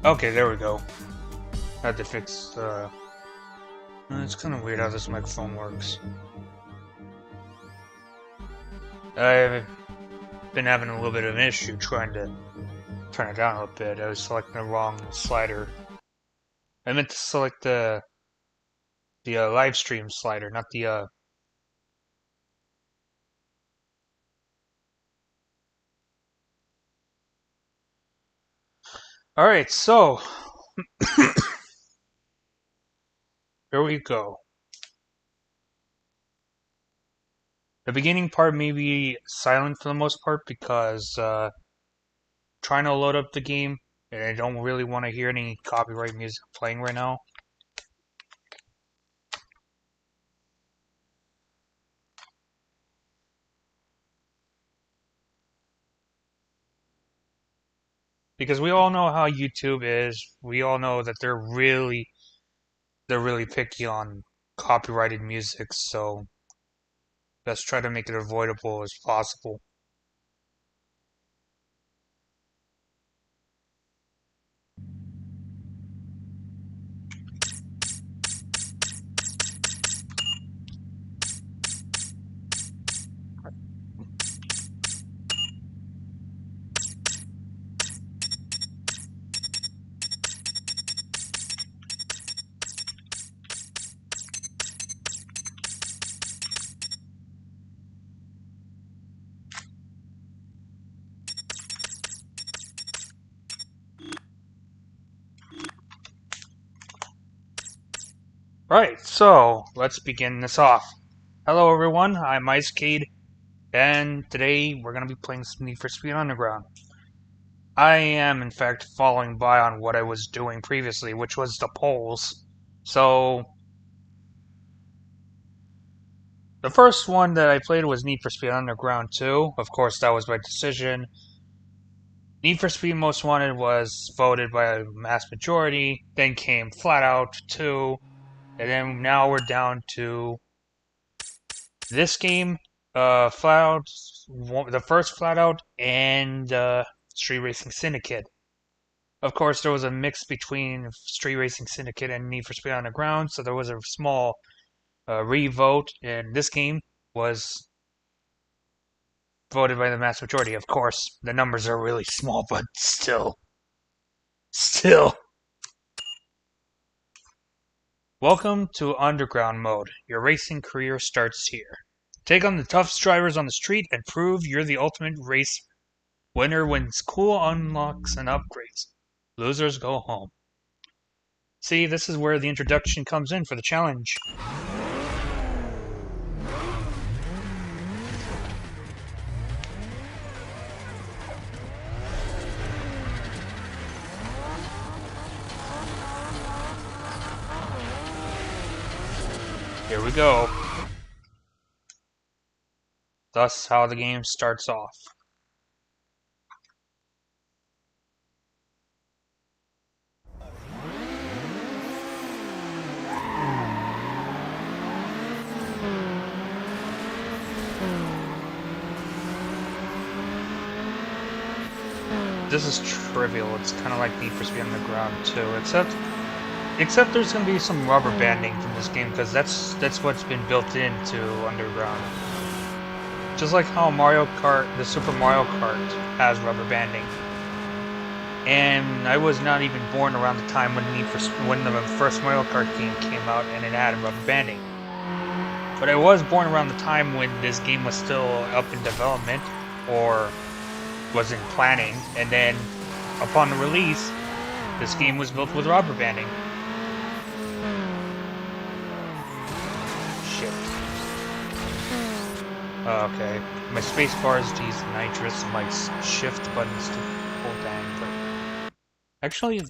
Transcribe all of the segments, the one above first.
Okay, there we go. Had to fix, it's kind of weird how this microphone works. I've been having a little bit of an issue trying to turn it down a little bit. I was selecting the wrong slider. I meant to select the live stream slider, not the Alright, so here we go. The beginning part may be silent for the most part because trying to load up the game and I don't really want to hear any copyright music playing right now. Because we all know how YouTube is. We all know that they're really picky on copyrighted music, so let's try to make it avoidable as possible. Right, so let's begin this off. Hello everyone, I'm ICECADE, and today we're going to be playing some Need for Speed Underground. I am in fact following by on what I was doing previously, which was the polls. So, the first one that I played was Need for Speed Underground 2. Of course, that was by decision. Need for Speed Most Wanted was voted by a mass majority, then came Flat Out 2, and then now we're down to this game, Flat Out, the first Flat Out, and Street Racing Syndicate. Of course, there was a mix between Street Racing Syndicate and Need for Speed Underground, so there was a small re-vote, and this game was voted by the mass majority. Of course, the numbers are really small, but still. Welcome to Underground Mode. Your racing career starts here. Take on the toughest drivers on the street and prove you're the ultimate race winner wins cool unlocks and upgrades. Losers go home. See, this is where the introduction comes in for the challenge. Here we go. Thus how the game starts off. This is trivial. It's kind of like Need for Speed Underground too, except there's going to be some rubber banding from this game because that's what's been built into Underground. Just like how Mario Kart, the Super Mario Kart, has rubber banding. And I was not even born around the time when the first Mario Kart game came out and it had rubber banding. But I was born around the time when this game was still up in development or was in planning, and then upon the release, this game was built with rubber banding. Shit. Okay. My space bar is to use the nitrous, and my shift buttons to hold down. But actually,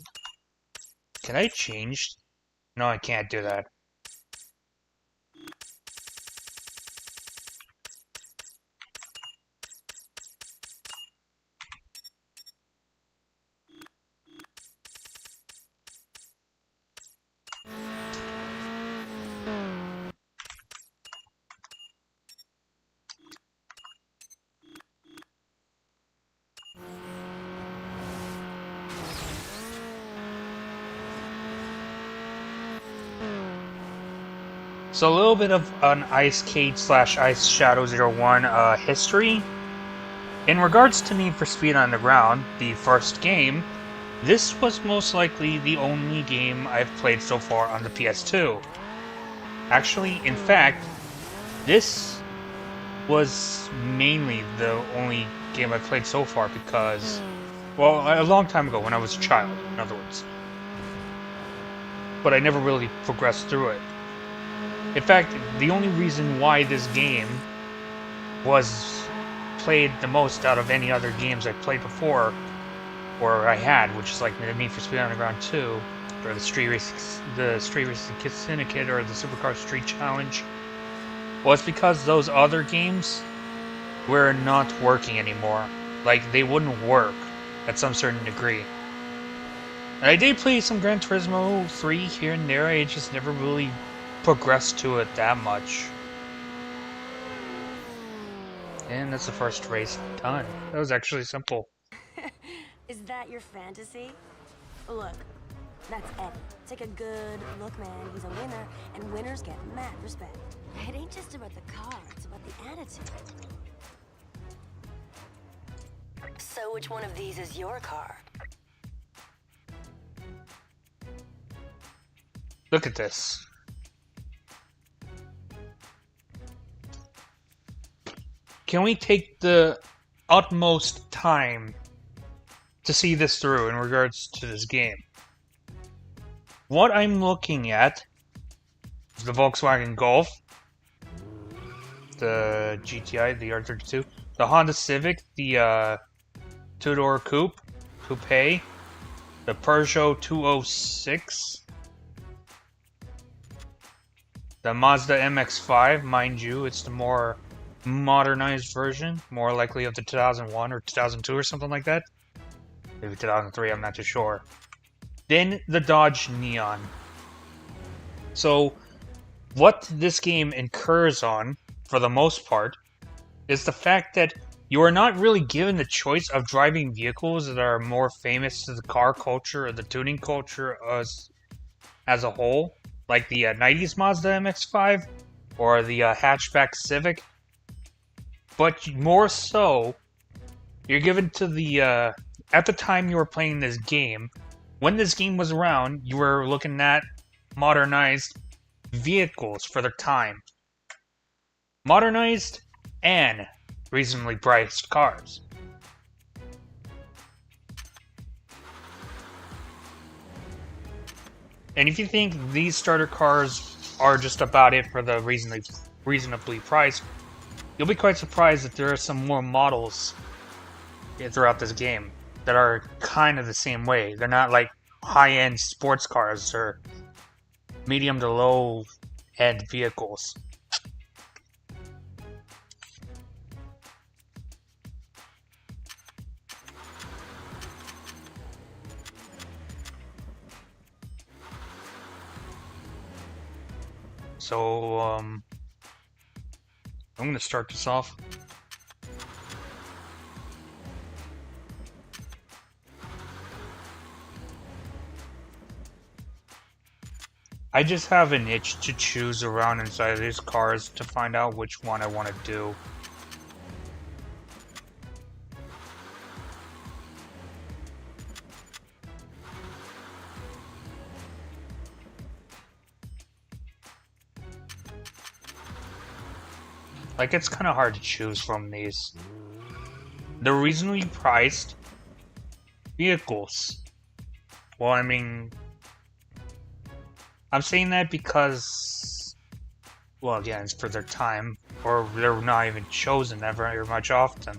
can I change? No, I can't do that. So a little bit of an ICECADE / Ice Shadow 01 history. In regards to Need for Speed Underground, the first game, this was most likely the only game I've played so far on the PS2. Actually, in fact, this was mainly the only game I've played so far because, well, a long time ago when I was a child, in other words. But I never really progressed through it. In fact, the only reason why this game was played the most out of any other games I played before, or I had, which is like the Need for Speed Underground 2, or the Street Racing Syndicate, or the Supercar Street Challenge, was because those other games were not working anymore. Like, they wouldn't work at some certain degree. And I did play some Gran Turismo 3 here and there, I just never really progressed to it that much. And that's the first race done. That was actually simple. Is that your fantasy? Look, that's Eddie. Take a good look, man. He's a winner, and winners get mad respect. It ain't just about the car, it's about the attitude. So which one of these is your car? Look at this. Can we take the utmost time to see this through in regards to this game? What I'm looking at is the Volkswagen Golf, the GTI, the R32, the Honda Civic, the two-door coupe, the Peugeot 206, the Mazda MX-5, mind you, it's the more modernized version, more likely of the 2001 or 2002 or something like that. Maybe 2003, I'm not too sure. Then the Dodge Neon. So, what this game incurs on, for the most part, is the fact that you are not really given the choice of driving vehicles that are more famous to the car culture or the tuning culture as a whole, like the 90s Mazda MX-5 or the hatchback Civic. But more so, you're given to the, at the time you were playing this game, when this game was around, you were looking at modernized vehicles for their time. Modernized and reasonably priced cars. And if you think these starter cars are just about it for the reasonably priced, you'll be quite surprised that there are some more models throughout this game that are kind of the same way. They're not like high-end sports cars, they're medium to low-end vehicles. So, I'm going to start this off. I just have an itch to choose around inside of these cars to find out which one I want to do. Like, it's kind of hard to choose from these. They're reasonably priced vehicles. Well, I mean, I'm saying that because, well, again, it's for their time, or they're not even chosen that very much often.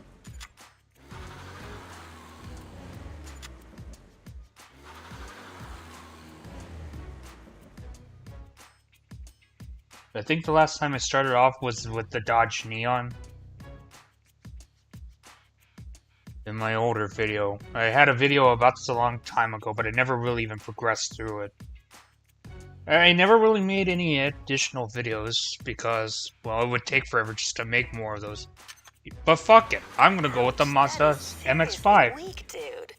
I think the last time I started off was with the Dodge Neon. In my older video. I had a video about this a long time ago, but I never really even progressed through it. I never really made any additional videos because, well, it would take forever just to make more of those. But fuck it, I'm gonna go with the Mazda MX-5. Weak, dude.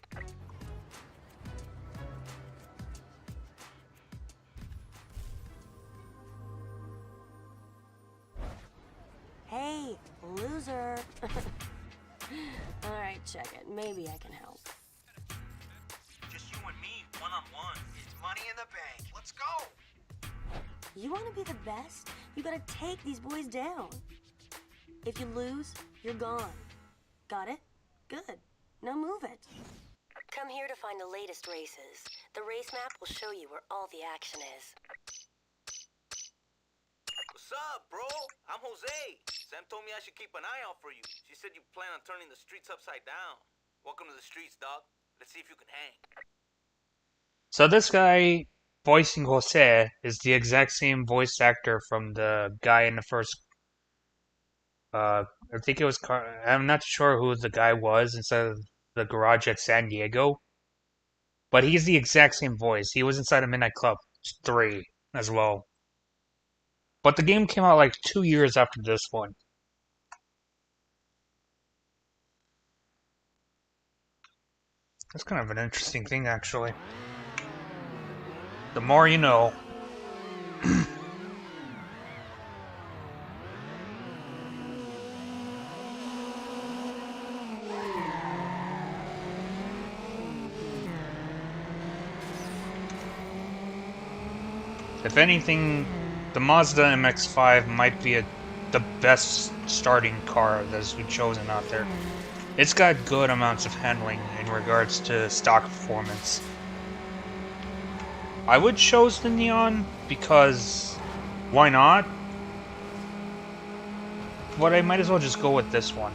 loser. Alright, check it. Maybe I can help. Just you and me, one-on-one. It's money in the bank. Let's go! You want to be the best? You gotta take these boys down. If you lose, you're gone. Got it? Good. Now move it. Come here to find the latest races. The race map will show you where all the action is. What's up, bro? I'm Jose. Sam told me I should keep an eye out for you. She said you plan on turning the streets upside down. Welcome to the streets, dog. Let's see if you can hang. So this guy voicing Jose is the exact same voice actor from the guy in the first. I think it was. I'm not sure who the guy was inside of the garage at San Diego, but he's the exact same voice. He was inside of Midnight Club 3 as well. But the game came out like 2 years after this one. That's kind of an interesting thing, actually. The more you know. If anything, the Mazda MX-5 might be the best starting car that's been chosen out there. It's got good amounts of handling in regards to stock performance. I would choose the Neon because why not? But I might as well just go with this one.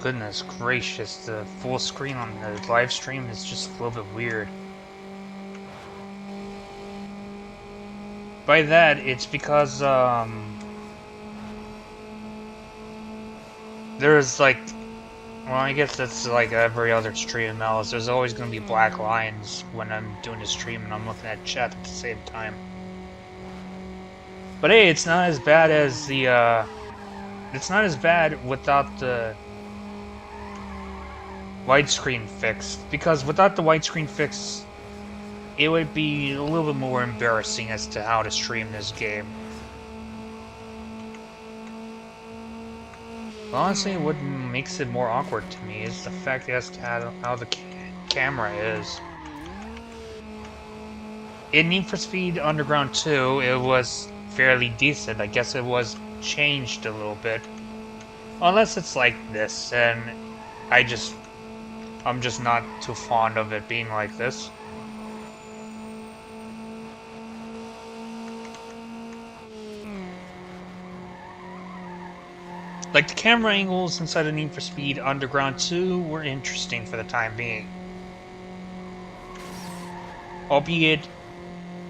Goodness gracious, the full screen on the live stream is just a little bit weird. By that, it's because, there's like, well, I guess that's like every other stream else. There's always going to be black lines when I'm doing the stream and I'm looking at chat at the same time. But hey, it's not as bad as the, it's not as bad without the widescreen fix, because without the widescreen fix, it would be a little bit more embarrassing as to how to stream this game. Honestly, what makes it more awkward to me is the fact as to how the camera is. In Need for Speed Underground 2, it was fairly decent. I guess it was changed a little bit. Unless it's like this, and I'm just not too fond of it being like this. Like, the camera angles inside of Need for Speed Underground 2 were interesting for the time being. Albeit,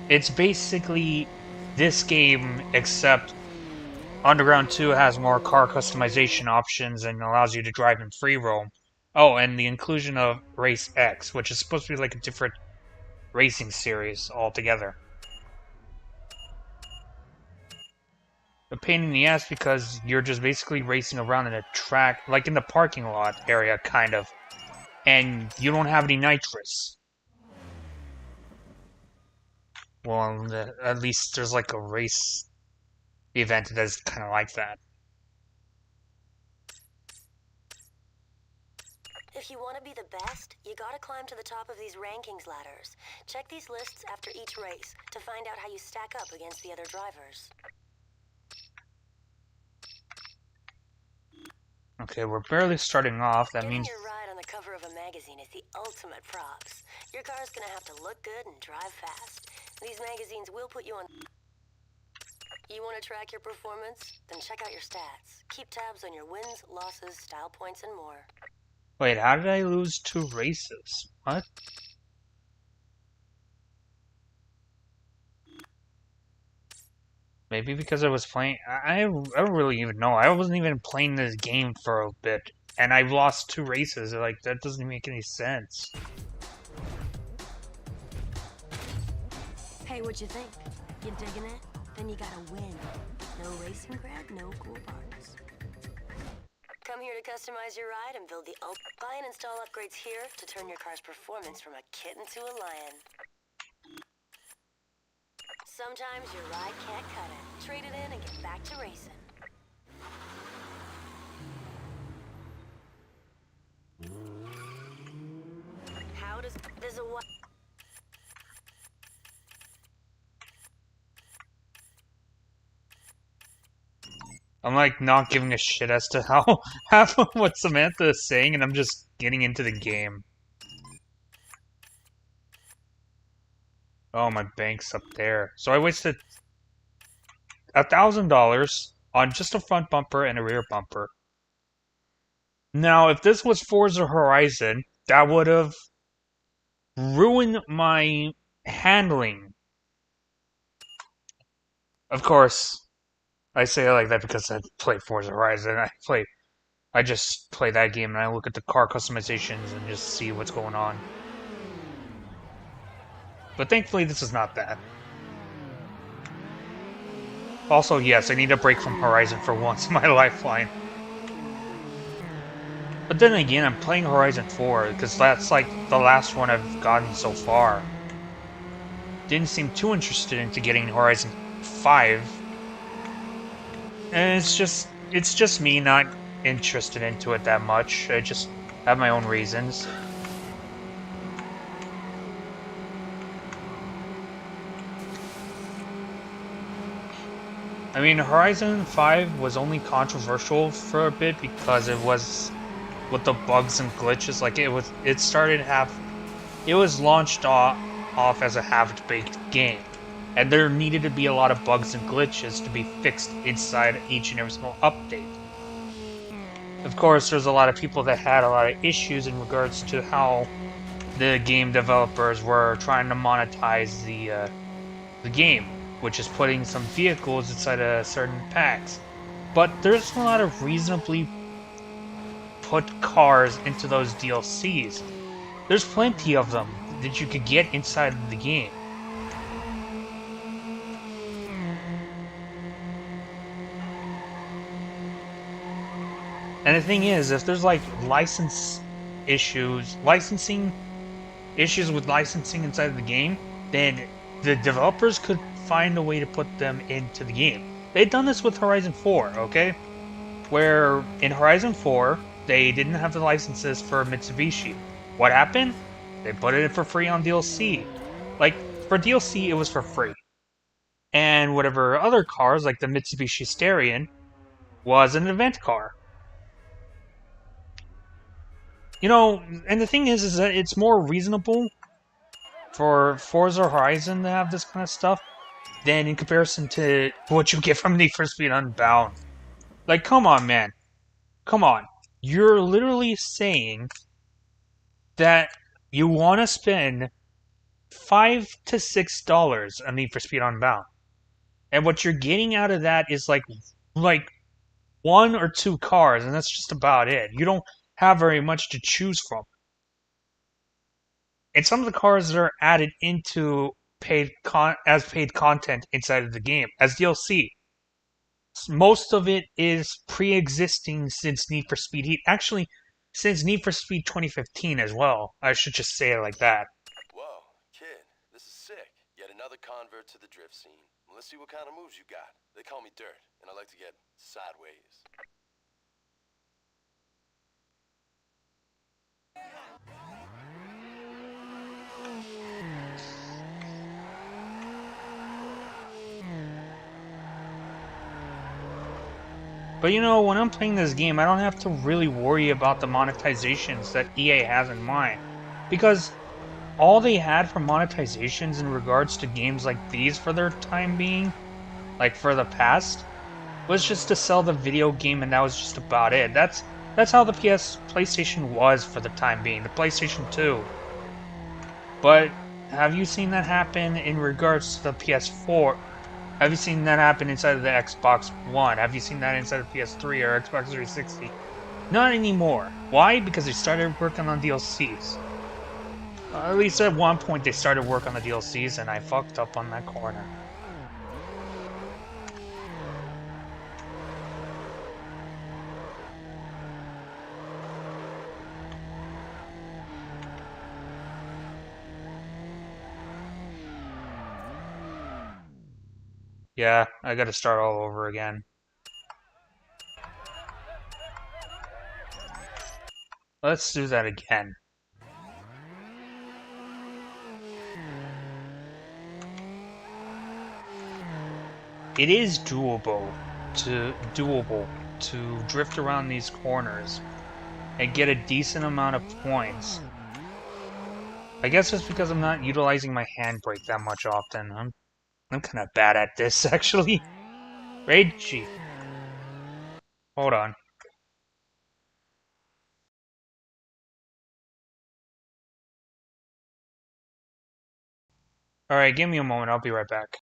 it's basically this game, except Underground 2 has more car customization options and allows you to drive in free roam. Oh, and the inclusion of Race X, which is supposed to be like a different racing series altogether. A pain in the ass because you're just basically racing around in a track, like in the parking lot area, kind of. And you don't have any nitrous. Well, at least there's like a race event that's kind of like that. If you want to be the best, you gotta climb to the top of these rankings ladders. Check these lists after each race to find out how you stack up against the other drivers. Okay, we're barely starting off. That means Getting your ride on the cover of a magazine is the ultimate props. Your car's gonna have to look good and drive fast. These magazines will put you on... You want to track your performance? Then check out your stats. Keep tabs on your wins, losses, style points, and more. wait, how did I lose 2 races? What? Maybe because I was playing... I don't really even know. I wasn't even playing this game for a bit. And I've lost 2 races. Like, that doesn't make any sense. Hey, what you think? You digging it? Then you gotta win. No racing cred, no cool parts. Come here to customize your ride and build the buy and install upgrades here to turn your car's performance from a kitten to a lion. Sometimes your ride can't cut it. Trade it in and get back to racing. How does a what? I'm like not giving a shit as to how half of what Samantha is saying, and I'm just getting into the game. Oh, my bank's up there. So I wasted $1,000 on just a front bumper and a rear bumper. Now, if this was Forza Horizon, that would have ruined my handling. Of course, I say it like that because I play Forza Horizon. I just play that game and I look at the car customizations and just see what's going on. But thankfully, this is not that. Also, yes, I need a break from Horizon for once in my lifeline. But then again, I'm playing Horizon 4 because that's like the last one I've gotten so far. Didn't seem too interested into getting Horizon 5. And it's just me not interested into it that much. I just have my own reasons. I mean, Horizon 5 was only controversial for a bit because it was with the bugs and glitches. Like it was launched off as a half-baked game, and there needed to be a lot of bugs and glitches to be fixed inside each and every single update. Of course, there's a lot of people that had a lot of issues in regards to how the game developers were trying to monetize the game, which is putting some vehicles inside of certain packs. But there's a lot of reasonably put cars into those DLCs. There's plenty of them that you could get inside of the game. And the thing is, if there's like licensing issues with licensing inside of the game, then the developers could find a way to put them into the game. They've done this with Horizon 4, okay? Where in Horizon 4, they didn't have the licenses for Mitsubishi. What happened? They put it in for free on DLC. Like, for DLC, it was for free. And whatever other cars, like the Mitsubishi Starion, was an event car. You know, and the thing is that it's more reasonable for Forza Horizon to have this kind of stuff than in comparison to what you get from Need for Speed Unbound. Like, come on, man. Come on. You're literally saying that you want to spend $5 to $6 on Need for Speed Unbound. And what you're getting out of that is like 1 or 2 cars, and that's just about it. You don't have very much to choose from. And some of the cars that are added into paid content inside of the game as DLC. Most of it is pre-existing since Need for Speed Heat. Actually, since Need for Speed 2015 as well. I should just say it like that. Whoa, kid, this is sick. Yet another convert to the drift scene. Let's see what kind of moves you got. They call me Dirt, and I like to get sideways. But you know, when I'm playing this game, I don't have to really worry about the monetizations that EA has in mind. Because all they had for monetizations in regards to games like these for their time being, like for the past, was just to sell the video game, and that was just about it. That's how the PlayStation was for the time being, the PlayStation 2. But have you seen that happen in regards to the PS4? Have you seen that happen inside of the Xbox One? Have you seen that inside of PS3 or Xbox 360? Not anymore. Why? Because they started working on DLCs. At least at one point they started work on the DLCs, and I fucked up on that corner. Yeah, I gotta start all over again. Let's do that again. It is doable to drift around these corners and get a decent amount of points. I guess it's because I'm not utilizing my handbrake that much often. I'm kind of bad at this, actually. Reggie. Hold on. Alright, give me a moment. I'll be right back.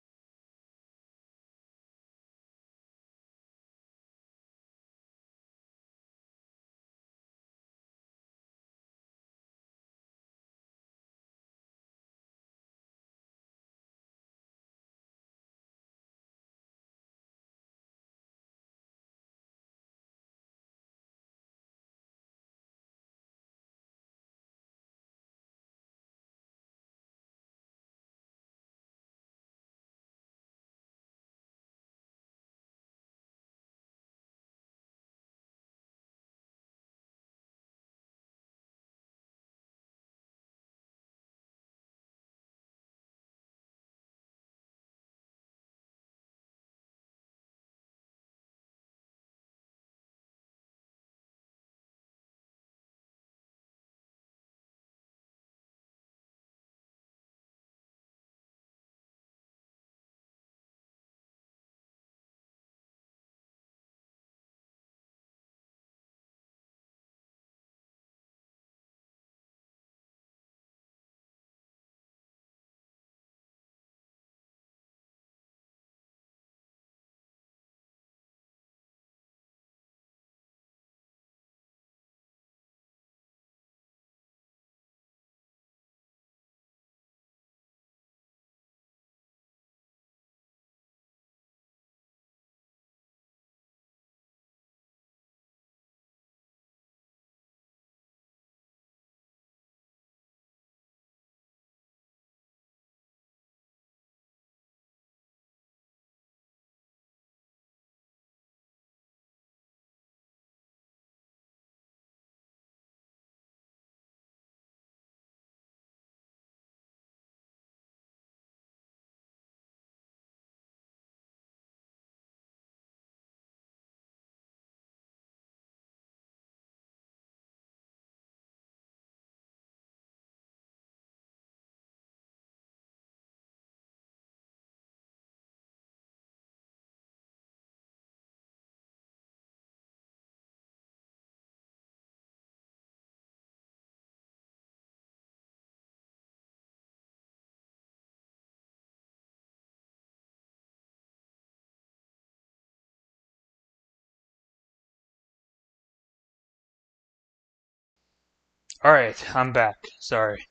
Alright, I'm back. Sorry.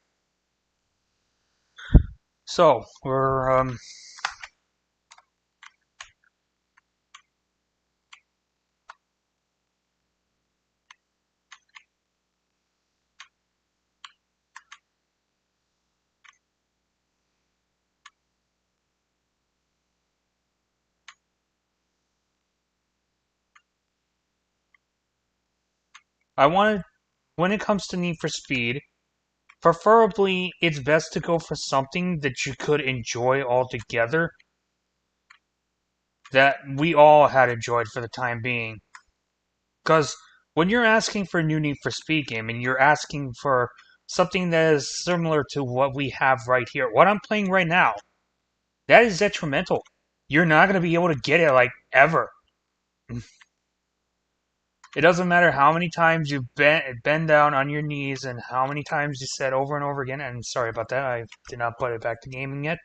So, I wanted, when it comes to Need for Speed, preferably it's best to go for something that you could enjoy altogether, that we all had enjoyed for the time being. Because when you're asking for a new Need for Speed game and you're asking for something that is similar to what we have right here, what I'm playing right now, that is detrimental. You're not going to be able to get it, like, ever. It doesn't matter how many times you bend down on your knees and how many times you said over and over again, and sorry about that, I did not put it back to gaming yet.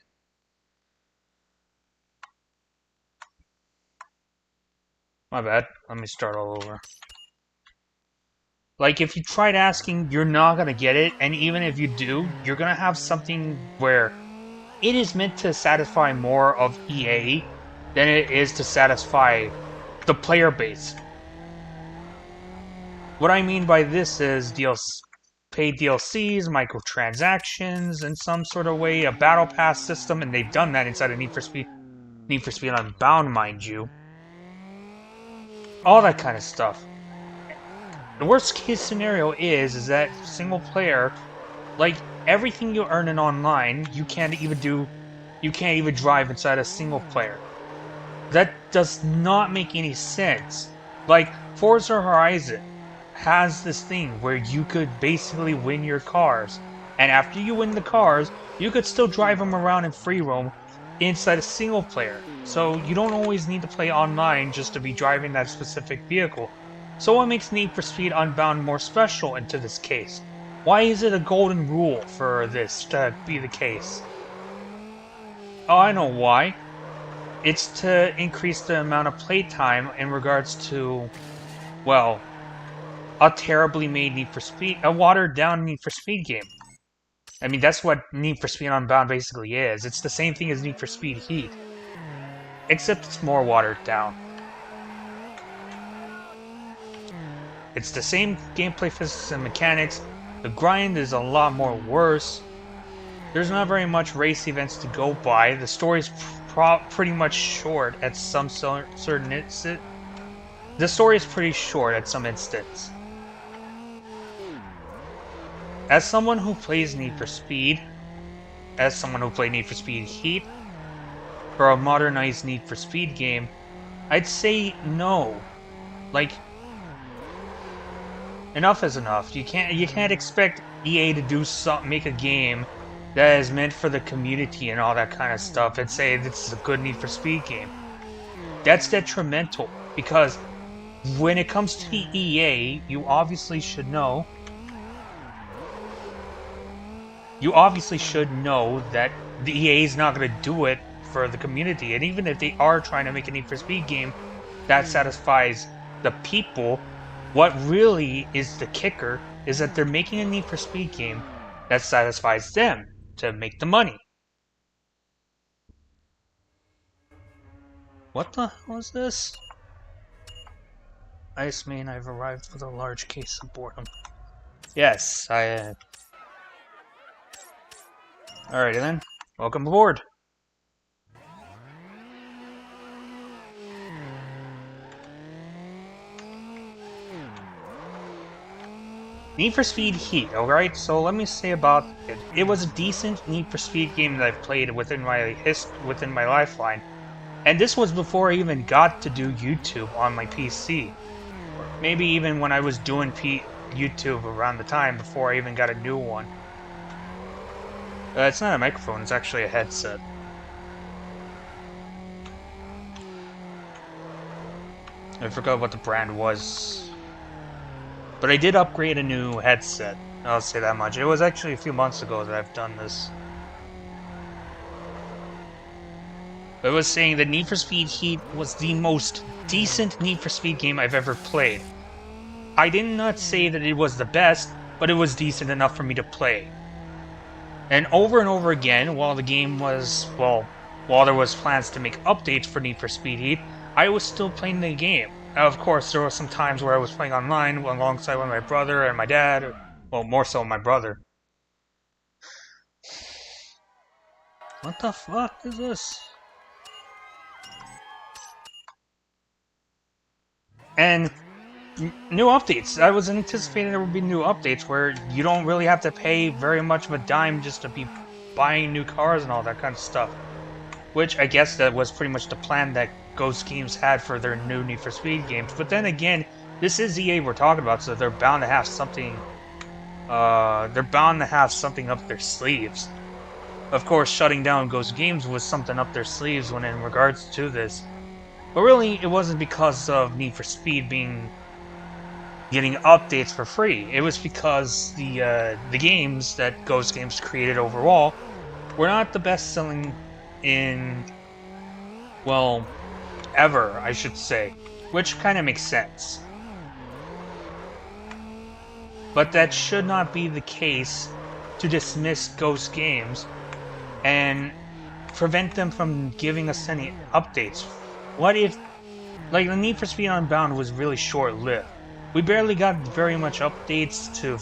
My bad. Let me start all over. Like, if you tried asking, you're not gonna get it, and even if you do, you're gonna have something where it is meant to satisfy more of EA than it is to satisfy the player base. What I mean by this is paid DLCs, microtransactions, in some sort of way, a battle pass system, and they've done that inside of Need for Speed Unbound, mind you. All that kind of stuff. The worst case scenario is that single player, like everything you earn in online, you can't even drive inside a single player. That does not make any sense. Like, Forza Horizon has this thing where you could basically win your cars, and after you win the cars, you could still drive them around in free roam inside a single player. So you don't always need to play online just to be driving that specific vehicle. So what makes Need for Speed Unbound more special into this case? Why is it a golden rule for this to be the case? Oh, I know why. It's to increase the amount of playtime in regards to, well, a terribly made Need for Speed, a watered down Need for Speed game. I mean, that's what Need for Speed Unbound basically is. It's the same thing as Need for Speed Heat, except it's more watered down. It's the same gameplay physics and mechanics. The grind is a lot more worse. There's not very much race events to go by. The story's pretty much short at some certain instant. The story is pretty short at some instance. As someone who plays Need for Speed, as someone who played Need for Speed Heat, for a modernized Need for Speed game, I'd say no. Like, enough is enough. You can't expect EA to make a game that is meant for the community and all that kind of stuff and say this is a good Need for Speed game. That's detrimental, because when it comes to EA, you obviously should know that the EA is not going to do it for the community. And even if they are trying to make a Need for Speed game that satisfies the people, what really is the kicker is that they're making a Need for Speed game that satisfies them to make the money. What the hell is this? Ice man, I've arrived with a large case of boredom. Yes, Alrighty then. Welcome aboard. Need for Speed Heat, alright? So let me say about it. It was a decent Need for Speed game that I've played within my lifeline. And this was before I even got to do YouTube on my PC. Or maybe even when I was doing YouTube around the time before I even got a new one. It's not a microphone, it's actually a headset. I forgot what the brand was. But I did upgrade a new headset, I'll say that much. It was actually a few months ago that I've done this. I was saying that Need for Speed Heat was the most decent Need for Speed game I've ever played. I did not say that it was the best, but it was decent enough for me to play. And over again, while there was plans to make updates for Need for Speed Heat, I was still playing the game. Now, of course, there were some times where I was playing online alongside with my brother and my dad. Well, more so my brother. What the fuck is this? And new updates. I was anticipating there would be new updates where you don't really have to pay very much of a dime just to be buying new cars and all that kind of stuff. Which I guess that was pretty much the plan that Ghost Games had for their new Need for Speed games. But then again, this is EA we're talking about, so they're bound to have something. They're bound to have something up their sleeves. Of course, shutting down Ghost Games was something up their sleeves when in regards to this. But really, it wasn't because of Need for Speed getting updates for free. It was because the games that Ghost Games created overall were not the best selling in, well, ever, I should say. which kind of makes sense. But that should not be the case to dismiss Ghost Games and prevent them from giving us any updates. What if, like, the Need for Speed Unbound was really short-lived? We barely got very much updates to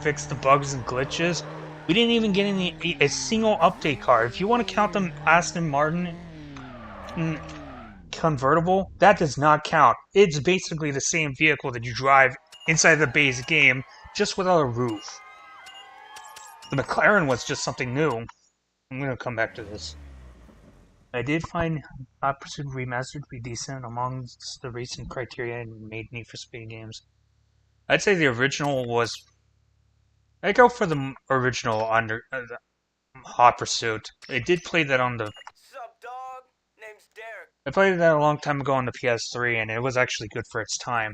fix the bugs and glitches. We didn't even get a single update car. If you want to count them Aston Martin convertible, that does not count. It's basically the same vehicle that you drive inside the base game, just without a roof. The McLaren was just something new. I'm gonna come back to this. I did find Hot Pursuit Remastered to be decent amongst the recent criteria made Need for Speed games. I'd say the original was... I go for the original under Hot Pursuit. I did play that on the... Sup, dog? Name's Derek. I played that a long time ago on the PS3, and it was actually good for its time.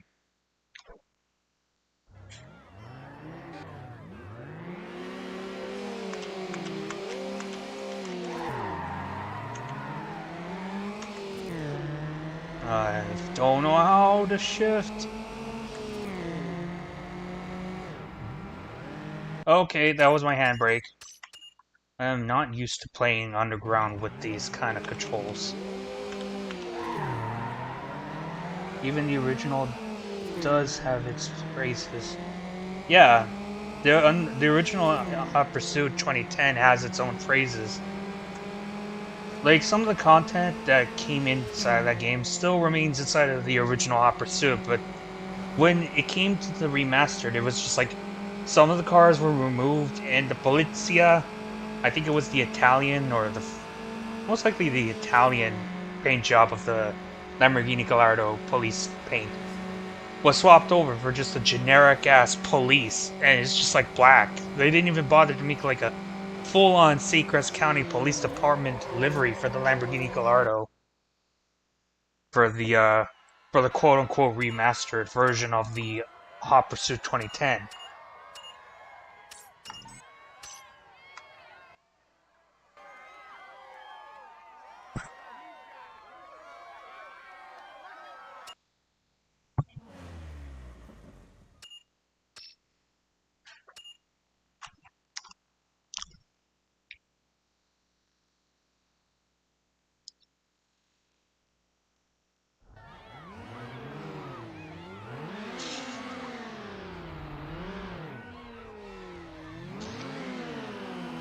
I don't know how to shift. Okay, that was my handbrake. I am not used to playing underground with these kind of controls. Even the original does have its phrases. Yeah, the original Hot Pursuit 2010 has its own phrases. Like, some of the content that came inside of that game still remains inside of the original Hot Pursuit, but when it came to the remastered, it was just like, some of the cars were removed, and the Polizia, I think it was the Italian, or the... most likely the Italian paint job of the Lamborghini Gallardo police paint, was swapped over for just a generic-ass police, and it's just like black. They didn't even bother to make like a full-on Seacrest County Police Department livery for the Lamborghini Gallardo for the quote-unquote remastered version of the Hot Pursuit 2010.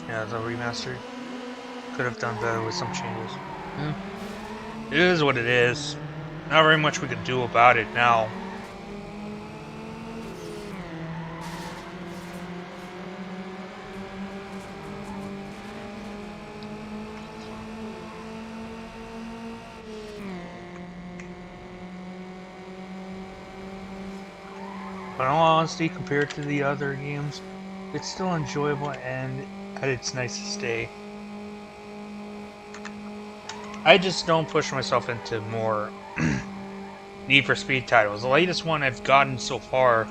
Yeah, the remastered could have done better with some changes. Yeah. It is what it is. Not very much we could do about it now. But in all honesty, compared to the other games, it's still enjoyable and at its nicest day. I just don't push myself into more Need for Speed titles. The latest one I've gotten so far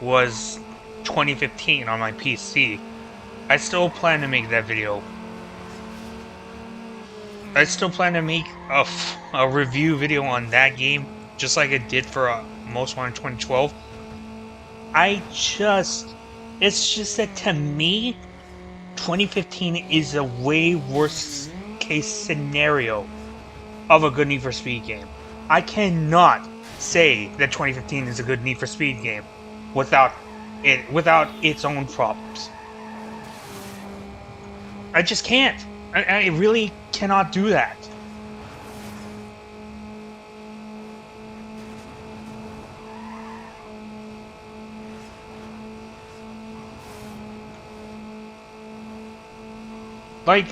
was 2015 on my PC. I still plan to make that video. I still plan to make a review video on that game, just like I did for Most Wanted 2012. It's just that to me, 2015 is a way worse case scenario of a good Need for Speed game. I cannot say that 2015 is a good Need for Speed game without its own problems. I just can't. I really cannot do that. Like,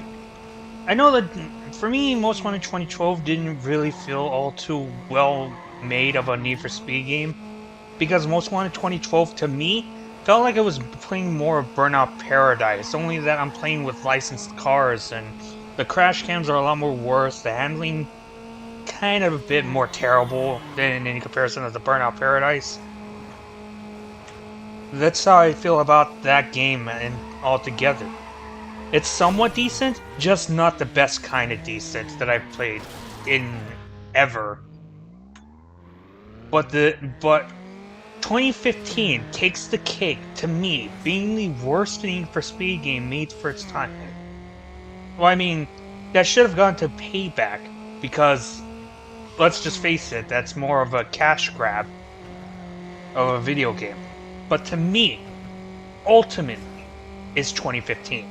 I know that for me, Most Wanted 2012 didn't really feel all too well made of a Need for Speed game, because Most Wanted 2012 to me felt like I was playing more of Burnout Paradise, only that I'm playing with licensed cars, and the crash cams are a lot more worse, the handling kind of a bit more terrible than in comparison to the Burnout Paradise. That's how I feel about that game and altogether. It's somewhat decent, just not the best kind of decent that I've played in ever. But 2015 takes the cake to me, being the worst Need for Speed game made for its time. Well, I mean, that should have gone to Payback, because, let's just face it, that's more of a cash grab of a video game. But to me, ultimately, is 2015.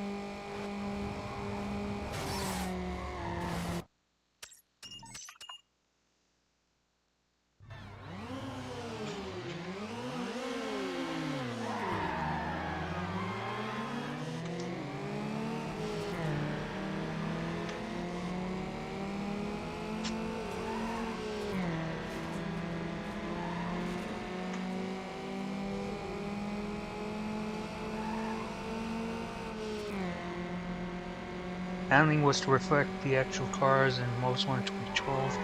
Handling was to reflect the actual cars, and most wanted 2012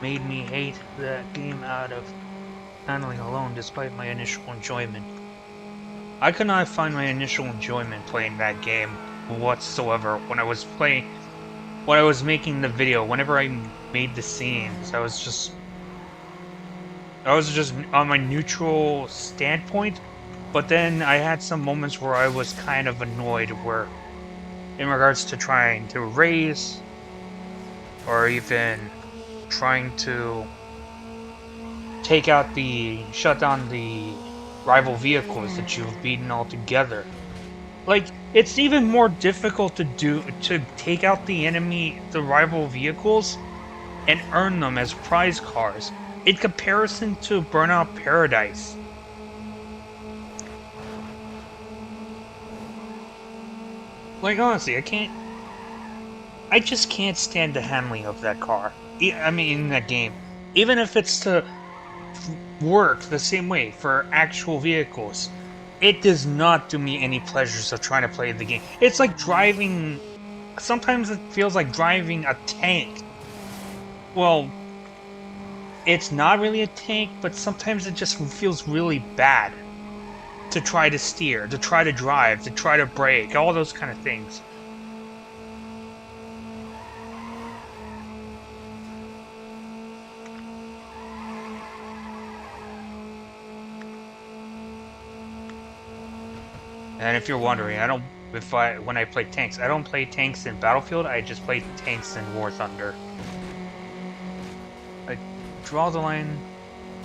made me hate that game out of handling alone, despite my initial enjoyment. I could not find my initial enjoyment playing that game whatsoever when I was making the video. Whenever I made the scenes, I was just on my neutral standpoint, but then I had some moments where I was kind of annoyed, where in regards to trying to race, or even trying to shut down the rival vehicles that you've beaten altogether. Like, it's even more difficult to take out the rival vehicles, and earn them as prize cars, in comparison to Burnout Paradise. Like, honestly, I just can't stand the handling of that car. I mean, in that game. Even if it's to work the same way for actual vehicles, it does not do me any pleasures of trying to play the game. It's like driving. Sometimes it feels like driving a tank. Well, it's not really a tank, but sometimes it just feels really bad to try to steer, to try to drive, to try to brake, all those kind of things. And if you're wondering, when I play tanks, I don't play tanks in Battlefield, I just play tanks in War Thunder. I draw the line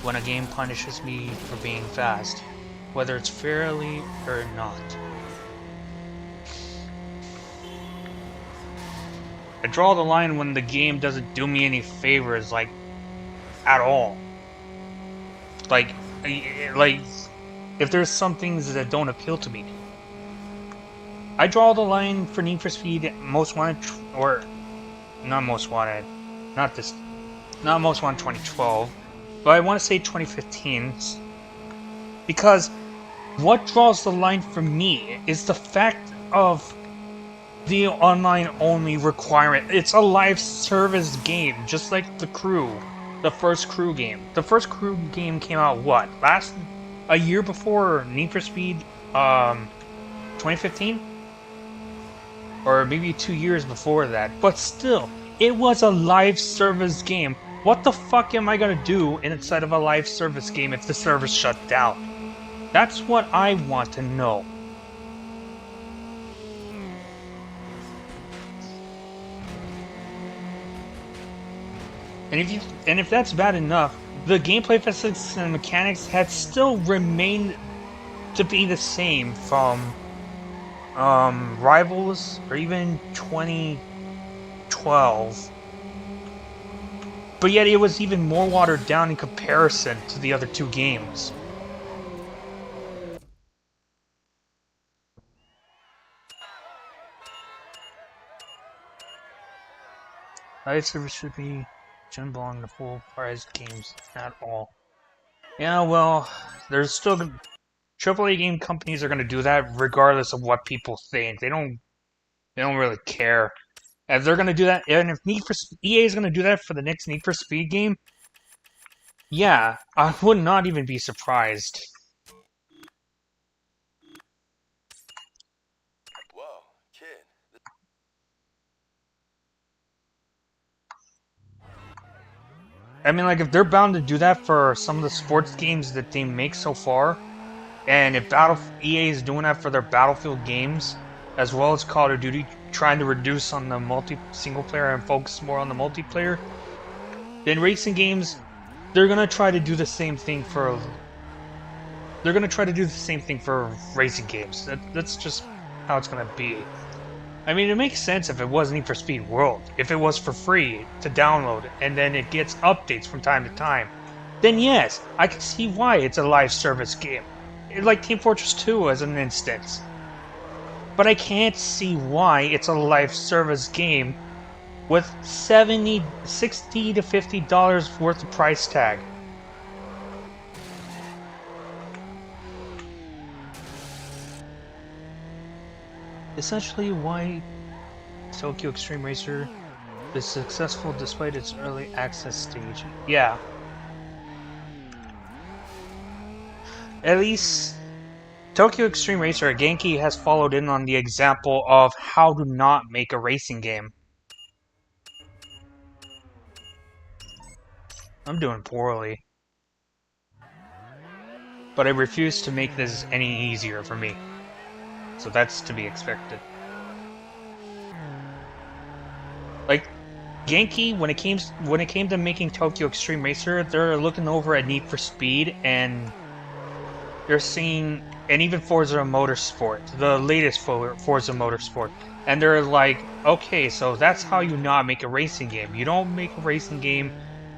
when a game punishes me for being fast, whether it's fairly or not. I draw the line when the game doesn't do me any favors, like, at all. Like, if there's some things that don't appeal to me. I draw the line for Need for Speed Most Wanted, or not Most Wanted, not Most Wanted 2012, but I want to say 2015, because what draws the line for me is the fact of the online only requirement. It's a live service game, just like the first Crew game. The first Crew game came out a year before Need for Speed 2015? Or maybe 2 years before that. But still, it was a live service game. What the fuck am I gonna do inside of a live service game if the server's shut down? That's what I want to know. And if that's bad enough, the gameplay physics and mechanics had still remained to be the same from Rivals or even 2012. But yet it was even more watered down in comparison to the other two games. Live service shouldn't belong to full price games at all. Yeah, well, there's still AAA game companies are gonna do that regardless of what people think. They don't really care. If they're gonna do that, and if EA is gonna do that for the next Need for Speed game, yeah, I would not even be surprised. Whoa, kid. I mean, like, if they're bound to do that for some of the sports games that they make so far, and if EA is doing that for their Battlefield games, as well as Call of Duty, trying to reduce on the single player and focus more on the multiplayer, then racing games, they're gonna try to do the same thing for. They're gonna try to do the same thing for racing games. That's just how it's gonna be. I mean, it makes sense if it was Need for Speed World. If it was for free to download, and then it gets updates from time to time, then yes, I can see why it's a live service game. Like Team Fortress 2 as an instance. But I can't see why it's a live service game with $60 to $50 worth of price tag. Essentially, why Tokyo Extreme Racer is successful despite its early access stage. Yeah. At least, Tokyo Extreme Racer Genki has followed in on the example of how to not make a racing game. I'm doing poorly. But I refuse to make this any easier for me. So that's to be expected. Like, Genki, when it came to making Tokyo Extreme Racer, they're looking over at Need for Speed, and they're seeing, and even Forza Motorsport, the latest Forza Motorsport, and they're like, okay, so that's how you not make a racing game. You don't make a racing game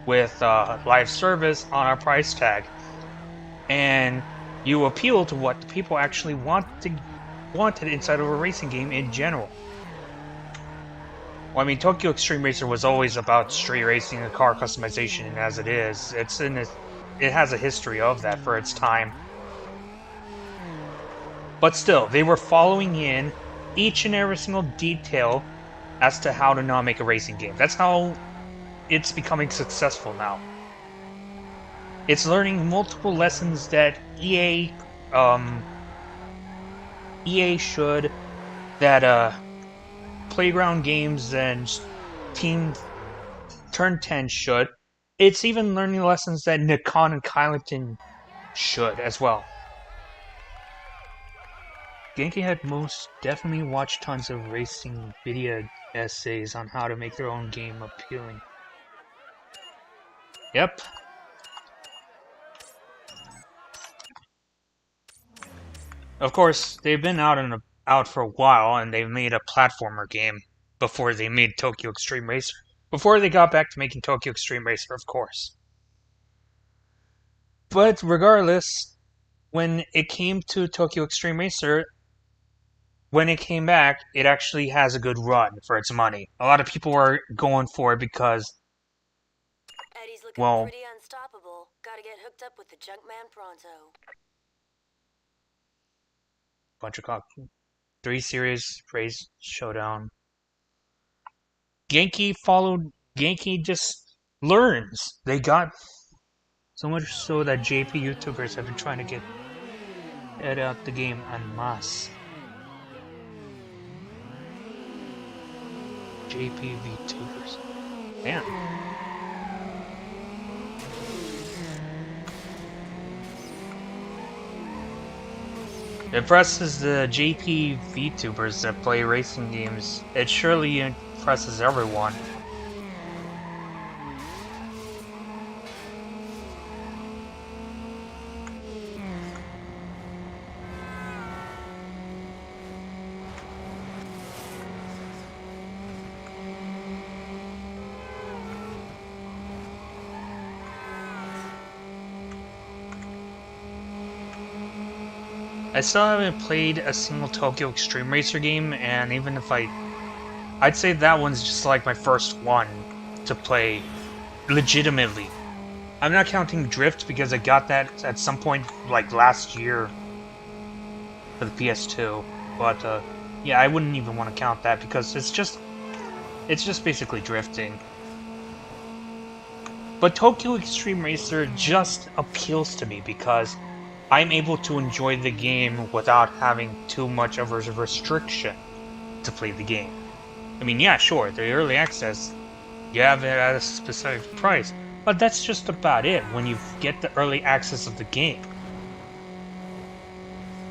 with live service on our price tag, and you appeal to what the people actually wanted inside of a racing game in general. Well, I mean, Tokyo Extreme Racer was always about street racing and car customization, as it is. It has a history of that for its time. But still, they were following in each and every single detail as to how to not make a racing game. That's how it's becoming successful now. It's learning multiple lessons that EA should, that Playground Games and Team Turn 10 should. It's even learning lessons that Nikon and Kyleton should as well. Genki had most definitely watched tons of racing video essays on how to make their own game appealing. Yep. Of course, they've been out for a while, and they've made a platformer game before they made Tokyo Extreme Racer. Before they got back to making Tokyo Extreme Racer, of course. But regardless, when it came to Tokyo Extreme Racer, when it came back, it actually has a good run for its money. A lot of people are going for it because, Eddie's looking well, pretty unstoppable. Gotta get hooked up with the Junkman pronto. bunch of 3 series race showdown. Genki just learns. They got so much so that JP YouTubers have been trying to get out the game en masse. JP VTubers. Damn. It impresses the JP VTubers that play racing games. It surely impresses everyone. I still haven't played a single Tokyo Extreme Racer game, and even if I'd say that one's just like my first one to play legitimately. I'm not counting Drift because I got that at some point like last year for the PS2, but yeah, I wouldn't even want to count that because it's just basically drifting. But Tokyo Extreme Racer just appeals to me because I'm able to enjoy the game without having too much of a restriction to play the game. I mean, yeah, sure, the early access, you have it at a specific price, But that's just about it when you get the early access of the game.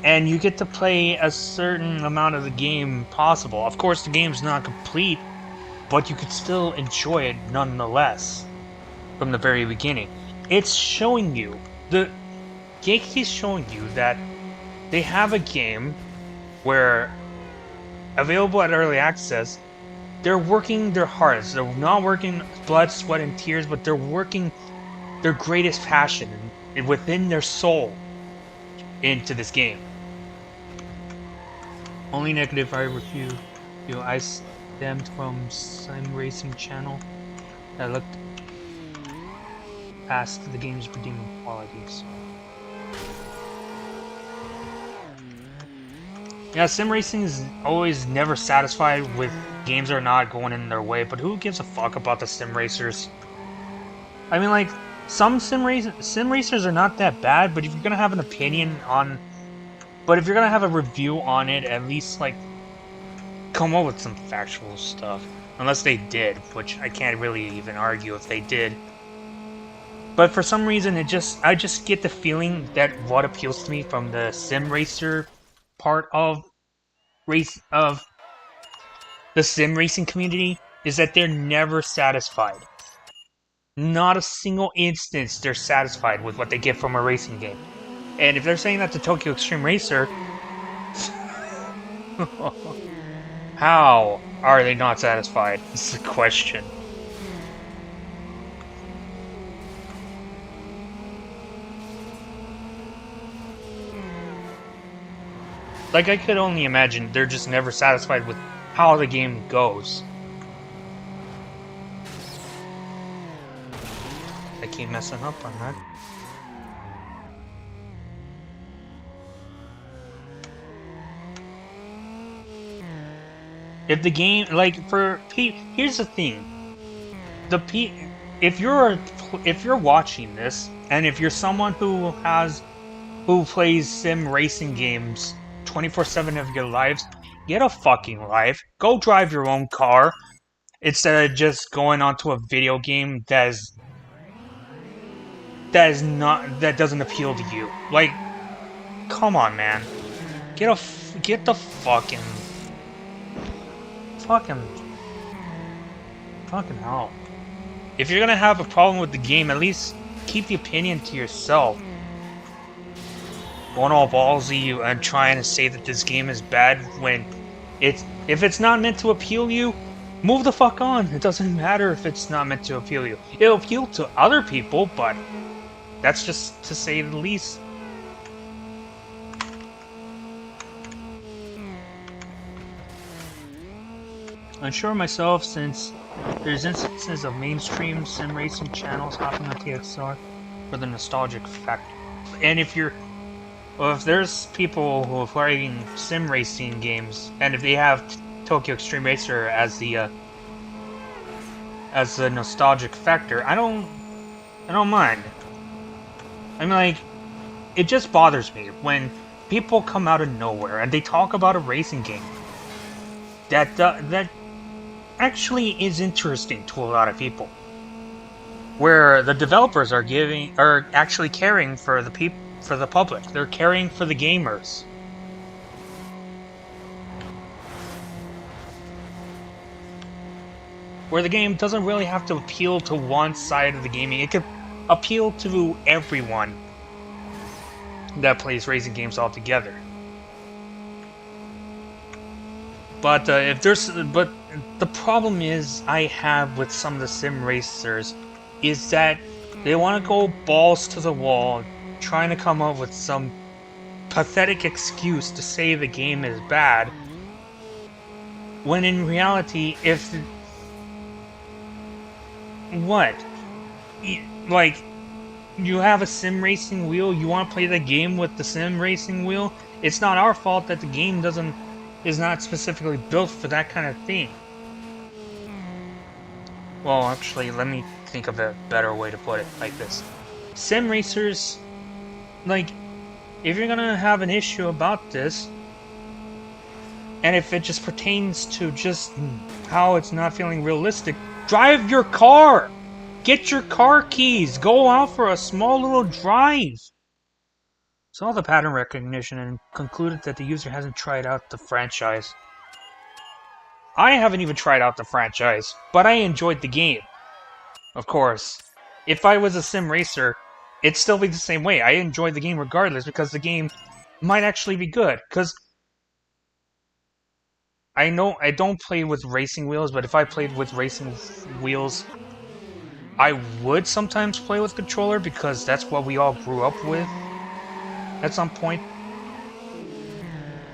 And you get to play a certain amount of the game possible. Of course, the game's not complete, but you could still enjoy it nonetheless from the very beginning. It's showing you, the Gatekeep's showing you that they have a game where, available at early access, they're working their hardest. They're not working blood, sweat, and tears, but they're working their greatest passion within their soul into this game. Only negative I review. I stemmed from Sim Racing channel that looked past the game's redeeming qualities. Yeah, sim racing is always never satisfied with games that are not going in their way, but who gives a fuck about the sim racers? I mean, like, some sim racers are not that bad, but if you're gonna have an opinion on... But if you're gonna have a review on it, at least, like, come up with some factual stuff. Unless they did, which I can't really even argue if they did. But for some reason, I just get the feeling that what appeals to me from the sim racer part of the sim racing community is that they're never satisfied. Not a single instance they're satisfied with what they get from a racing game. And if they're saying that to Tokyo Extreme Racer, how are they not satisfied? This is the question. Like, I could only imagine they're just never satisfied with how the game goes. I keep messing up on that. If the game, like, here's the thing. If you're watching this, and if you're someone who plays sim racing games 24/7 of your lives, get a fucking life. Go drive your own car instead of just going onto a video game that doesn't appeal to you. Like, come on, man. Get the fucking hell. If you're gonna have a problem with the game, at least keep the opinion to yourself. Going all ballsy and trying to say that this game is bad when if it's not meant to appeal you, move the fuck on. It doesn't matter if it's not meant to appeal you. It'll appeal to other people, but that's just to say the least. Unsure myself, since there's instances of mainstream sim racing channels hopping on TXR for the nostalgic factor. And if there's people who are playing sim racing games, and if they have Tokyo Extreme Racer as the nostalgic factor, I don't mind. I mean, like, it just bothers me when people come out of nowhere and they talk about a racing game that actually is interesting to a lot of people, where the developers are actually caring for the public. They're caring for the gamers. Where the game doesn't really have to appeal to one side of the gaming. It could appeal to everyone that plays racing games altogether. But the problem I have with some of the sim racers is that they want to go balls to the wall, trying to come up with some pathetic excuse to say the game is bad, when in reality, like, you have a sim racing wheel, you want to play the game with the sim racing wheel, it's not our fault that the game is not specifically built for that kind of thing. Well, actually, let me think of a better way to put it like this. Sim racers, like, if you're gonna have an issue about this, and if it just pertains to just how it's not feeling realistic, drive your car! get your car keys. Go out for a small little drive. Saw the pattern recognition and concluded that the user hasn't tried out the franchise. I haven't even tried out the franchise, but I enjoyed the game. Of course, if I was a sim racer, it'd still be the same way. I enjoyed the game regardless because the game might actually be good. Because I know I don't play with racing wheels, but if I played with racing wheels, I would sometimes play with controller because that's what we all grew up with at some point.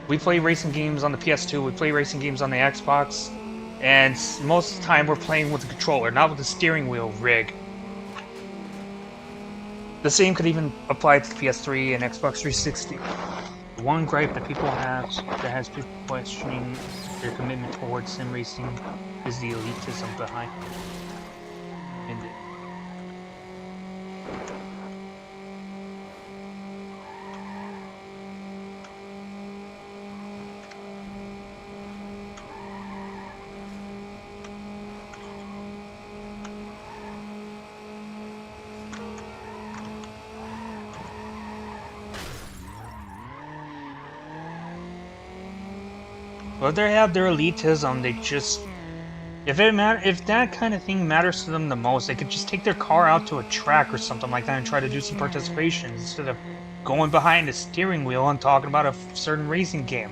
We play racing games on the PS2, we play racing games on the Xbox, and most of the time we're playing with the controller, not with the steering wheel rig. The same could even apply to the PS3 and Xbox 360. The one gripe that people have that has people questioning their commitment towards sim racing is the elitism behind it. Well, they have their elitism. They just, if that kind of thing matters to them the most, they could just take their car out to a track or something like that and try to do some participation instead of going behind the steering wheel and talking about a certain racing game.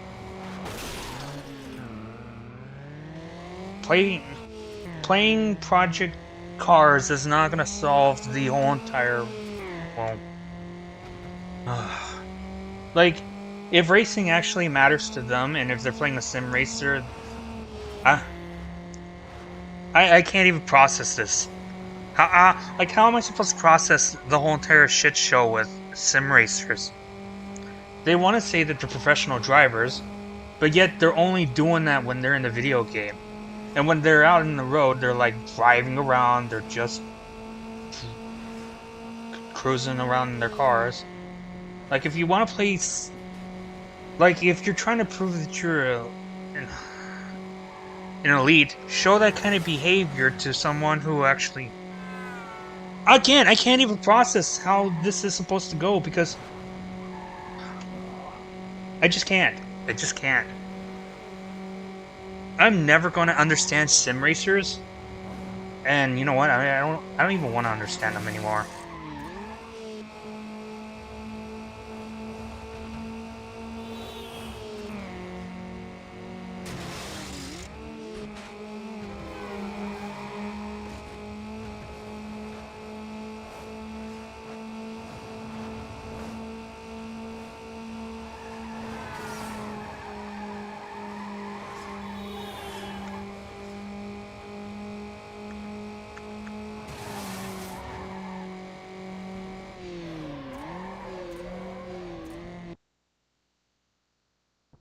Playing Project Cars is not gonna solve the whole entire, well, like, if racing actually matters to them, and if they're playing a sim racer, I can't even process this. How am I supposed to process the whole entire shit show with sim racers? They want to say that they're professional drivers, but yet they're only doing that when they're in the video game. And when they're out in the road, they're like driving around, they're just cruising around in their cars. Like, if you want to play, like, if you're trying to prove that you're an elite, show that kind of behavior to someone who actually... Again, I can't even process how this is supposed to go because... I just can't. I just can't. I'm never going to understand sim racers. And you know what? I don't even want to understand them anymore.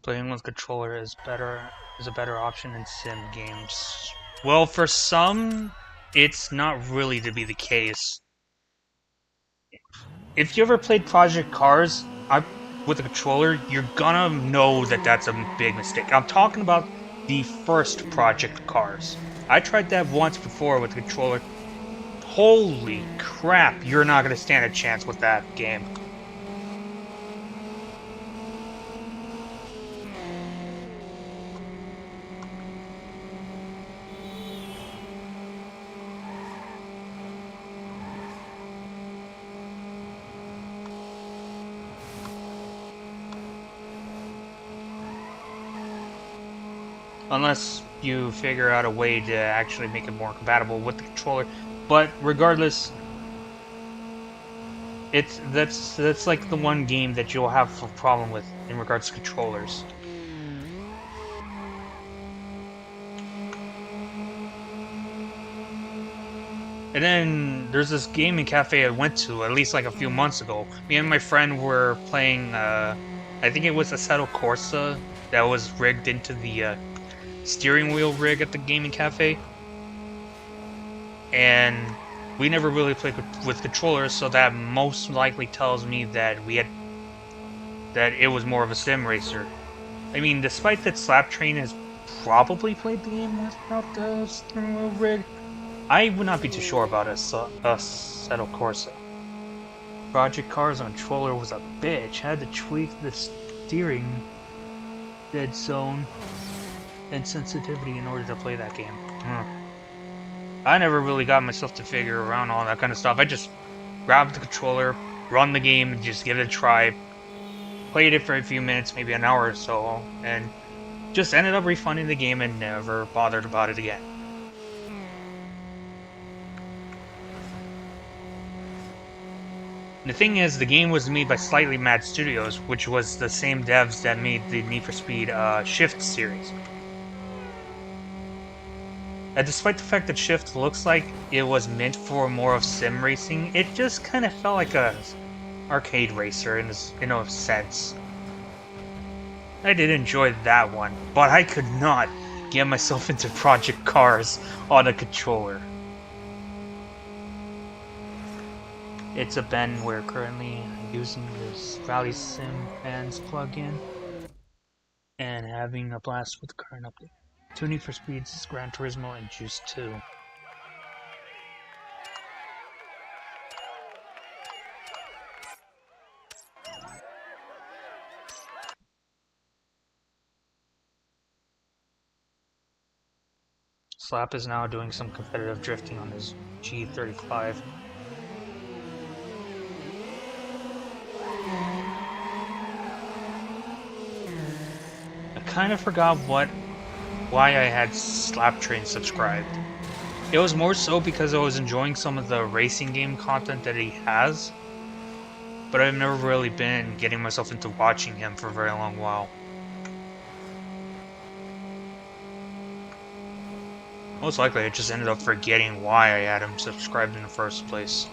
Playing with controller is a better option in sim games. Well, for some, it's not really to be the case. If you ever played Project Cars with a controller, you're gonna know that that's a big mistake. I'm talking about the first Project Cars. I tried that once before with the controller. Holy crap, you're not gonna stand a chance with that game. Unless you figure out a way to actually make it more compatible with the controller. But regardless, that's like the one game that you'll have a problem with in regards to controllers. And then there's this gaming cafe I went to at least like a few months ago. Me and my friend were playing, I think it was Assetto Corsa that was rigged into the steering wheel rig at the gaming cafe, and we never really played with controllers, so that most likely tells me that that it was more of a sim racer. I mean, despite that Slap Train has probably played the game without the steering wheel rig, I would not be too sure about Assetto Corsa. Project Cars on controller was a bitch. Had to tweak the steering dead zone and sensitivity in order to play that game. I never really got myself to figure around all that kind of stuff. I just grabbed the controller, run the game, and just give it a try. Played it for a few minutes, maybe an hour or so, and just ended up refunding the game and never bothered about it again. The thing is, the game was made by Slightly Mad Studios, which was the same devs that made the Need for Speed Shift series. And despite the fact that Shift looks like it was meant for more of sim racing, it just kind of felt like a arcade racer in a sense. I did enjoy that one, but I could not get myself into Project Cars on a controller. It's a Ben we're currently using this Rally Sim Fans plugin and having a blast with the current update. Tuning for Speeds, Gran Turismo, and Juice 2. Slap is now doing some competitive drifting on his G35. I kind of forgot why I had Slap Train subscribed. It was more so because I was enjoying some of the racing game content that he has, but I've never really been getting myself into watching him for a very long while. Most likely I just ended up forgetting why I had him subscribed in the first place.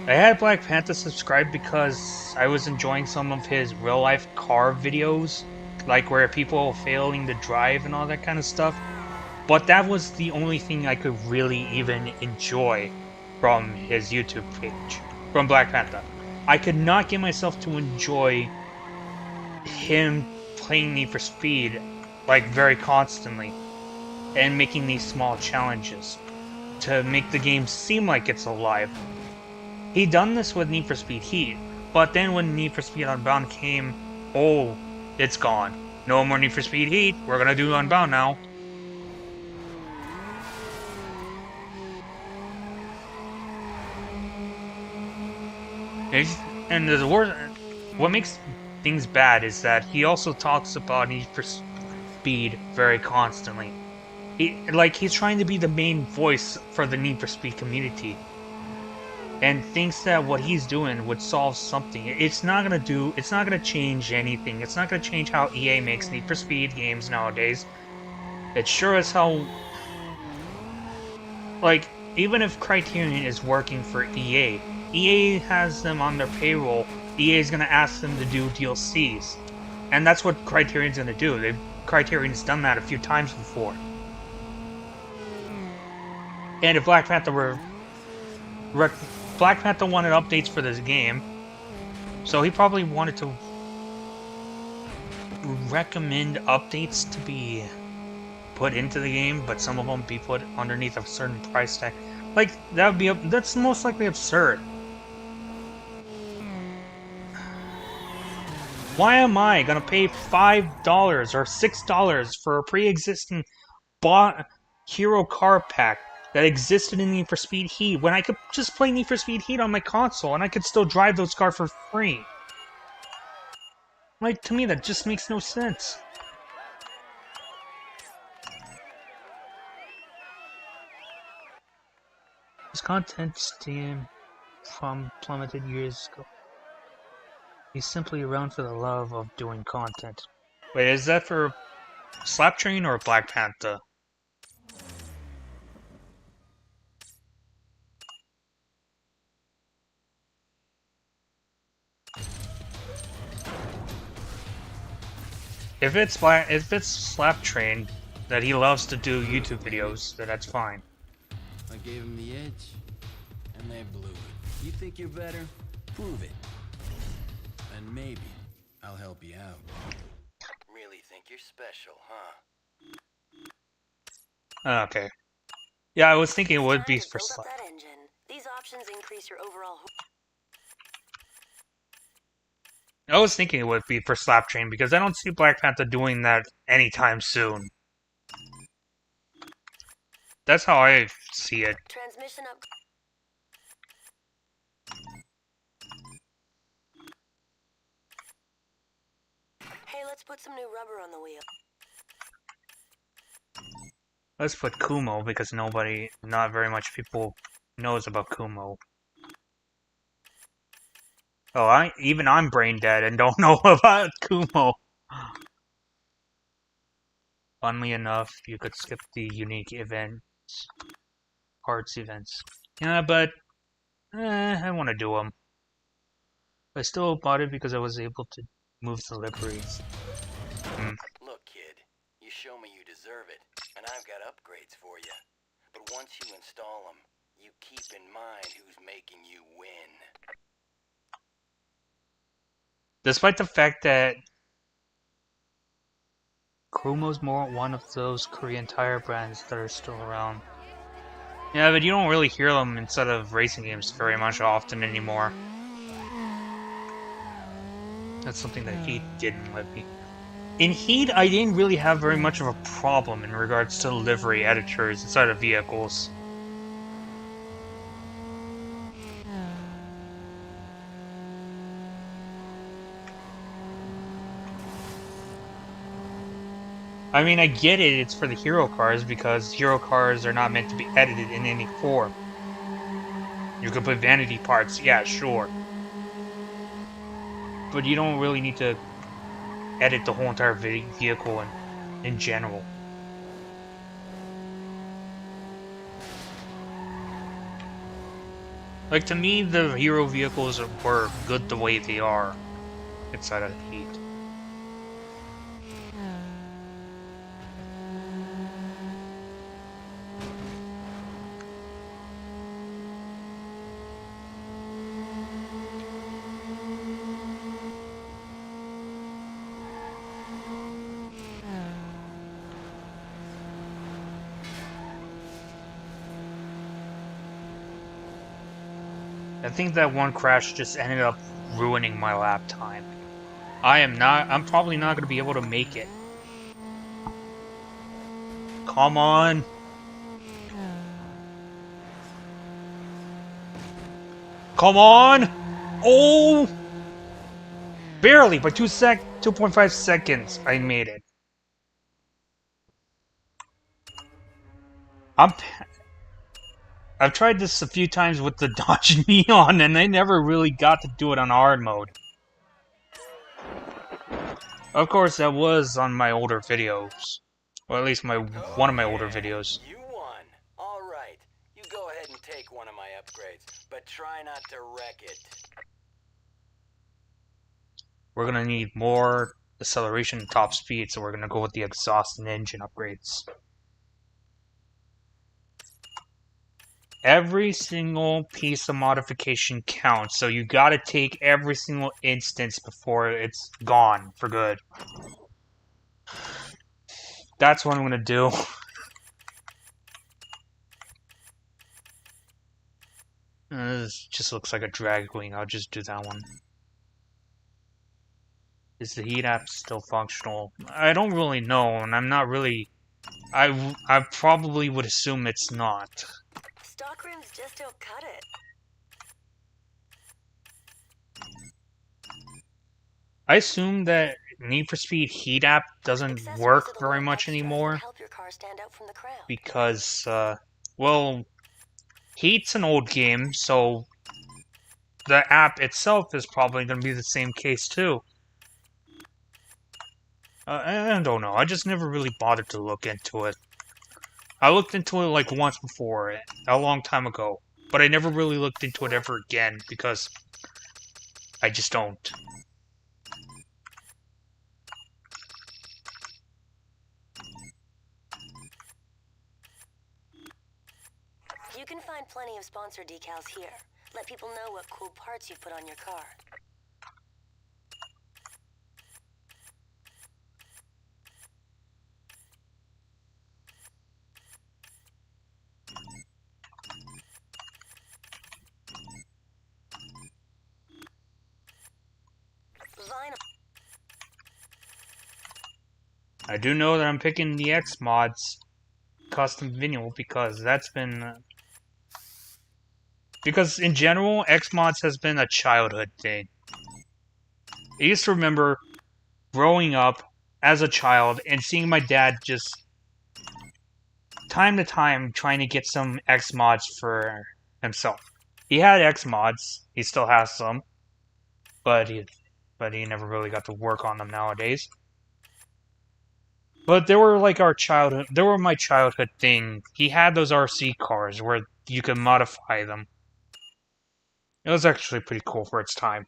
I had Black Panther subscribed because I was enjoying some of his real-life car videos, like where people failing to drive and all that kind of stuff. But that was the only thing I could really even enjoy from his YouTube page, from Black Panther. I could not get myself to enjoy him playing Need for Speed like very constantly and making these small challenges to make the game seem like it's alive. He done this with Need for Speed Heat, but then when Need for Speed Unbound came, oh, it's gone. No more Need for Speed Heat, we're gonna do Unbound now. And the worst, what makes things bad is that he also talks about Need for Speed very constantly. He's trying to be the main voice for the Need for Speed community, and thinks that what he's doing would solve something. It's not gonna change anything. It's not gonna change how EA makes Need for Speed games nowadays. It sure as hell, like, even if Criterion is working for EA has them on their payroll. EA is gonna ask them to do DLCs, and that's what Criterion's gonna do. Criterion's done that a few times before. And if Black Panther wanted updates for this game, so he probably wanted to recommend updates to be put into the game, but some of them be put underneath a certain price tag. Like, that's most likely absurd. Why am I gonna pay $5 or $6 for a pre-existing bought hero car pack that existed in Need for Speed Heat when I could just play Need for Speed Heat on my console and I could still drive those cars for free? Like, to me, that just makes no sense. His content stem from plummeted years ago. He's simply around for the love of doing content. Wait, is that for Slap Train or Black Panther? If it's Slap Train that he loves to do YouTube videos, then that's fine. I gave him the edge, and they blew it. You think you're better? Prove it. And maybe I'll help you out. Really think you're special, huh? Okay. Yeah, I was thinking it would be Time to for build up slap. that engine. These options increase your overall. I was thinking it would be for Slap Train because I don't see Black Panther doing that anytime soon. That's how I see it. Transmission up. Hey, let's put some new rubber on the wheel. Let's put Kumo because not very much people knows about Kumo. Oh, I'm brain dead and don't know about Kumo. Funnily enough, you could skip the unique events, parts events. Yeah, but I want to do them. I still bought it because I was able to move the libraries. Look, kid, you show me you deserve it, and I've got upgrades for you. But once you install them, you keep in mind who's making you win. Despite the fact that Kumo's more one of those Korean tire brands that are still around. Yeah, but you don't really hear them instead of racing games very much often anymore. That's something that Heat didn't let me. In Heat, I didn't really have very much of a problem in regards to livery editors inside of vehicles. I mean, I get it, it's for the hero cars because hero cars are not meant to be edited in any form. You could put vanity parts, yeah, sure. But you don't really need to edit the whole entire vehicle in general. Like, to me, the hero vehicles were good the way they are inside of Heat. I think that one crash just ended up ruining my lap time. I'm probably not going to be able to make it. Come on! Come on! Oh! Barely, by 2.5 seconds, I made it. I've tried this a few times with the Dodge Neon, and I never really got to do it on hard mode. Of course, that was on my older videos. Or at least one of my older videos. You won. All right. You go ahead and take one of my upgrades, but try not to wreck it. We're gonna need more acceleration and top speed, so we're gonna go with the exhaust and engine upgrades. Every single piece of modification counts, so you gotta take every single instance before it's gone for good. That's what I'm gonna do. This just looks like a drag wing, I'll just do that one. Is the heat app still functional? I don't really know, and I'm not really... I probably would assume it's not. Stock rims just don't cut it. I assume that Need for Speed Heat app doesn't work very much anymore. Help your car stand out from the crowd. Because, well, Heat's an old game, so the app itself is probably going to be the same case too. I don't know, I just never really bothered to look into it. I looked into it like once before, a long time ago, but I never really looked into it ever again because I just don't. You can find plenty of sponsor decals here. Let people know what cool parts you put on your car. vinyl. I do know that I'm picking the X mods custom vinyl because that's been because in general X mods has been a childhood thing. I used to remember growing up as a child and seeing my dad just time to time trying to get some X mods for himself. He had X mods, he still has some, but he never really got to work on them nowadays. But they were like our childhood. They were my childhood thing. He had those RC cars where you could modify them. It was actually pretty cool for its time.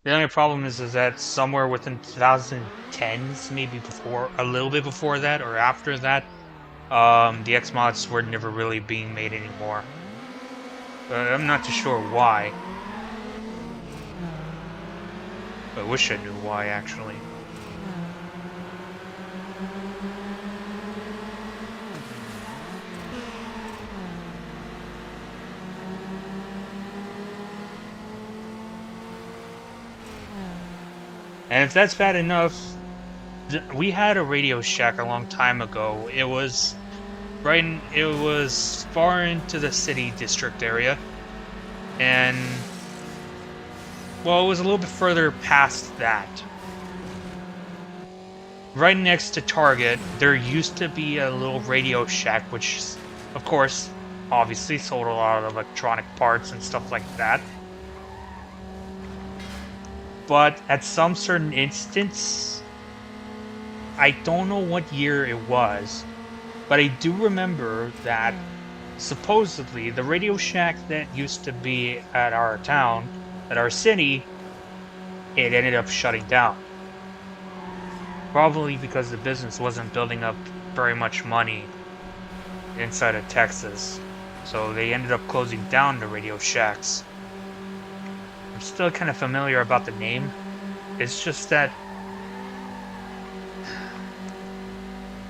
The only problem is that somewhere within 2010s, maybe before, a little bit before that or after that, the X mods were never really being made anymore. I'm not too sure why. I wish I knew why, actually. And if that's bad enough, we had a Radio Shack a long time ago. It was it was far into the city district area, and well, it was a little bit further past that. Right next to Target, there used to be a little Radio Shack, which, of course, obviously sold a lot of electronic parts and stuff like that. But at some certain instance, I don't know what year it was, but I do remember that supposedly the Radio Shack that used to be at our town, at our city, it ended up shutting down. Probably because the business wasn't building up very much money inside of Texas. So they ended up closing down the Radio Shacks. I'm still kind of familiar about the name. It's just that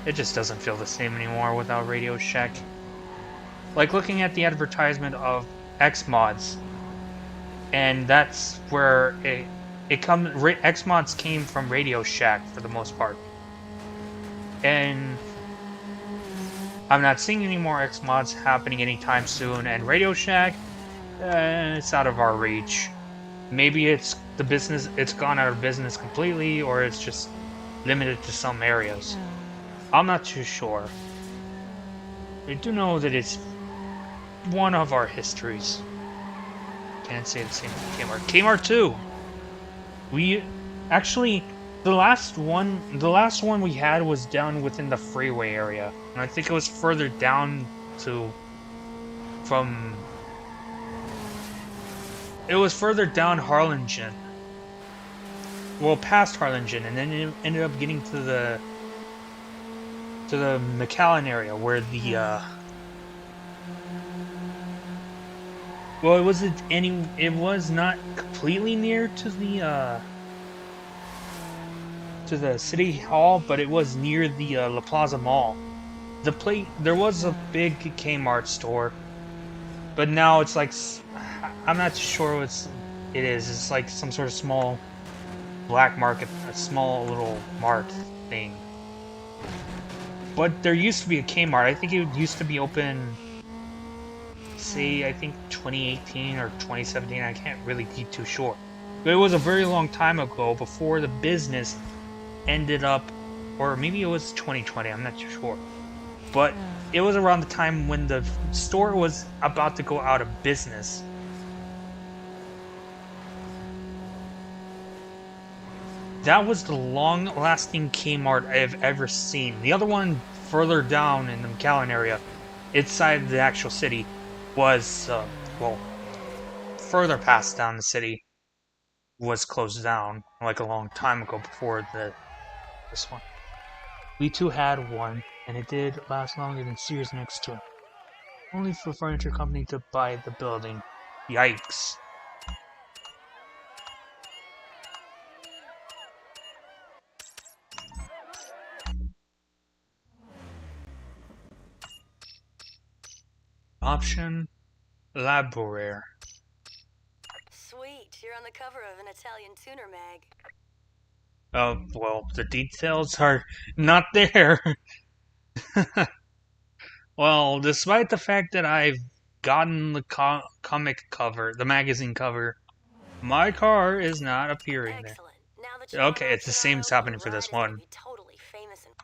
it just doesn't feel the same anymore without Radio Shack. Like looking at the advertisement of X mods, and that's where X mods came from Radio Shack for the most part. And I'm not seeing any more X mods happening anytime soon, and Radio Shack, it's out of our reach. Maybe it's gone out of business completely, or it's just limited to some areas. I'm not too sure. I do know that it's one of our histories. Can't say the same for Kmart. Kmart 2! We actually the last one we had was down within the freeway area. And I think it was further down it was further down Harlingen. Well, past Harlingen, and then it ended up getting to the McAllen area where the well, it was not completely near to the city hall, but it was near the La Plaza Mall. There was a big Kmart store, but now it's like I'm not sure what it is. It's like some sort of small black market, a small little mart thing. But there used to be a Kmart. I think it used to be open, say, I think 2018 or 2017. I can't really be too sure. But it was a very long time ago before the business ended up, or maybe it was 2020. I'm not too sure. But it was around the time when the store was about to go out of business. That was the long-lasting Kmart I've ever seen. The other one further down in the McAllen area, inside the actual city, was, well, further past down the city, was closed down, like a long time ago before this one. We too had one, and it did last longer than Sears next to it. Only for the furniture company to buy the building. Yikes. Option Laborer. Sweet, you're on the cover of an Italian tuner mag. Well, the details are not there. Well, despite the fact that I've gotten the comic cover, the magazine cover, my car is not appearing there. Excellent. Now that you Okay, know it's the same as happening for this one. Be totally famous and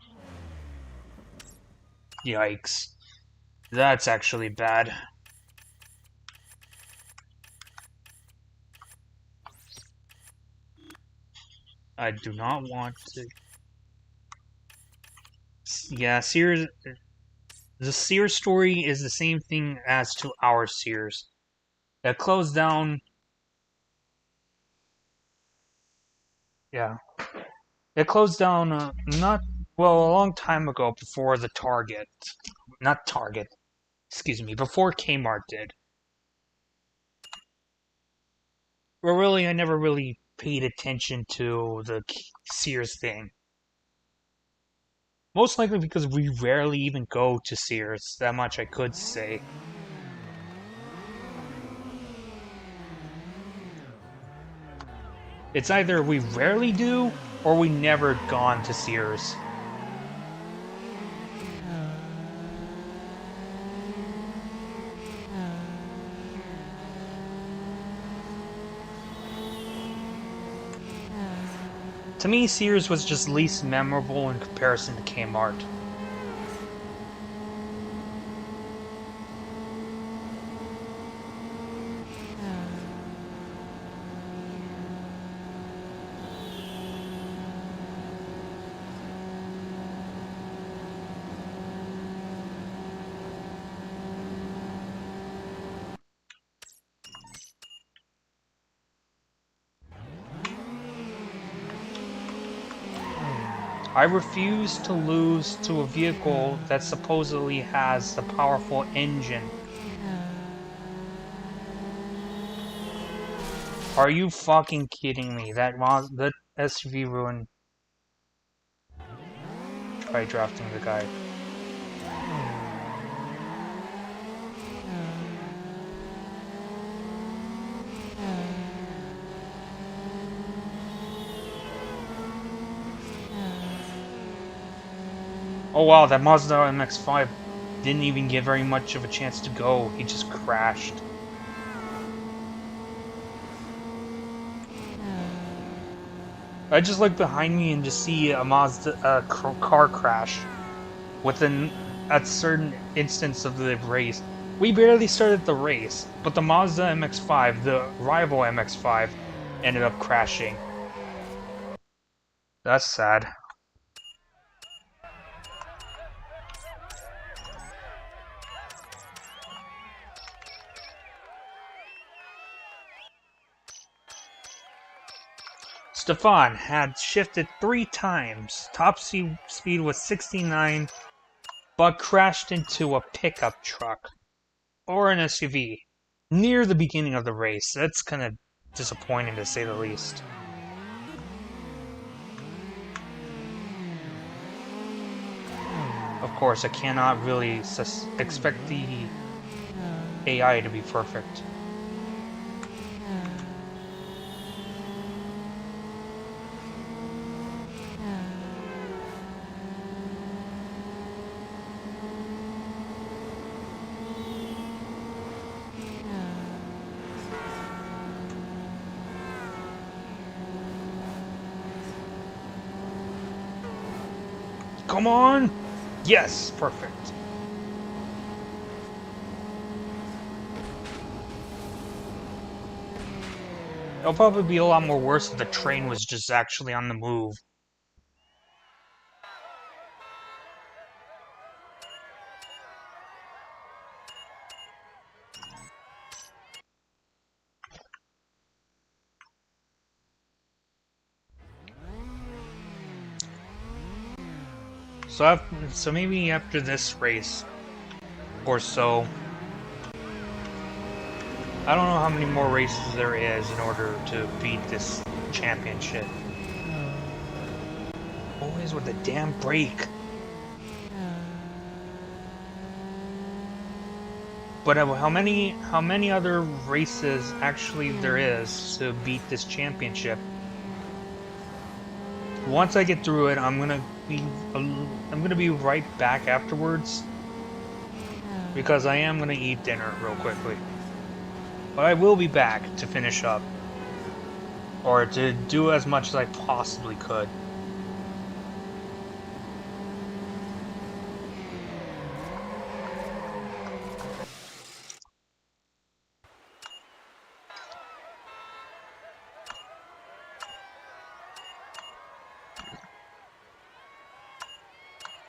Yikes. That's actually bad. I do not want to... Yeah, Sears... The Sears story is the same thing as to our Sears. It closed down... Yeah. It closed down, not... Well, a long time ago before the Target. Not Target. Excuse me, before Kmart did. Well, really, I never really paid attention to the Sears thing. Most likely because we rarely even go to Sears. That much I could say. It's either we rarely do, or we never gone to Sears. To me, Sears was just least memorable in comparison to Kmart. I refuse to lose to a vehicle that supposedly has a powerful engine. Are you fucking kidding me? That SUV ruined. Try drafting the guy. Oh wow, that Mazda MX-5 didn't even get very much of a chance to go. He just crashed. I just look behind me and just see a Mazda car crash within a certain instance of the race. We barely started the race, but the Mazda MX-5, the rival MX-5, ended up crashing. That's sad. Stefan had shifted 3 times. Top speed was 69, but crashed into a pickup truck. Or an SUV. Near the beginning of the race. That's kind of disappointing to say the least. Of course, I cannot really expect the AI to be perfect. Come on! Yes, perfect. It'll probably be a lot more worse if the train was just actually on the move. So maybe after this race, or so, I don't know how many more races there is in order to beat this championship. Always with the damn brake. But how many other races actually there is to beat this championship? Once I get through it, I'm gonna be right back afterwards because I am gonna eat dinner real quickly. But I will be back to finish up or to do as much as I possibly could.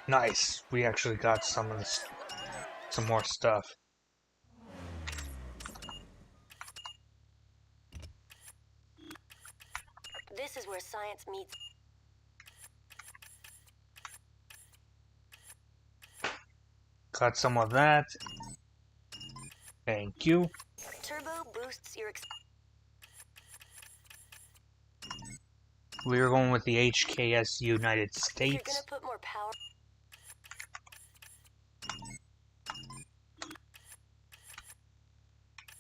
Nice. We actually got some more stuff. This is where science meets. Got some of that. Thank you. Turbo boosts your. We're going with the HKS United If you're gonna States. put more power.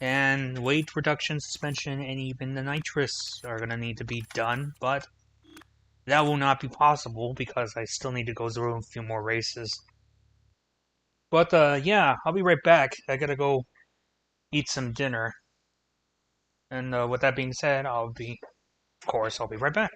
And weight reduction, suspension, and even the nitrous are gonna need to be done, but that will not be possible because I still need to go through a few more races. But yeah, I'll be right back. I gotta go eat some dinner. And with that being said, of course, I'll be right back.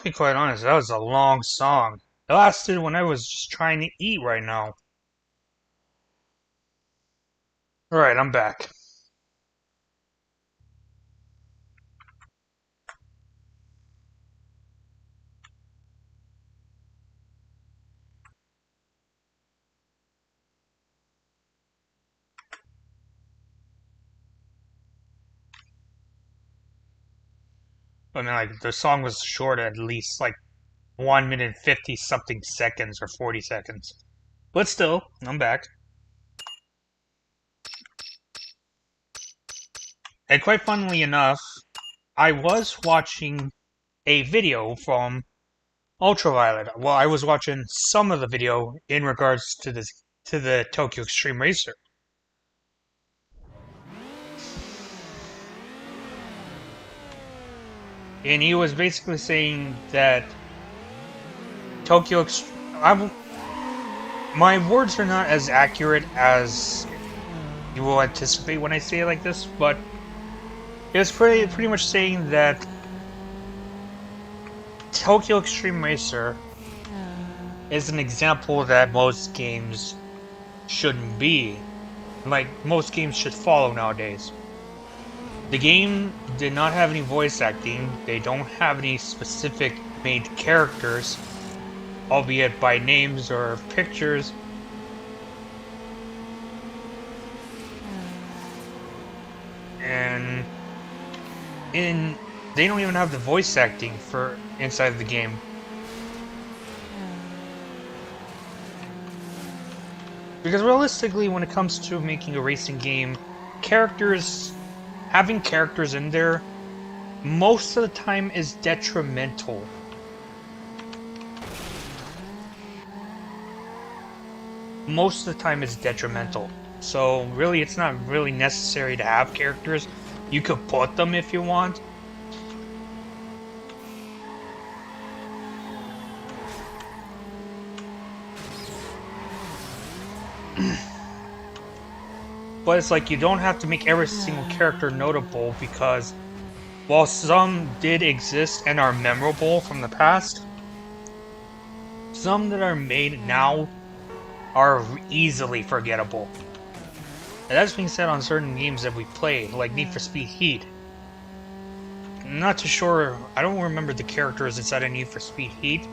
be quite honest, that was a long song. It lasted when I was just trying to eat right now. Alright, I'm back. I mean, like, the song was short, at least, like, 1 minute 50 something seconds or 40 seconds. But still, I'm back. And quite funnily enough, I was watching a video from Ultraviolet. Well, I was watching some of the video in regards to the Tokyo Extreme Racer. And he was basically saying that my words are not as accurate as you will anticipate when I say it like this, but it was pretty much saying that Tokyo Extreme Racer is an example that most games shouldn't be. Like, most games should follow nowadays. The game did not have any voice acting, they don't have any specific made characters, albeit by names or pictures. And they don't even have the voice acting for inside of the game. Because realistically, when it comes to making a racing game, having characters in there, most of the time is detrimental. Most of the time it's detrimental. So really, it's not really necessary to have characters. You could put them if you want. But it's like you don't have to make every single character notable, because while some did exist and are memorable from the past, some that are made now are easily forgettable. And that's being said on certain games that we play, like Need for Speed Heat. I'm not too sure, I don't remember the characters inside of Need for Speed Heat,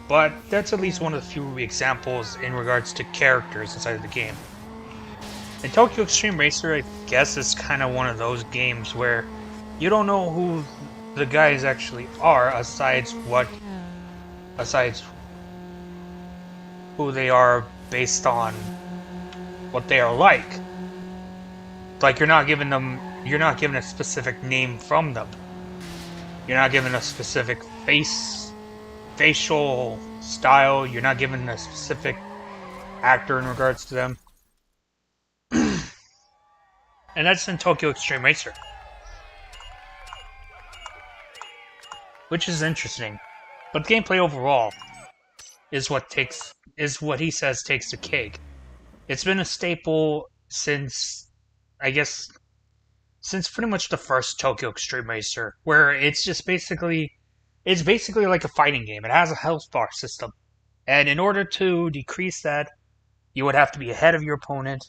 but that's at least one of the few examples in regards to characters inside of the game. And Tokyo Extreme Racer, I guess, is kind of one of those games where you don't know who the guys actually are, aside who they are based on what they are like. Like, you're not given a specific name from them. You're not given a specific facial style. You're not given a specific actor in regards to them. And that's in Tokyo Extreme Racer, which is interesting. But the gameplay overall is what he says takes the cake. It's been a staple since, I guess, since pretty much the first Tokyo Extreme Racer, where it's basically like a fighting game. It has a health bar system, and in order to decrease that, you would have to be ahead of your opponent,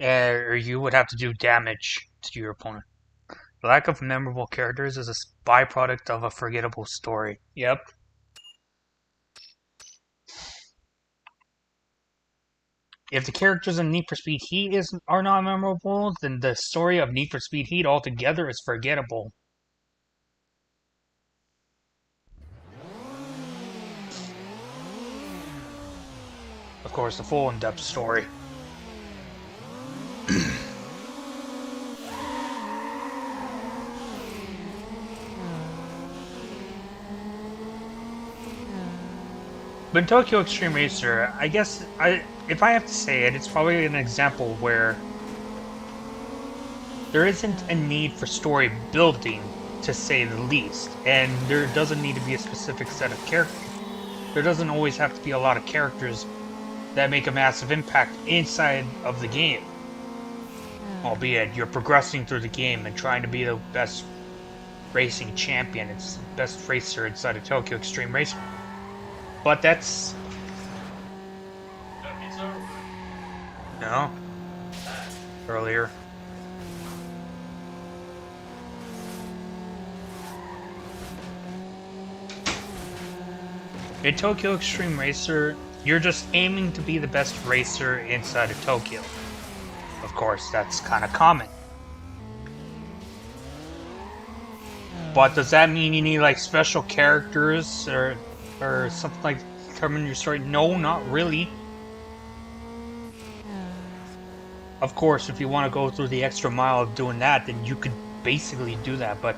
or you would have to do damage to your opponent. The lack of memorable characters is a byproduct of a forgettable story. Yep. If the characters in Need for Speed Heat are not memorable, then the story of Need for Speed Heat altogether is forgettable. Of course, the full in-depth story. But in Tokyo Extreme Racer, I guess, if I have to say it, it's probably an example where there isn't a need for story building, to say the least, and there doesn't need to be a specific set of characters. There doesn't always have to be a lot of characters that make a massive impact inside of the game. Albeit, you're progressing through the game and trying to be the best racing champion. It's the best racer inside of Tokyo Extreme Racing. But that's... No. Earlier. In Tokyo Extreme Racer, you're just aiming to be the best racer inside of Tokyo. Of course, that's kind of common. But does that mean you need like special characters or something like to determine your story? No, not really. Of course, if you want to go through the extra mile of doing that, then you could basically do that. But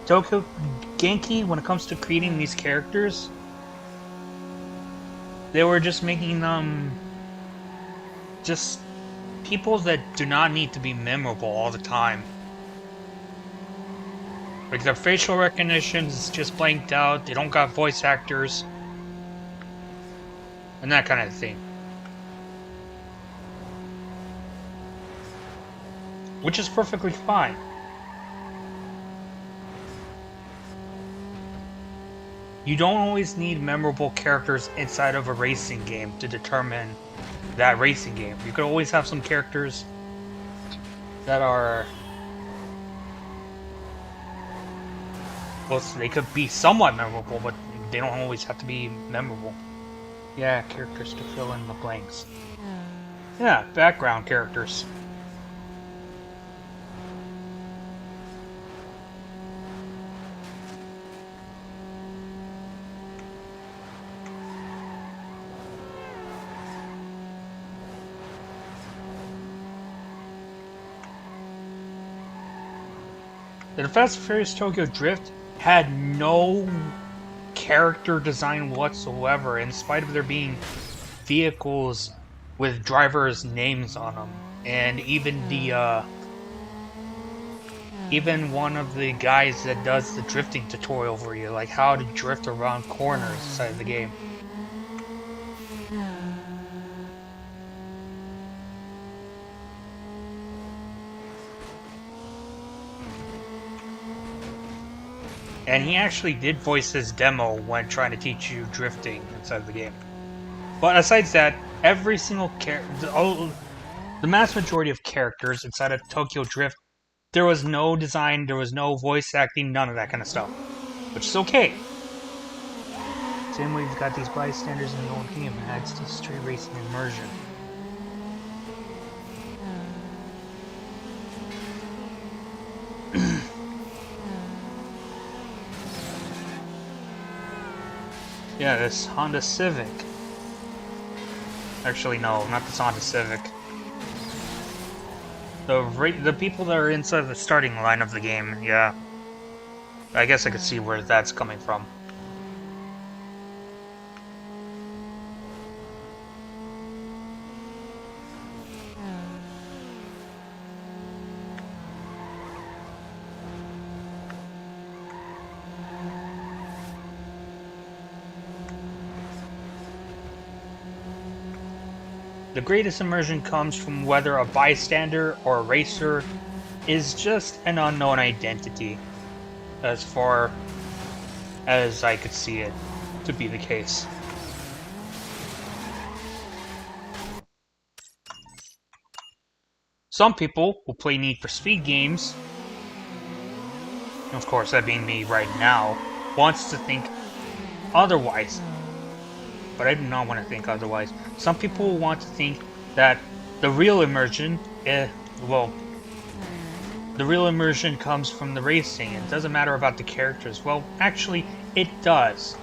Tokyo Genki, when it comes to creating these characters, they were just making them just people that do not need to be memorable all the time. Like their facial recognition is just blanked out, they don't got voice actors, and that kind of thing. Which is perfectly fine. You don't always need memorable characters inside of a racing game to determine that racing game. You could always have some characters that are... well, they could be somewhat memorable, but they don't always have to be memorable. Yeah, characters to fill in the blanks. Yeah, background characters. The Fast and Furious Tokyo Drift had no character design whatsoever, in spite of there being vehicles with drivers' names on them, and even the even one of the guys that does the drifting tutorial for you, like how to drift around corners inside of the game. And he actually did voice his demo when trying to teach you drifting inside of the game. But aside that, every single the mass majority of characters inside of Tokyo Drift, there was no design, there was no voice acting, none of that kind of stuff. Which is okay. Same way you've got these bystanders in the old game, it adds to street racing immersion. Yeah, this Honda Civic. Actually, no, not this Honda Civic. The people that are inside the starting line of the game, yeah. I guess I could see where that's coming from. The greatest immersion comes from whether a bystander or a racer is just an unknown identity, as far as I could see it to be the case. Some people will play Need for Speed games, of course that being me right now, wants to think otherwise. But I do not want to think otherwise. Some people want to think that the real immersion, the real immersion comes from the racing. It doesn't matter about the characters. Well, actually, it does.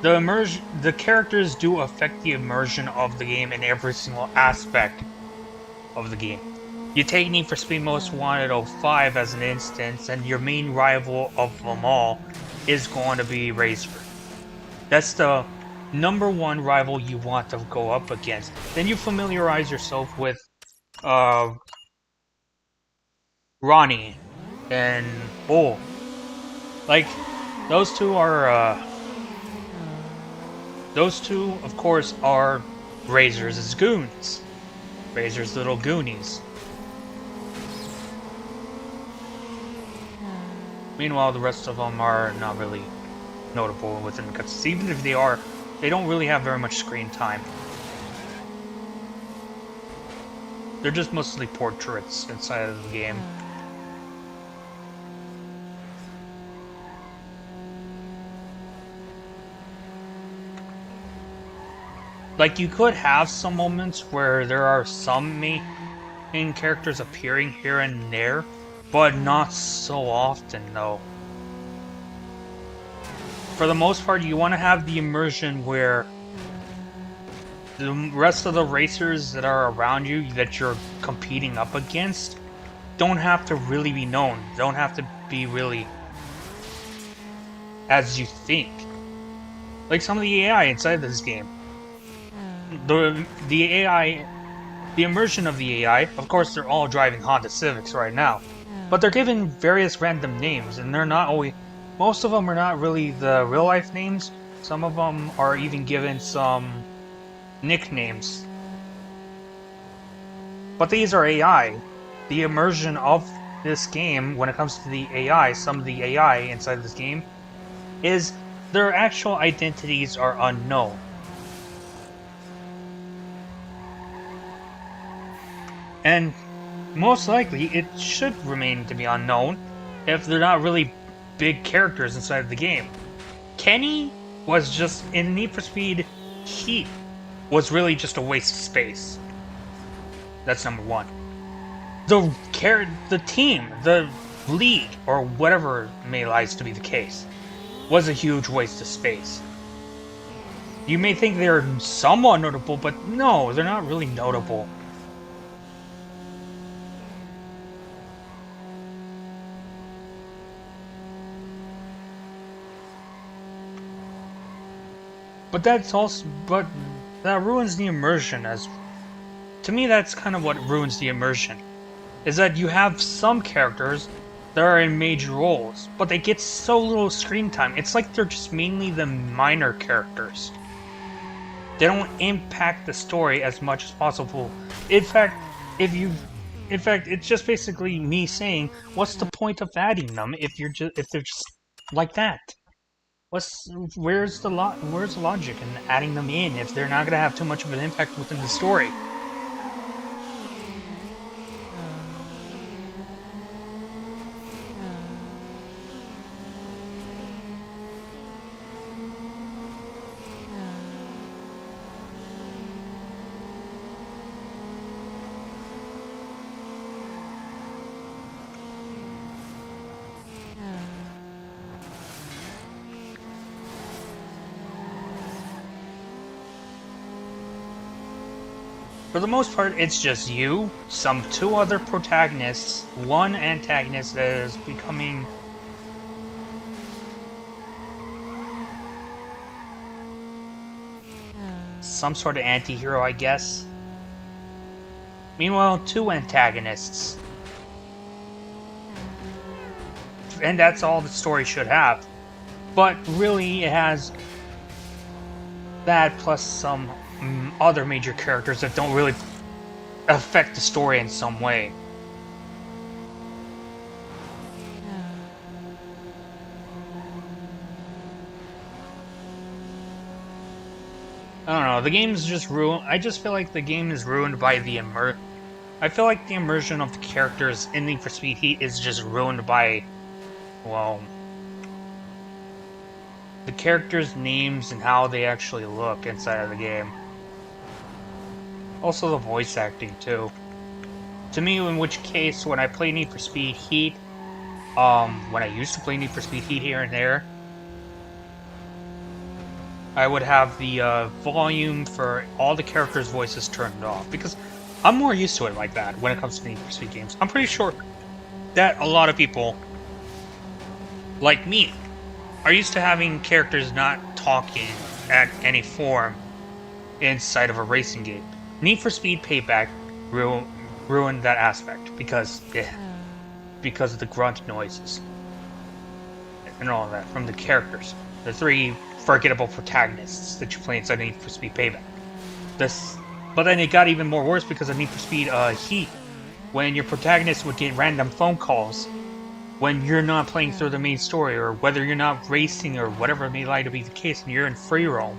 The characters do affect the immersion of the game in every single aspect of the game. You take Need for Speed Most Wanted 05 as an instance, and your main rival of them all is going to be Racer. That's the number one rival you want to go up against. Then you familiarize yourself with Ronnie and Bull. Like, those two, of course, are Razor's goons. Razor's little goonies. Meanwhile, the rest of them are not really notable within the cutscenes. Even if they are, they don't really have very much screen time. They're just mostly portraits inside of the game. Like, you could have some moments where there are some main characters appearing here and there, but not so often, though. For the most part, you want to have the immersion where the rest of the racers that are around you, that you're competing up against, don't have to really be known. Don't have to be really as you think. Like some of the AI inside this game. The AI, the immersion of the AI, of course they're all driving Honda Civics right now, but they're given various random names, and they're not always, most of them are not really the real life names. Some of them are even given some nicknames. But these are AI. The immersion of this game, when it comes to the AI, some of the AI inside this game, is their actual identities are unknown. And most likely, it should remain to be unknown if they're not really big characters inside of the game. Kenny was just, in Need for Speed Heat, was really just a waste of space. That's number one. The team, the league, or whatever may lies to be the case, was a huge waste of space. You may think they're somewhat notable, but no, they're not really notable. But that ruins the immersion. As to me, that's kind of what ruins the immersion, is that you have some characters that are in major roles, but they get so little screen time. It's like they're just mainly the minor characters. They don't impact the story as much as possible. In fact, it's just basically me saying, what's the point of adding them if they're just like that? Where's the logic in adding them in if they're not gonna have too much of an impact within the story? For the most part, it's just you, some 2 other protagonists, 1 antagonist that is becoming some sort of anti-hero, I guess. Meanwhile, 2 antagonists. And that's all the story should have. But really, it has that plus some other major characters that don't really affect the story in some way. I don't know, the game's just ruined. I just feel like the game is ruined by the I feel like the immersion of the characters in Need for Speed Heat is just ruined by, well, the characters' names and how they actually look inside of the game. Also the voice acting, too. To me, in which case, when I play Need for Speed Heat, when I used to play Need for Speed Heat here and there, I would have the volume for all the characters' voices turned off, because I'm more used to it like that when it comes to Need for Speed games. I'm pretty sure that a lot of people, like me, are used to having characters not talking at any form inside of a racing game. Need for Speed Payback ruined that aspect because of the grunt noises and all of that from the characters. The 3 forgettable protagonists that you play inside Need for Speed Payback. But then it got even more worse because of Need for Speed Heat, when your protagonist would get random phone calls when you're not playing through the main story, or whether you're not racing, or whatever it may like to be the case, and you're in free roam.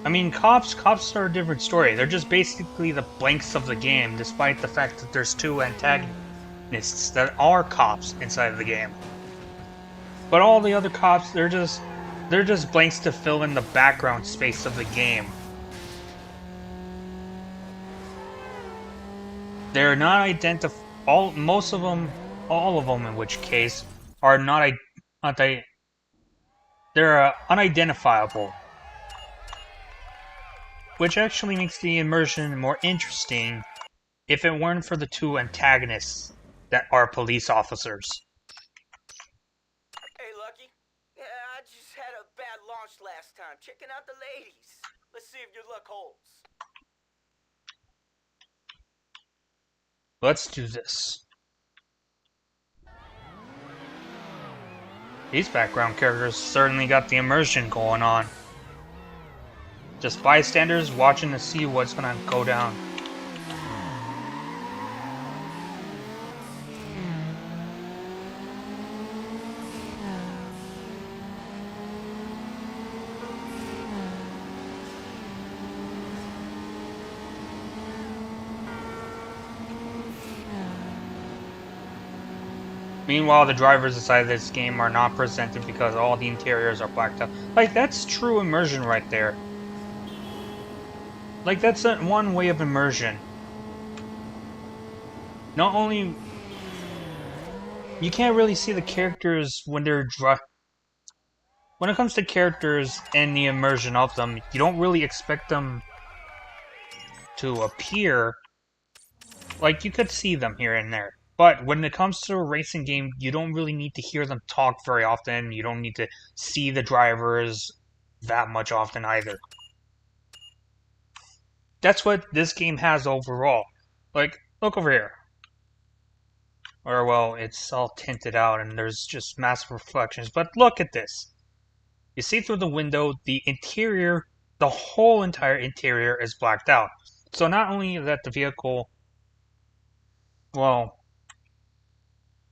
I mean, cops are a different story. They're just basically the blanks of the game, despite the fact that there's two antagonists that are cops inside of the game. But all the other cops, they're just blanks to fill in the background space of the game. They're not most of them, all of them in which case, are they're unidentifiable. Which actually makes the immersion more interesting if it weren't for the two antagonists that are police officers. Hey, Lucky. Yeah, I just had a bad launch last time. Checking out the ladies. Let's see if your luck holds. Let's do this. These background characters certainly got the immersion going on. Just bystanders watching to see what's gonna go down. Meanwhile, the drivers inside this game are not presented because all the interiors are blacked out. Like, that's true immersion right there. Like, that's one way of immersion. Not only... You can't really see the characters when they're when it comes to characters and the immersion of them, you don't really expect them to appear. Like, you could see them here and there. But when it comes to a racing game, you don't really need to hear them talk very often. You don't need to see the drivers that much often either. That's what this game has overall. Like, look over here. Or, well, it's all tinted out and there's just massive reflections. But look at this. You see through the window, the interior, the whole entire interior is blacked out. So not only that the vehicle, well,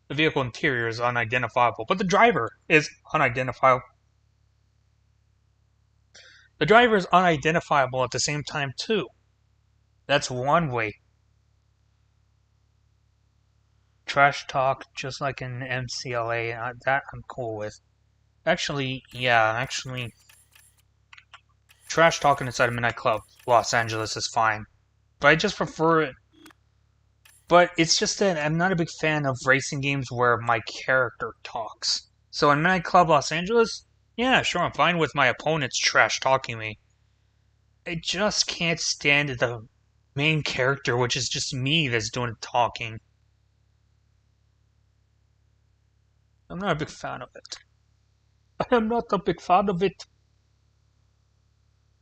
the vehicle interior is unidentifiable, but the driver is unidentifiable. The driver is unidentifiable at the same time, too. That's one way. Trash talk, just like in MCLA, that I'm cool with. Actually, trash talking inside a midnight club, Los Angeles is fine. But I just prefer it. But it's just that I'm not a big fan of racing games where my character talks. So in Midnight Club Los Angeles, yeah, sure, I'm fine with my opponents trash talking me. I just can't stand the main character, which is just me that's doing the talking. I'm not a big fan of it. I am not a big fan of it.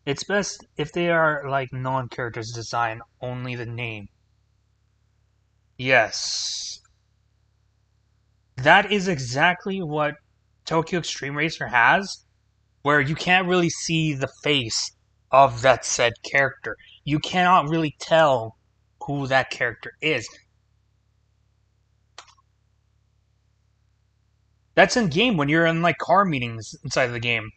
It's best if they are like non-characters design, only the name. Yes. That is exactly what Tokyo Extreme Racer has, where you can't really see the face of that said character. You cannot really tell who that character is. That's in game when you're in like car meetings inside of the game.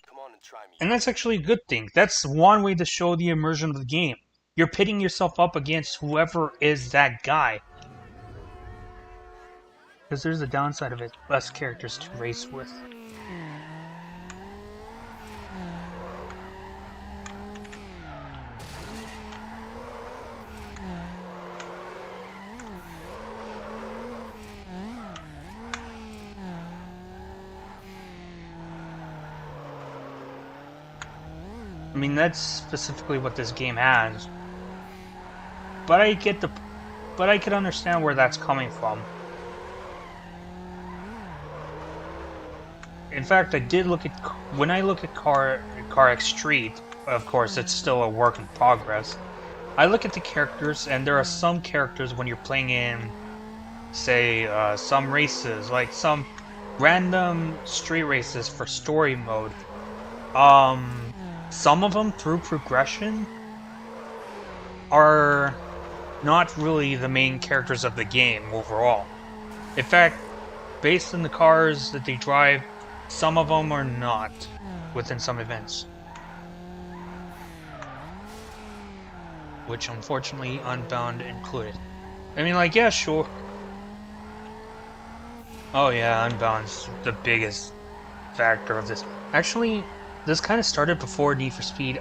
Come on and try me. And that's actually a good thing. That's one way to show the immersion of the game. You're pitting yourself up against whoever is that guy. Because there's a downside of it. Less characters to race with. I mean, that's specifically what this game has. But I can understand where that's coming from. In fact, I did look at when I look at CarX Street, of course, it's still a work in progress. I look at the characters, and there are some characters when you're playing in, say, some races, like some random street races for story mode. Some of them, through progression, are not really the main characters of the game overall. In fact, based on the cars that they drive, some of them are not within some events. Which, unfortunately, Unbound included. I mean, like, yeah, sure. Oh yeah, Unbound's the biggest factor of this. Actually, this kind of started before Need for Speed,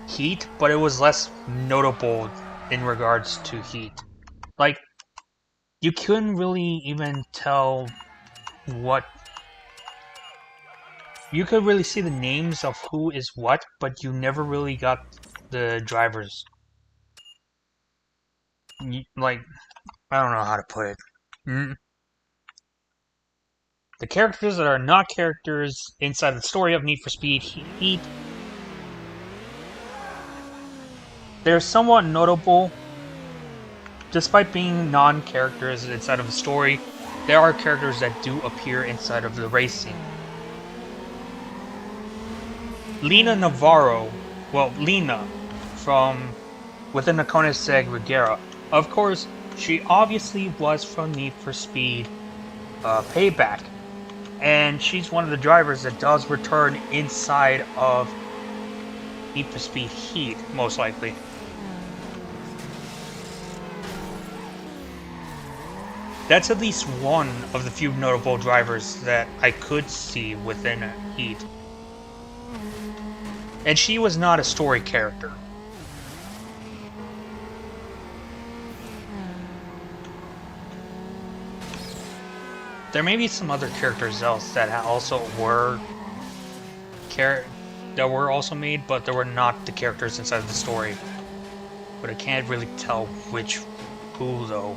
Heat, but it was less notable in regards to Heat. Like, you couldn't really even tell what... You could really see the names of who is what, but you never really got the drivers. Like, I don't know how to put it. The characters that are not characters inside the story of Need for Speed Heat, they're somewhat notable. Despite being non-characters inside of the story, there are characters that do appear inside of the racing. Lena Navarro, well, Lena, from within the Koenigsegg Regera. Of course, she obviously was from Need for Speed Payback. And she's one of the drivers that does return inside of Need for Speed Heat, most likely. That's at least one of the few notable drivers that I could see within Heat. And she was not a story character. There may be some other characters else that also were also made, but they were not the characters inside of the story. But I can't really tell who though.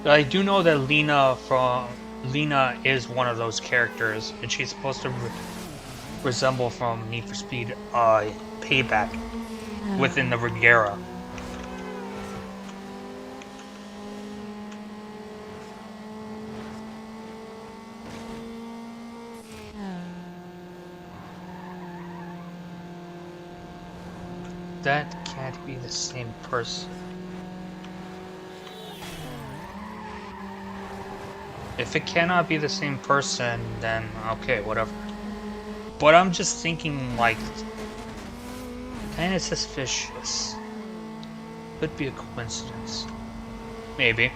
But I do know that Lena is one of those characters, and she's supposed to resemble from Need for Speed Payback within the Regera. That can't be the same person. If it cannot be the same person, then okay, whatever. But I'm just thinking, like, kind of suspicious. Could be a coincidence. Maybe.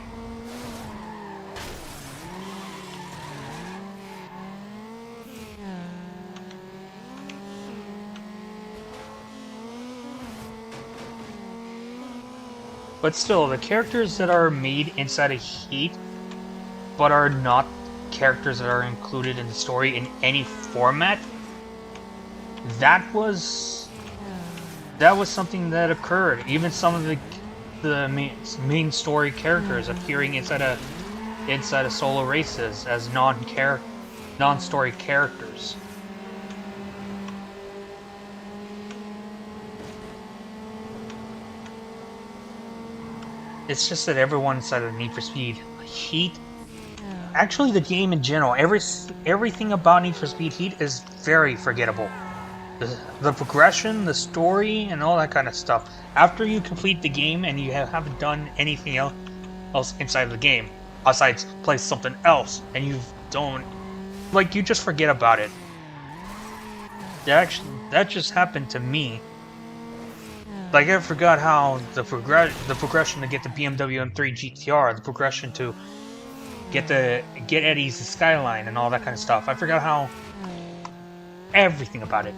But still, the characters that are made inside of Heat, but are not characters that are included in the story in any format, that was something that occurred. Even some of the main story characters appearing inside of solo races as non-story characters. It's just that everyone inside of Need for Speed Heat, actually the game in general, everything about Need for Speed Heat is very forgettable. The progression, the story, and all that kind of stuff. After you complete the game and you haven't done anything else inside of the game, besides play something else, and you just forget about it. That just happened to me. Like, I forgot how the progression to get the BMW M3 GTR, the progression to get Eddie's Skyline and all that kind of stuff. I forgot how everything about it.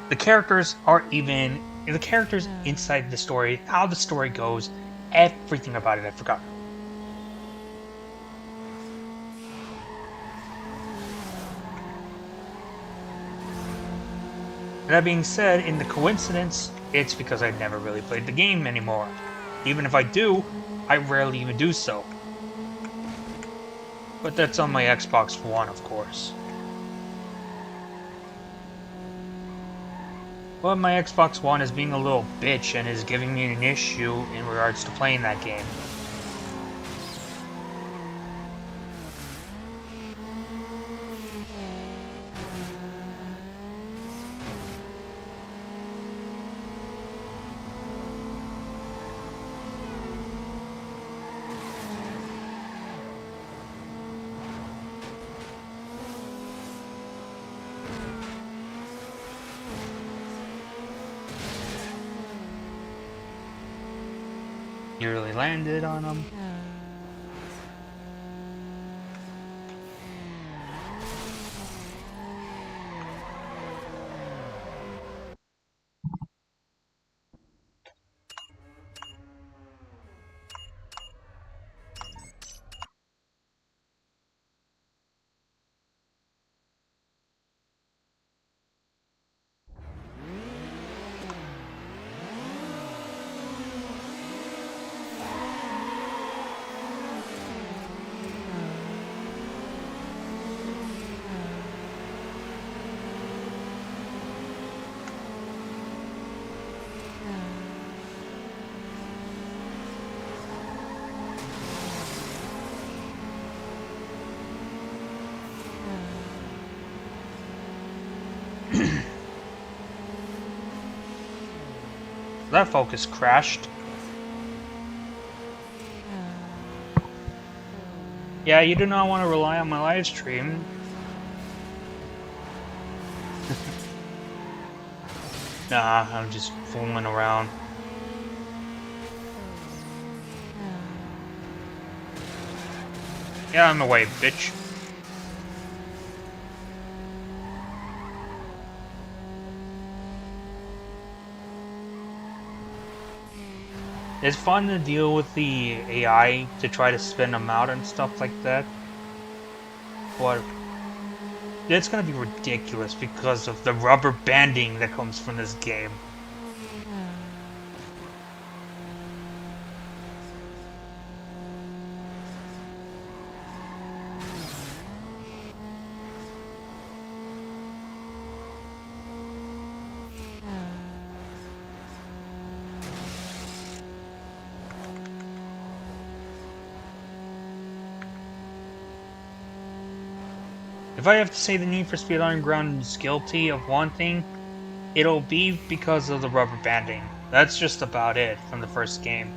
The characters inside the story, how the story goes, everything about it I forgot. That being said, in the coincidence, it's because I never really played the game anymore. Even if I do, I rarely even do so. But that's on my Xbox One, of course. But my Xbox One is being a little bitch and is giving me an issue in regards to playing that game. Nearly landed on him. That focus crashed. Yeah, you do not want to rely on my live stream. Nah, I'm just fooling around. Yeah, I'm away, bitch. It's fun to deal with the AI to try to spin them out and stuff like that. But it's gonna be ridiculous because of the rubber banding that comes from this game. If I have to say the Need for Speed Underground is guilty of one thing, it'll be because of the rubber banding. That's just about it from the first game.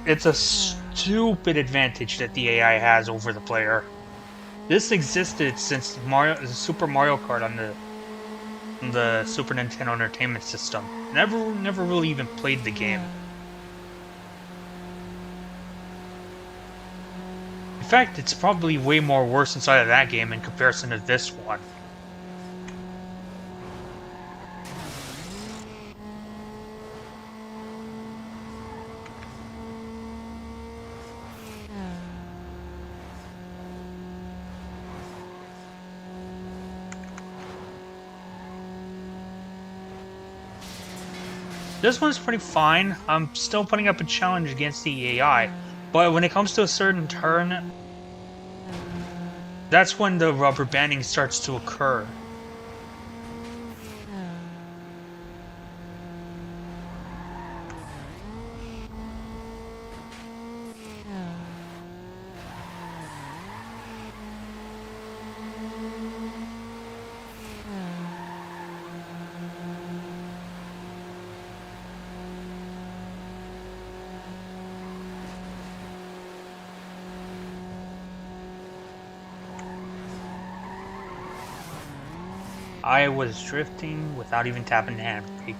It's a stupid advantage that the AI has over the player. This existed since Super Mario Kart on the Super Nintendo Entertainment System. Never really even played the game. In fact, it's probably way more worse inside of that game in comparison to this one. This one's pretty fine. I'm still putting up a challenge against the AI, but when it comes to a certain turn, that's when the rubber banding starts to occur. I was drifting without even tapping the handbrake.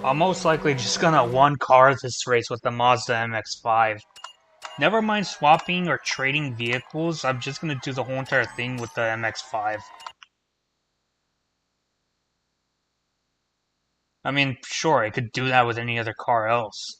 I'm most likely just gonna one car this race with the Mazda MX-5. Never mind swapping or trading vehicles, I'm just gonna do the whole entire thing with the MX-5. I mean, sure, I could do that with any other car else.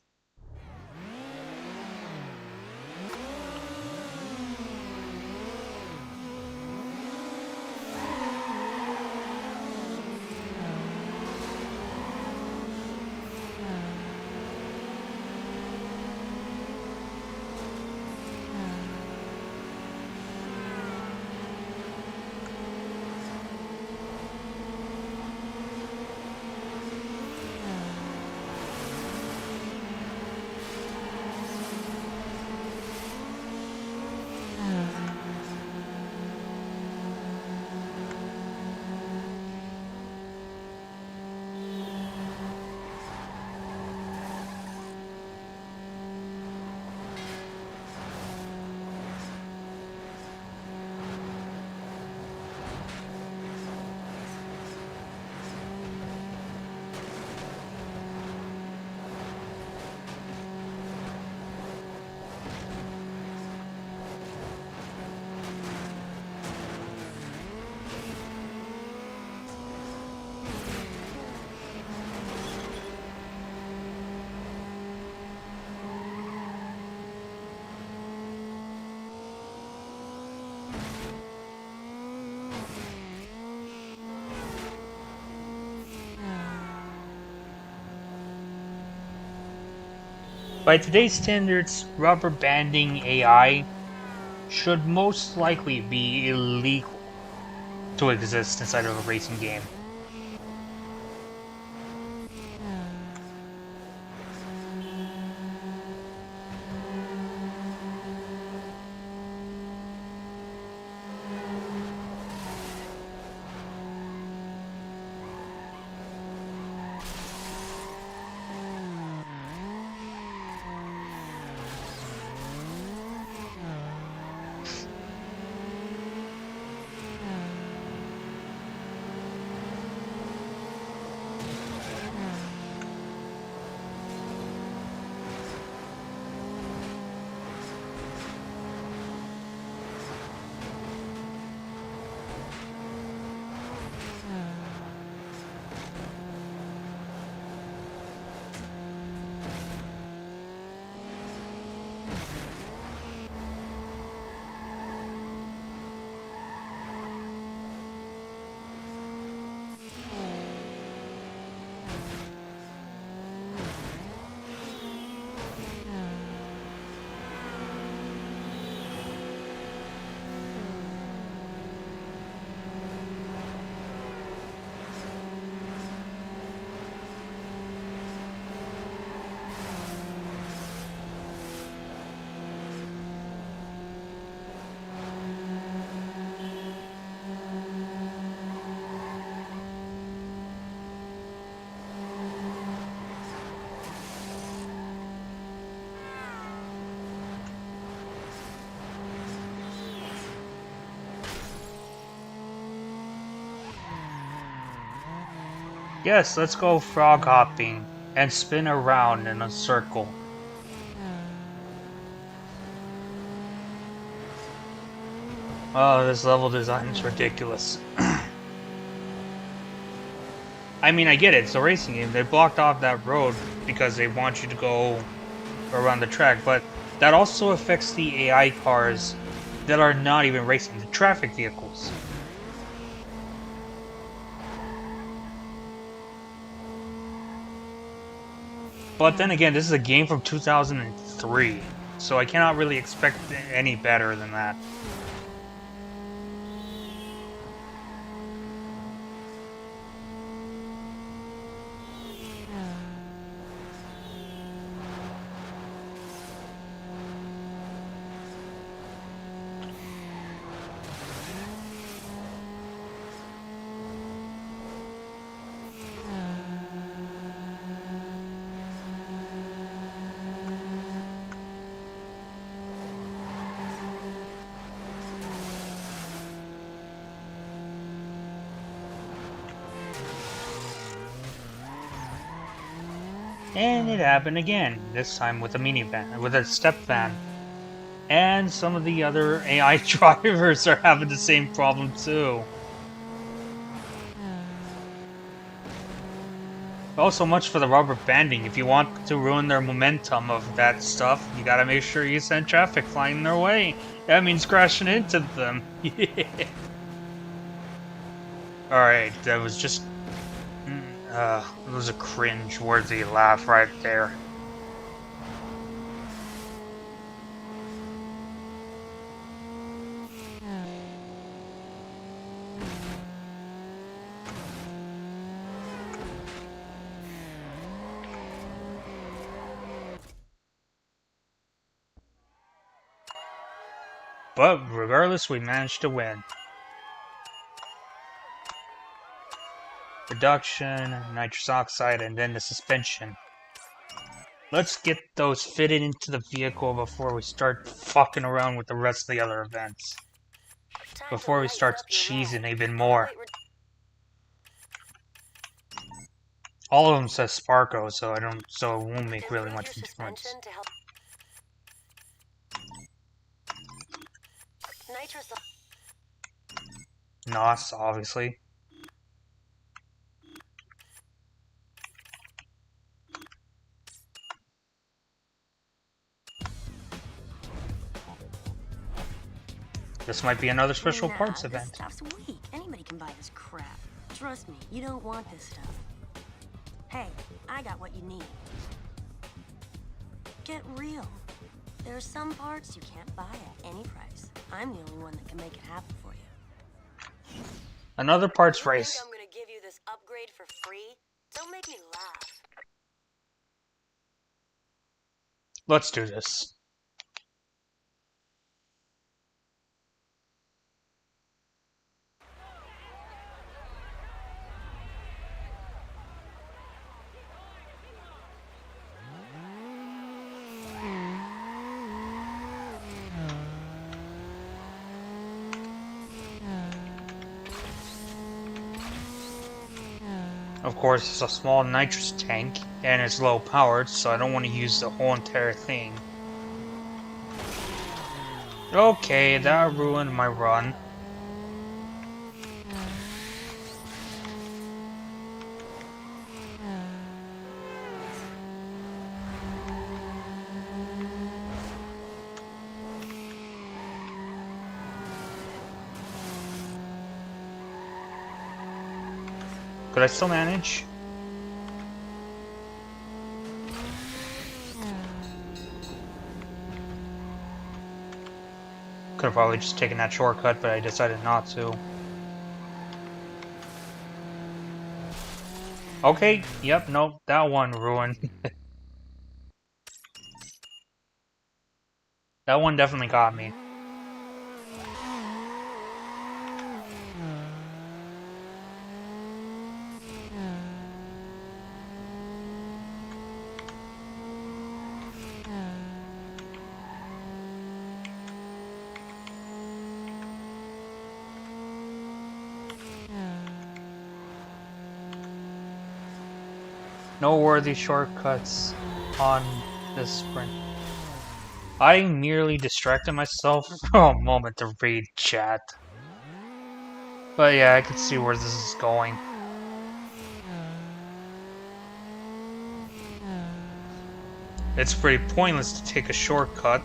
By today's standards, rubber banding AI should most likely be illegal to exist inside of a racing game. Yes, let's go frog hopping and spin around in a circle. Oh, this level design is ridiculous. I mean, I get it, it's a racing game. They blocked off that road because they want you to go around the track, but that also affects the AI cars that are not even racing, the traffic vehicles. But then again, this is a game from 2003, so I cannot really expect any better than that. And it happened again, this time with a minivan, with a step van. And some of the other AI drivers are having the same problem too. Oh, so much for the rubber banding. If you want to ruin their momentum of that stuff, you gotta make sure you send traffic flying their way. That means crashing into them. Alright, that was just... it was a cringe-worthy laugh right there. But regardless, we managed to win. Reduction, nitrous oxide, and then the suspension. Let's get those fitted into the vehicle before we start fucking around with the rest of the other events. Before we start cheesing even more. All of them says Sparko, so it won't make really much difference. NOS, obviously. This might be another special parts event. This stuff's weak. Anybody can buy this crap. Trust me, you don't want this stuff. Hey, I got what you need. Get real. There are some parts you can't buy at any price. I'm the only one that can make it happen for you. Another parts You race. think I'm gonna give you this upgrade for free? Don't make me laugh. Let's do this. Of course, it's a small nitrous tank, and it's low powered, so I don't want to use the whole entire thing. Okay, that ruined my run. Could I still manage? Could have probably just taken that shortcut, but I decided not to. Okay, yep, nope, that one ruined. That one definitely got me. No worthy shortcuts on this sprint. I merely distracted myself for a moment to read chat. But yeah, I can see where this is going. It's pretty pointless to take a shortcut.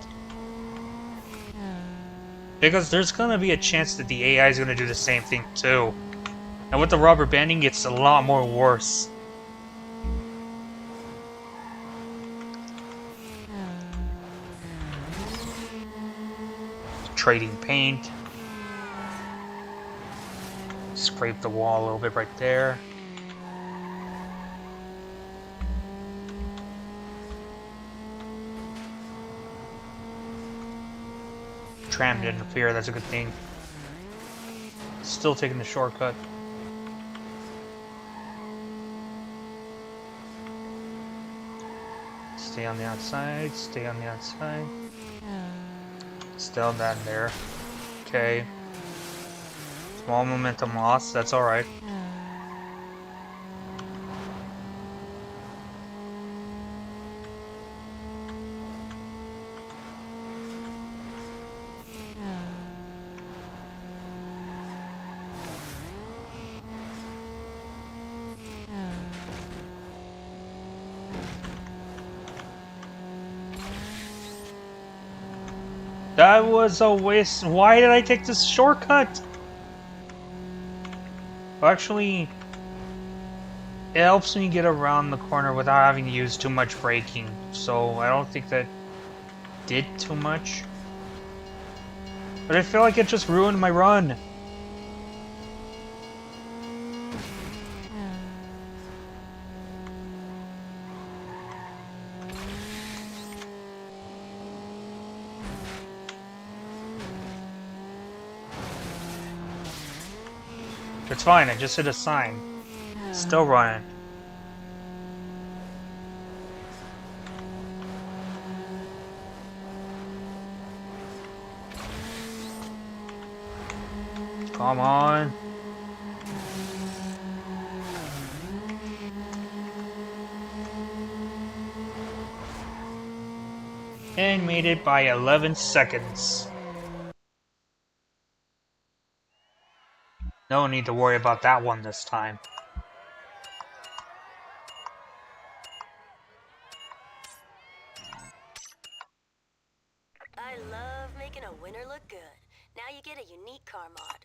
Because there's gonna be a chance that the AI is gonna do the same thing too. And with the rubber banding, it's a lot more worse. Trading paint. Scrape the wall a little bit right there. Tram didn't appear, that's a good thing. Still taking the shortcut. Stay on the outside, stay on the outside. Still down there. Okay. Small momentum loss, that's alright. That was a waste. Why did I take this shortcut? Well, actually, it helps me get around the corner without having to use too much braking. So I don't think that did too much. But I feel like it just ruined my run. It's fine, I just hit a sign. Still running. Come on. And made it by 11 seconds. No need to worry about that one this time. I love making a winner look good. Now you get a unique car mod.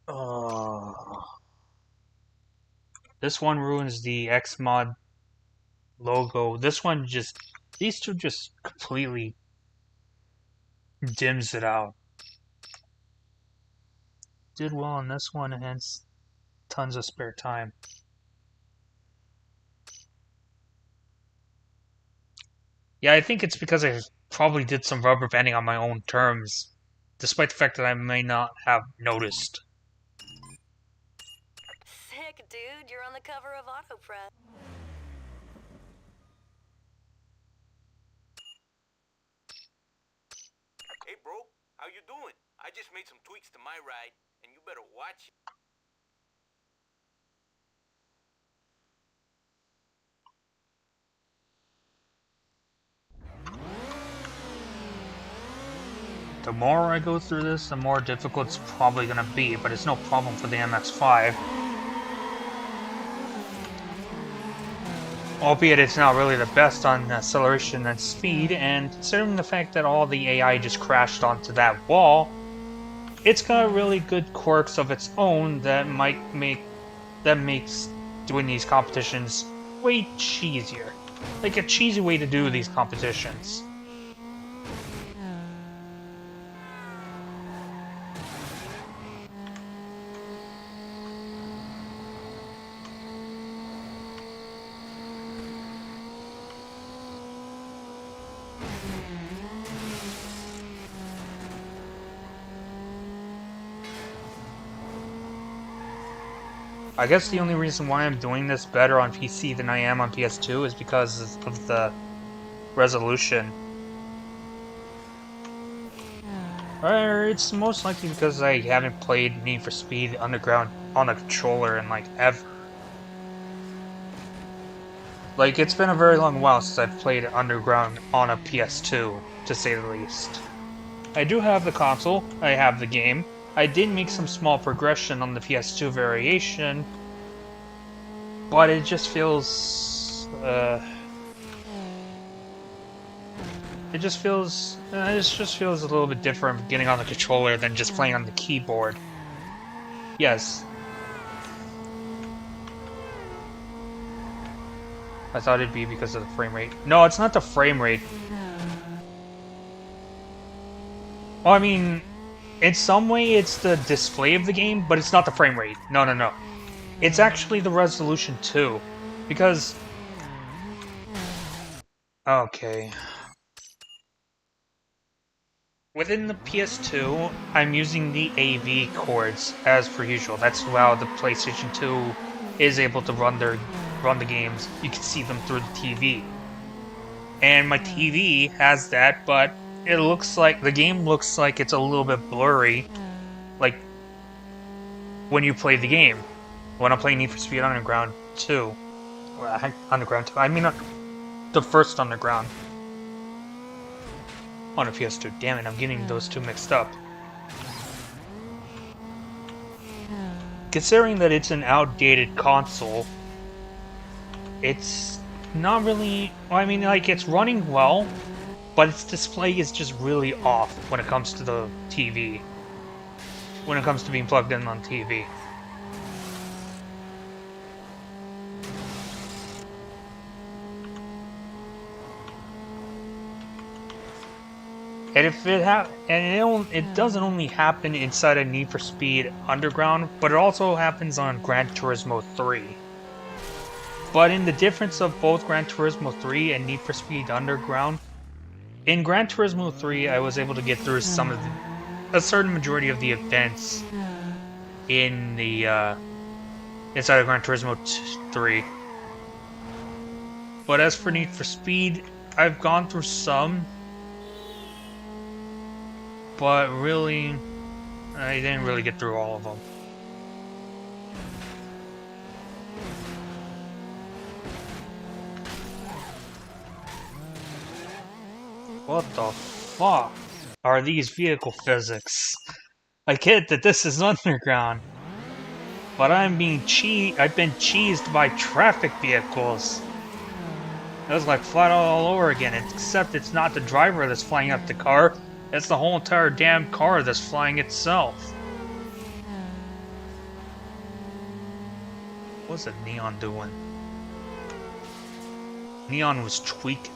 Oh. This one ruins the Xmod logo. This one just... These two just completely dims it out. Did well on this one, hence tons of spare time. Yeah, I think it's because I probably did some rubber banding on my own terms, despite the fact that I may not have noticed. Sick, dude. You're on the cover of Auto Press. Hey, bro, how you doing? I just made some tweaks to my ride, and you better watch it. The more I go through this, the more difficult it's probably going to be, but it's no problem for the MX-5. Albeit it's not really the best on acceleration and speed, and considering the fact that all the AI just crashed onto that wall, it's got really good quirks of its own that makes doing these competitions way cheesier. Like a cheesy way to do these competitions. I guess the only reason why I'm doing this better on PC than I am on PS2 is because of the resolution. Or it's most likely because I haven't played Need for Speed Underground on a controller in like ever. Like, it's been a very long while since I've played Underground on a PS2, to say the least. I do have the console, I have the game. I did make some small progression on the PS2 variation, but it just feels, it just feels a little bit different getting on the controller than just playing on the keyboard. Yes. I thought it'd be because of the frame rate. No, it's not the frame rate. Well, I mean, in some way it's the display of the game, but it's not the frame rate. No, no, no. It's actually the resolution too. Because... Okay. Within the PS2, I'm using the AV cords as per usual. That's how the PlayStation 2 is able to run the games. You can see them through the TV. And my TV has that, but it looks like the game looks like it's a little bit blurry, like when you play the game. When I'm playing Need for Speed Underground 2, Underground 2. I mean, the first Underground on a PS2. Damn it, I'm getting those two mixed up. considering that it's an outdated console, it's not really. I mean, like, it's running well, but its display is just really off when it comes to the TV. When it comes to being plugged in on TV. And if it doesn't only happen inside of Need for Speed Underground, but it also happens on Gran Turismo 3. But in the difference of both Gran Turismo 3 and Need for Speed Underground, in Gran Turismo 3 I was able to get through a certain majority of the events in the inside of Gran Turismo 3. But as for Need for Speed, I've gone through some, but really, I didn't really get through all of them. What the fuck are these vehicle physics? I get that this is underground, but I've been cheesed by traffic vehicles. It was like flat out all over again, except it's not the driver that's flying up the car, it's the whole entire damn car that's flying itself. What's the Neon doing? Neon was tweaking.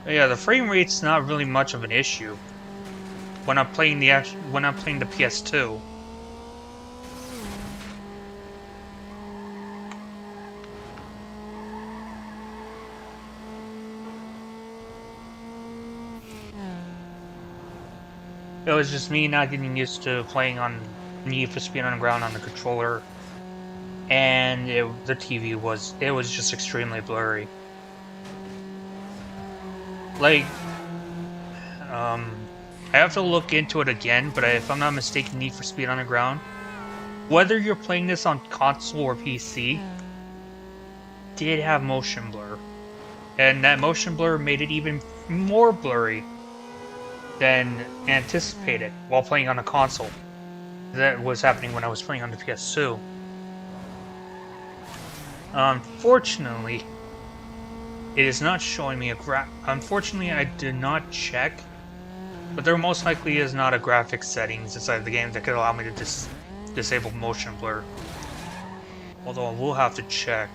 Yeah, the frame rate's not really much of an issue when I'm playing the PS2. It was just me not getting used to playing on Need for Speed Underground on the controller, and the TV was just extremely blurry. Like, I have to look into it again, but if I'm not mistaken, Need for Speed Underground, whether you're playing this on console or PC, did have motion blur. And that motion blur made it even more blurry than anticipated while playing on a console. That was happening when I was playing on the PS2. Unfortunately, it is not showing me Unfortunately, I did not check, but there most likely is not a graphics settings inside the game that could allow me to disable motion blur. Although I will have to check.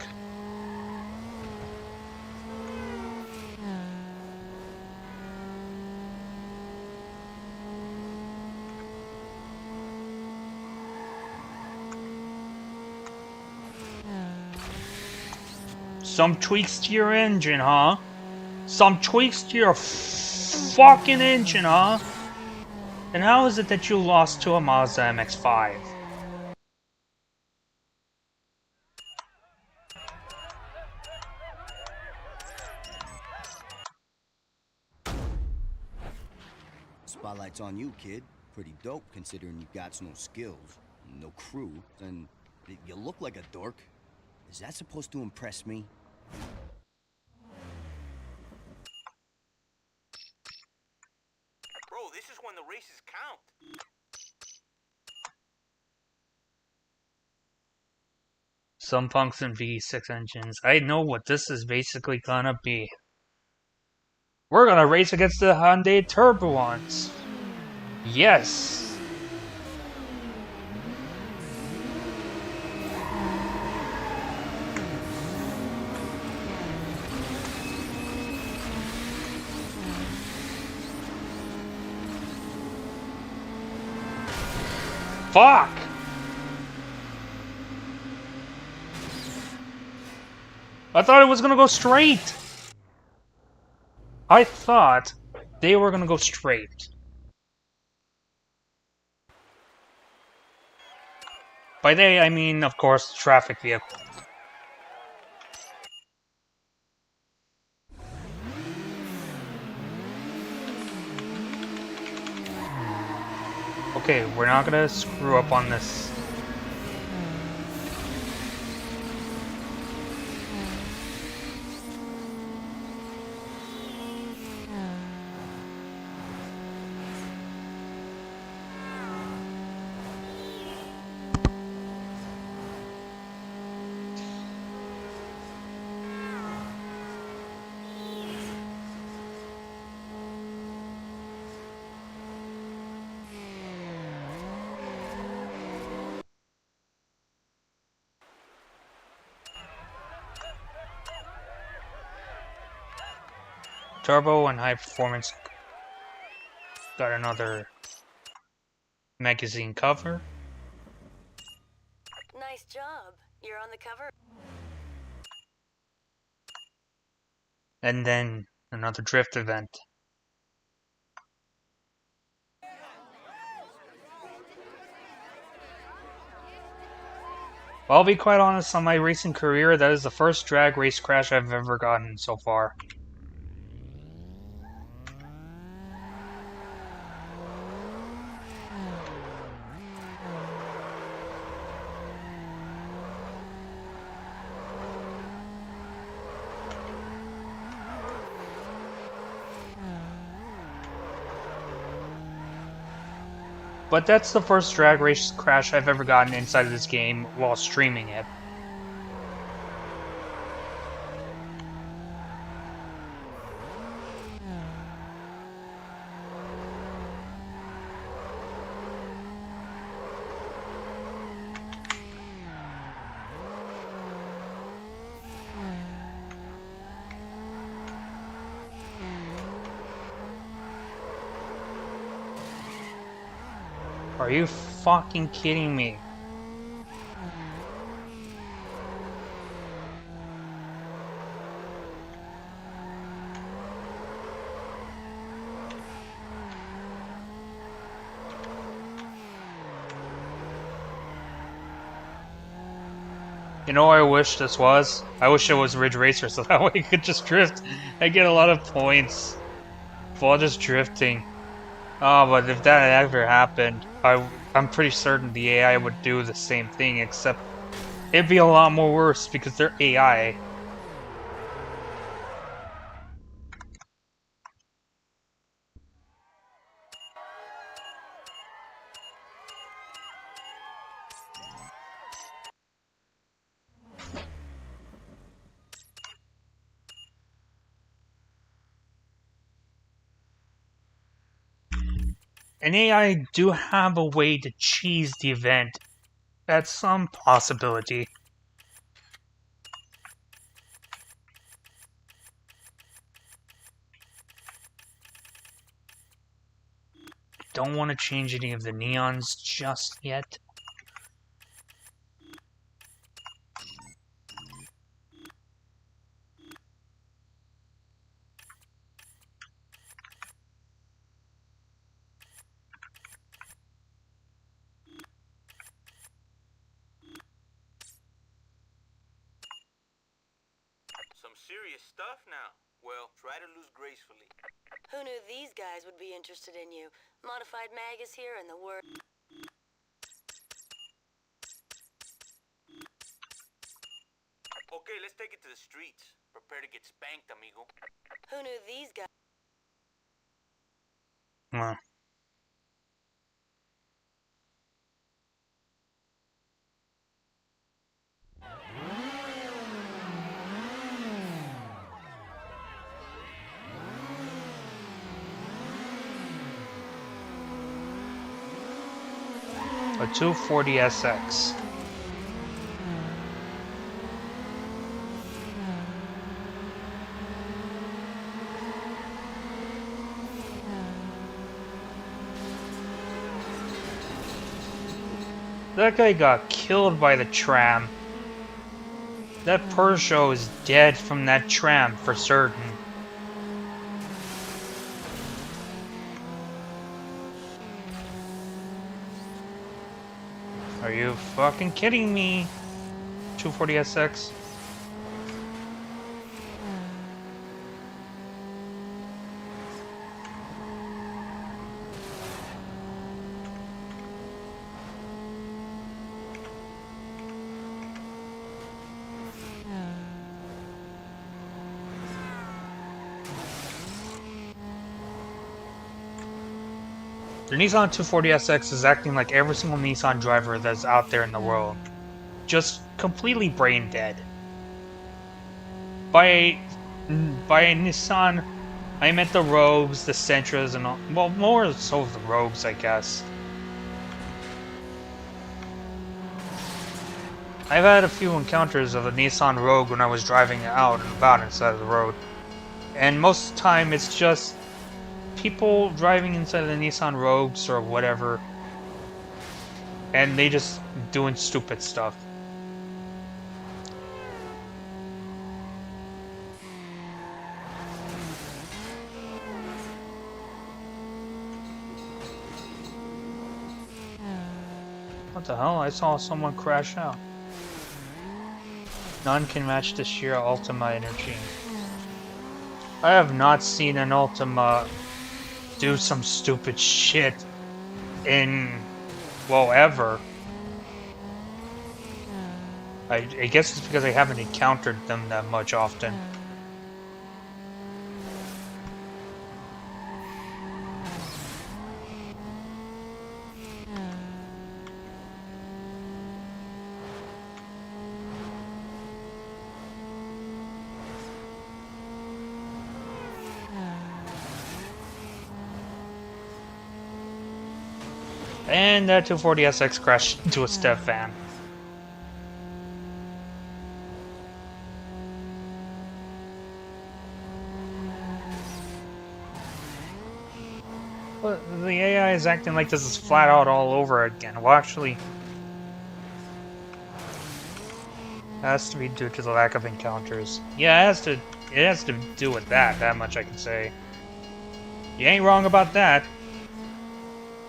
Some tweaks to your engine, huh? Some tweaks to your fucking engine, huh? And how is it that you lost to a Mazda MX-5? Spotlight's on you, kid. Pretty dope considering you got no skills, no crew, and you look like a dork. Is that supposed to impress me? Bro, this is when the races count. Some punks and V6 engines. I know what this is basically gonna be. We're gonna race against the Hyundai Turboans. Yes. Fuck! I thought it was gonna go straight! I thought they were gonna go straight. By they, I mean, of course, traffic vehicle. Okay, we're not gonna screw up on this. Turbo and high performance. Got another magazine cover. Nice job. You're on the cover. And then another drift event. Well, I'll be quite honest, on my racing career, that is the first drag race crash I've ever gotten so far. But that's the first drag race crash I've ever gotten inside of this game while streaming it. Are you fucking kidding me? You know what I wish this was? I wish it was Ridge Racer so that way I could just drift. I get a lot of points for just drifting. Oh, but if that ever happened, I'm pretty certain the AI would do the same thing, except it'd be a lot more worse because they're AI. And AI do have a way to cheese the event. That's some possibility. Don't want to change any of the neons just yet. Some serious stuff now. Well, try to lose gracefully. Who knew these guys would be interested in you? Modified Mag is here and the word... Okay, let's take it to the streets. Prepare to get spanked, amigo. Who knew these guys... Well. A 240SX. That guy got killed by the tram. That Peugeot is dead from that tram for certain. Are you fucking kidding me? 240SX. The Nissan 240SX is acting like every single Nissan driver that's out there in the world. Just completely brain dead. By Nissan, I meant the Rogues, the Sentras, and all, well, more so the Rogues, I guess. I've had a few encounters of a Nissan Rogue when I was driving out and about inside of the road. And most of the time it's just people driving inside of the Nissan Rogues or whatever, and they just doing stupid stuff. What the hell? I saw someone crash out. None can match the sheer Ultima energy. I have not seen an Ultima do some stupid shit in, well, ever. I guess it's because I haven't encountered them that much often. And that 240SX crashed into a step van. But the AI is acting like this is flat out all over again. Well, actually, it has to be due to the lack of encounters. Yeah, it has to do with that. That much I can say. You ain't wrong about that.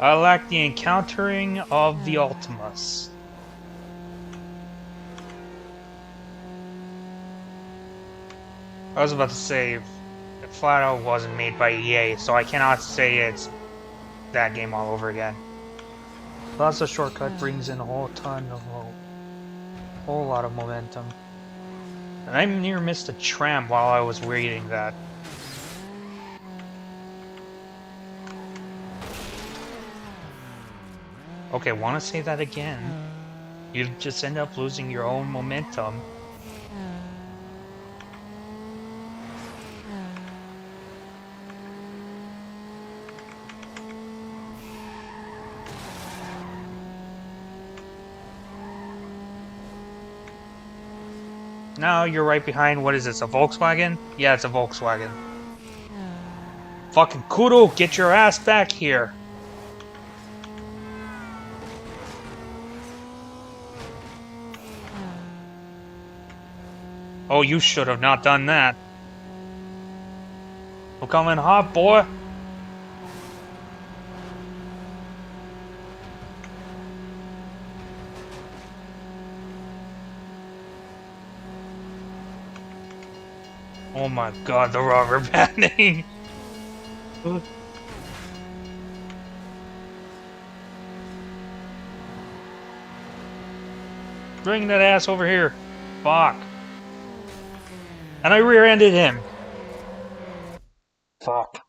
I lack the encountering of the Ultimas. I was about to say, flat out wasn't made by EA, so I cannot say it's that game all over again. Plus, the shortcut brings in a whole lot of momentum. And I near missed a tram while I was reading that. Okay, want to say that again? You just end up losing your own momentum. Now you're right behind, what is this, a Volkswagen? Yeah, it's a Volkswagen. Fucking Kudo, get your ass back here! Oh, you should have not done that. I'm coming hot, boy. Oh my god, the rubber banding. Bring that ass over here. Fuck. And I rear-ended him. Fuck.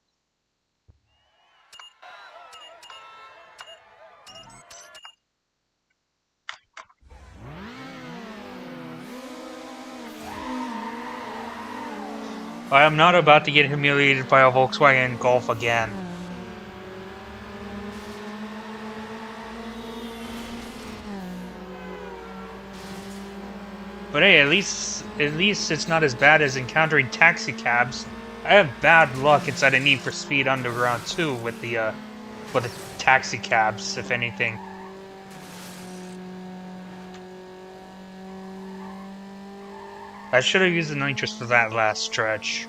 I am not about to get humiliated by a Volkswagen Golf again. But hey, at least it's not as bad as encountering taxi cabs. I have bad luck inside of Need for Speed Underground 2 with the taxi cabs, if anything. I should have used the nitrous for that last stretch.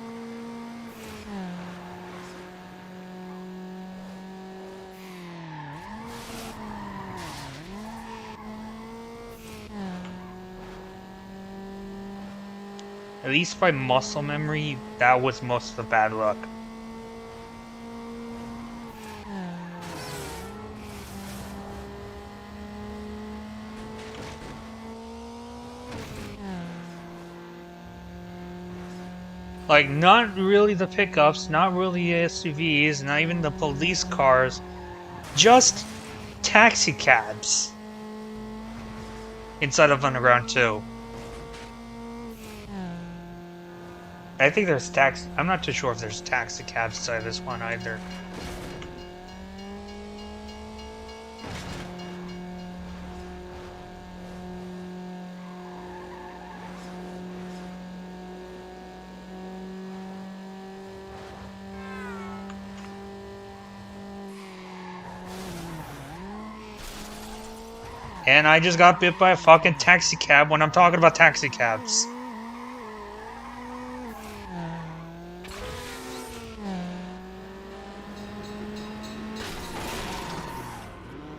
At least by muscle memory, that was most of the bad luck. Like, not really the pickups, not really SUVs, not even the police cars, just taxi cabs inside of Underground 2. I think there's I'm not too sure if there's taxi cabs inside this one either. And I just got bit by a fucking taxi cab when I'm talking about taxi cabs.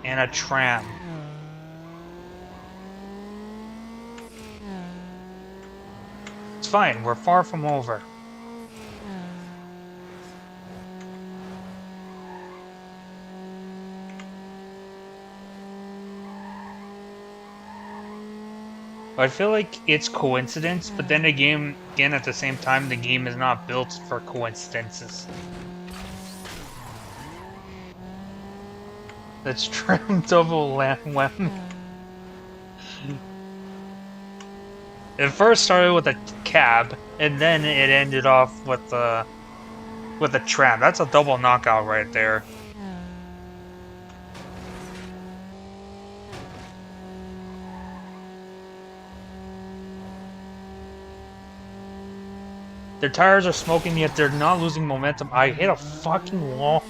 And a tram. It's fine, we're far from over. I feel like it's coincidence, but then again, at the same time, the game is not built for coincidences. That's trim double whammy. It first started with a cab, and then it ended off with a tram. That's a double knockout right there. Their tires are smoking, yet they're not losing momentum. I hit a fucking wall.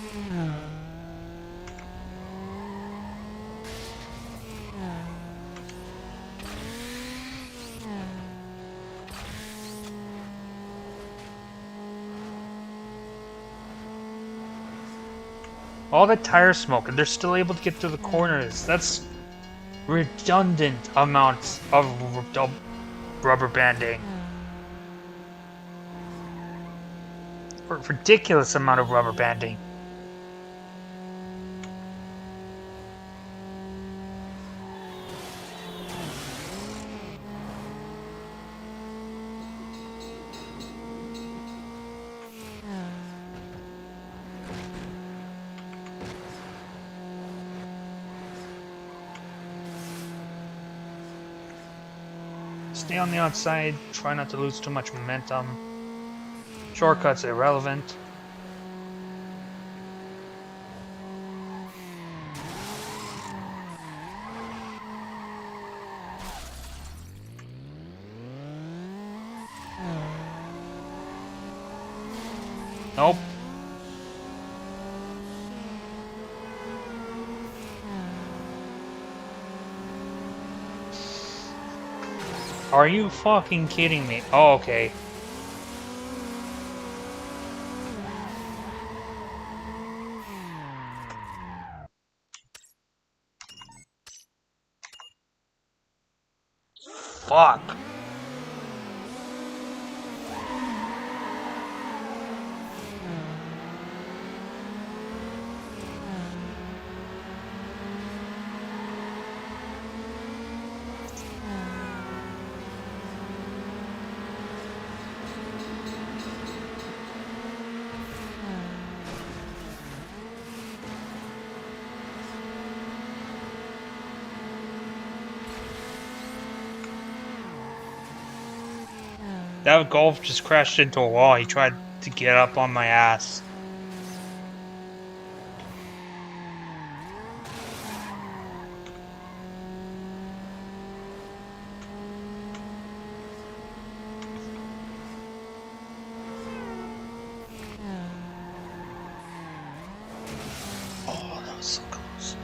All the tire smoke, and they're still able to get through the corners. That's redundant amounts of rubber banding. Ridiculous amount of rubber banding. Stay on the outside, try not to lose too much momentum. Shortcuts irrelevant. Nope. Are you fucking kidding me? Oh, okay. Fuck. That Golf just crashed into a wall. He tried to get up on my ass. Oh, that was so close.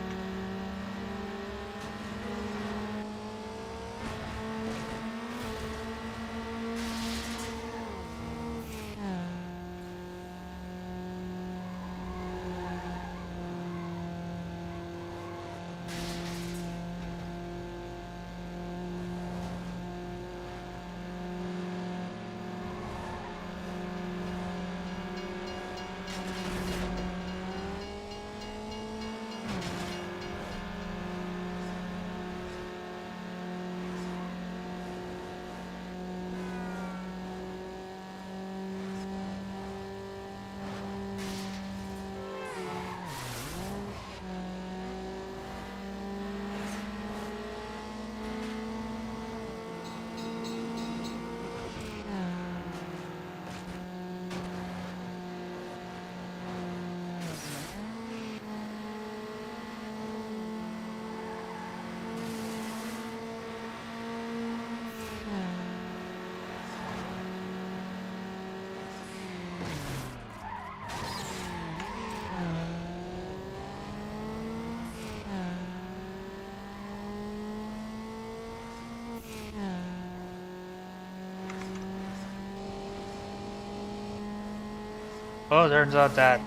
Oh, turns out that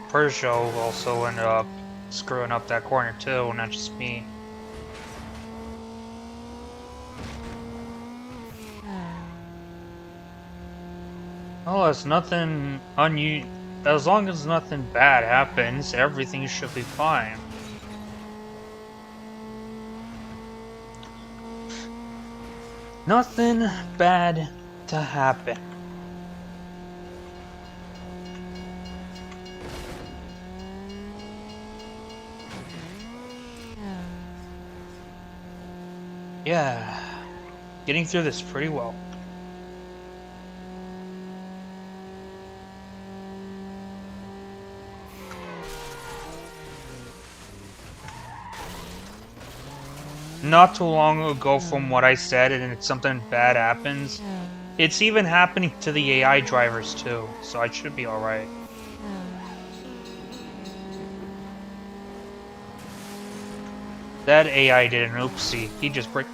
Peugeot also ended up screwing up that corner too, not just me. Oh, it's nothing as long as nothing bad happens, everything should be fine. Nothing bad to happen. Yeah, getting through this pretty well. Not too long ago from what I said, and if something bad happens, it's even happening to the AI drivers too, so I should be alright. That AI did an oopsie. He just break.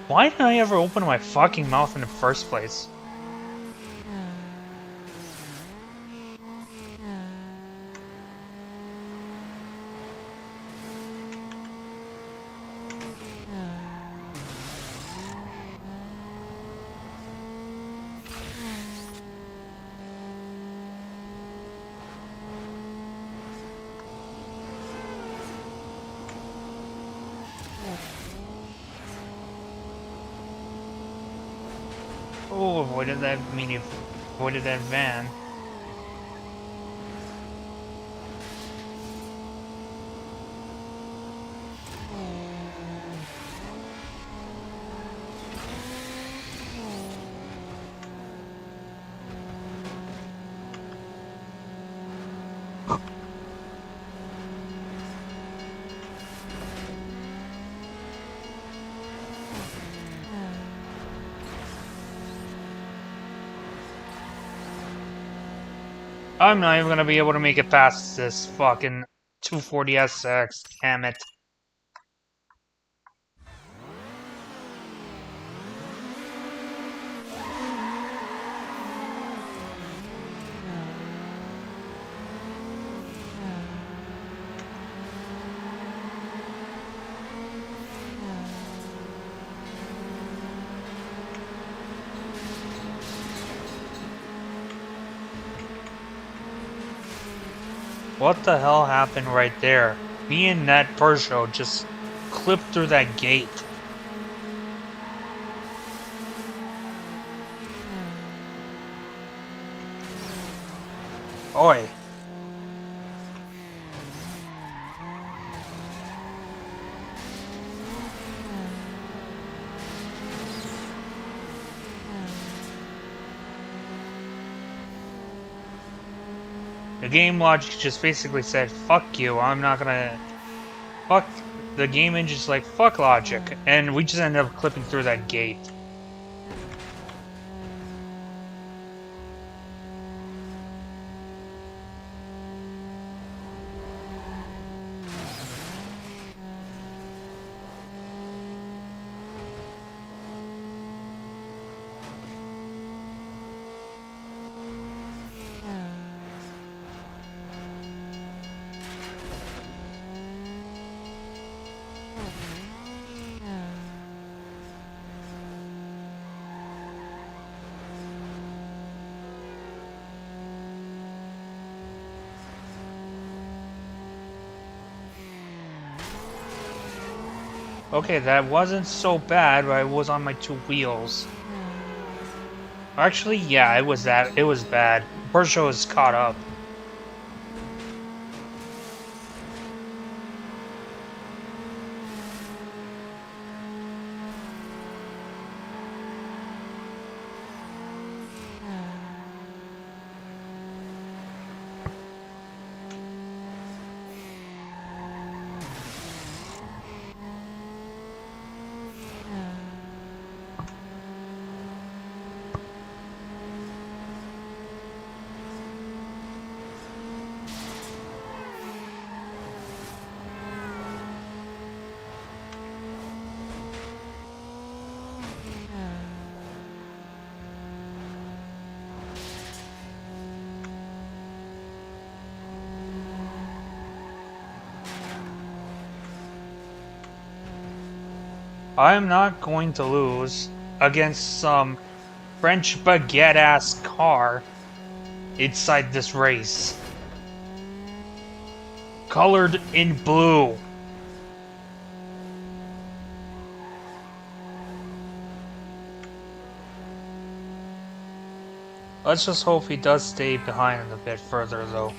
Why did I ever open my fucking mouth in the first place? Oh, avoided that avoided that van. I'm not even gonna be able to make it past this fucking 240SX, damn it. What the hell happened right there? Me and that Peugeot just clipped through that gate. Oi. The game logic just basically said, fuck you, I'm not gonna... Fuck... The game engine's like, fuck logic. And we just ended up clipping through that gate. Okay, that wasn't so bad, but I was on my two wheels. Actually, yeah, it was bad. Peugeot is caught up. I'm not going to lose against some French baguette-ass car inside this race. Colored in blue. Let's just hope he does stay behind a bit further, though.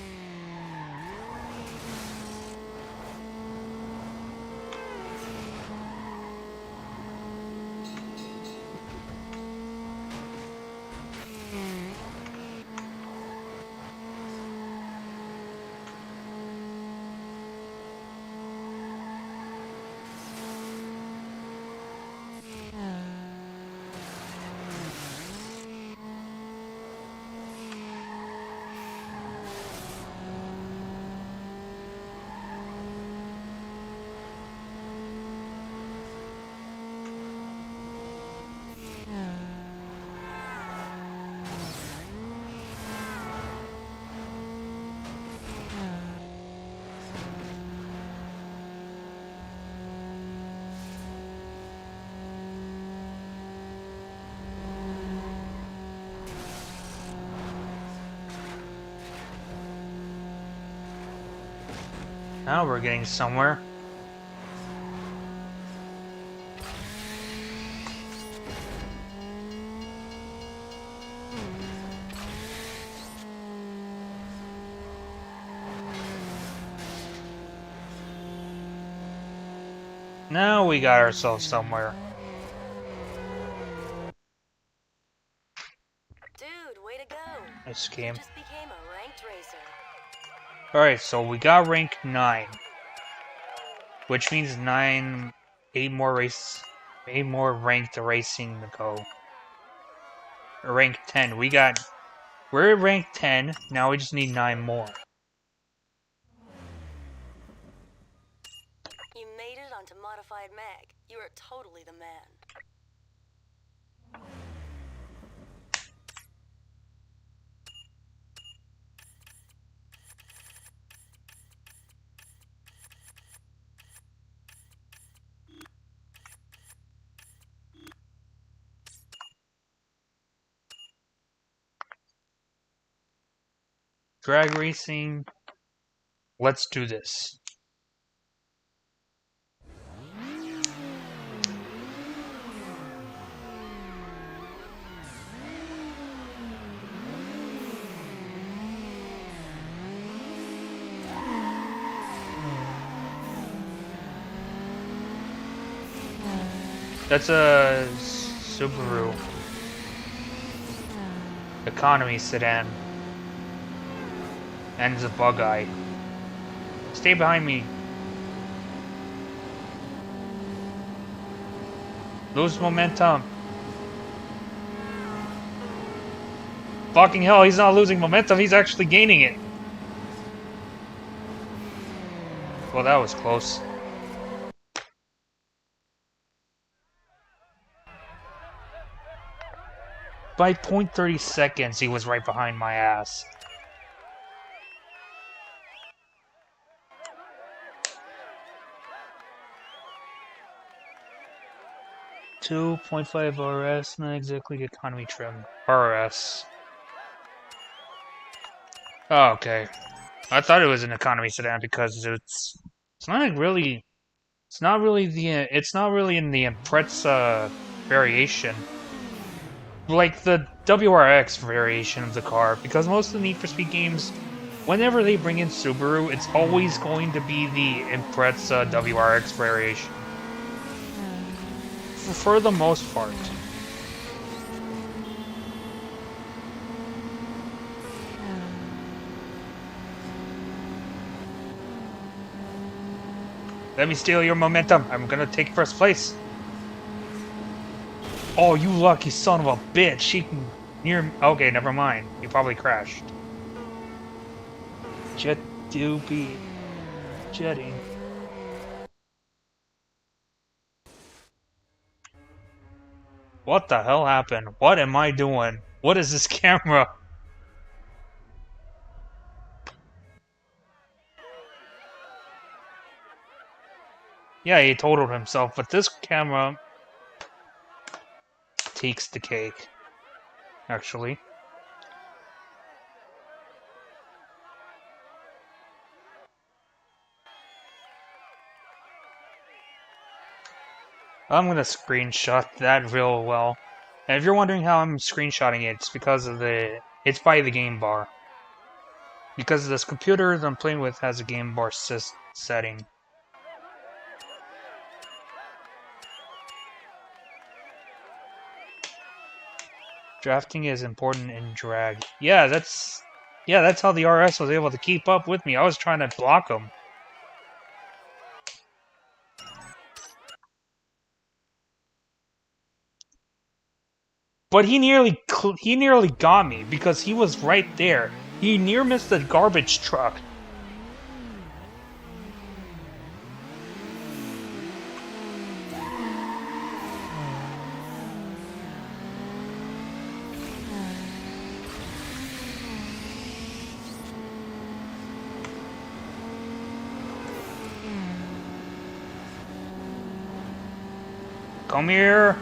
Now we're getting somewhere. Now we got ourselves somewhere. Dude, way to go. This You game. just became a ranked racer. Alright, so we got rank 9. Which means 8 more ranked racing to go. Or rank 10. We're at rank 10, now we just need 9 more. You made it onto Modified Mag. You are totally the man. Drag racing. Let's do this. That's a Subaru economy sedan. And it's a bug eye. Stay behind me. Lose momentum. Fucking hell, he's not losing momentum, he's actually gaining it. Well, that was close. By 0.30 seconds, he was right behind my ass. .5 RS, not exactly economy trim. RS. Oh, okay. I thought it was an economy sedan because it's not really it's not really in the Impreza variation. Like the WRX variation of the car, because most of the Need for Speed games, whenever they bring in Subaru, it's always going to be the Impreza WRX variation. For the most part. Let me steal your momentum. I'm gonna take first place. Oh, you lucky son of a bitch. She can near. Okay, never mind. You probably crashed. Jet doobie. Jetting. What the hell happened? What am I doing? What is this camera? Yeah, he totaled himself, but this camera takes the cake, actually. I'm gonna screenshot that real well. And if you're wondering how I'm screenshotting it, it's because of it's by the game bar. Because this computer that I'm playing with has a game bar setting. Drafting is important in drag. Yeah, that's how the RS was able to keep up with me. I was trying to block him. But he nearly got me because he was right there. He near missed the garbage truck. Come here.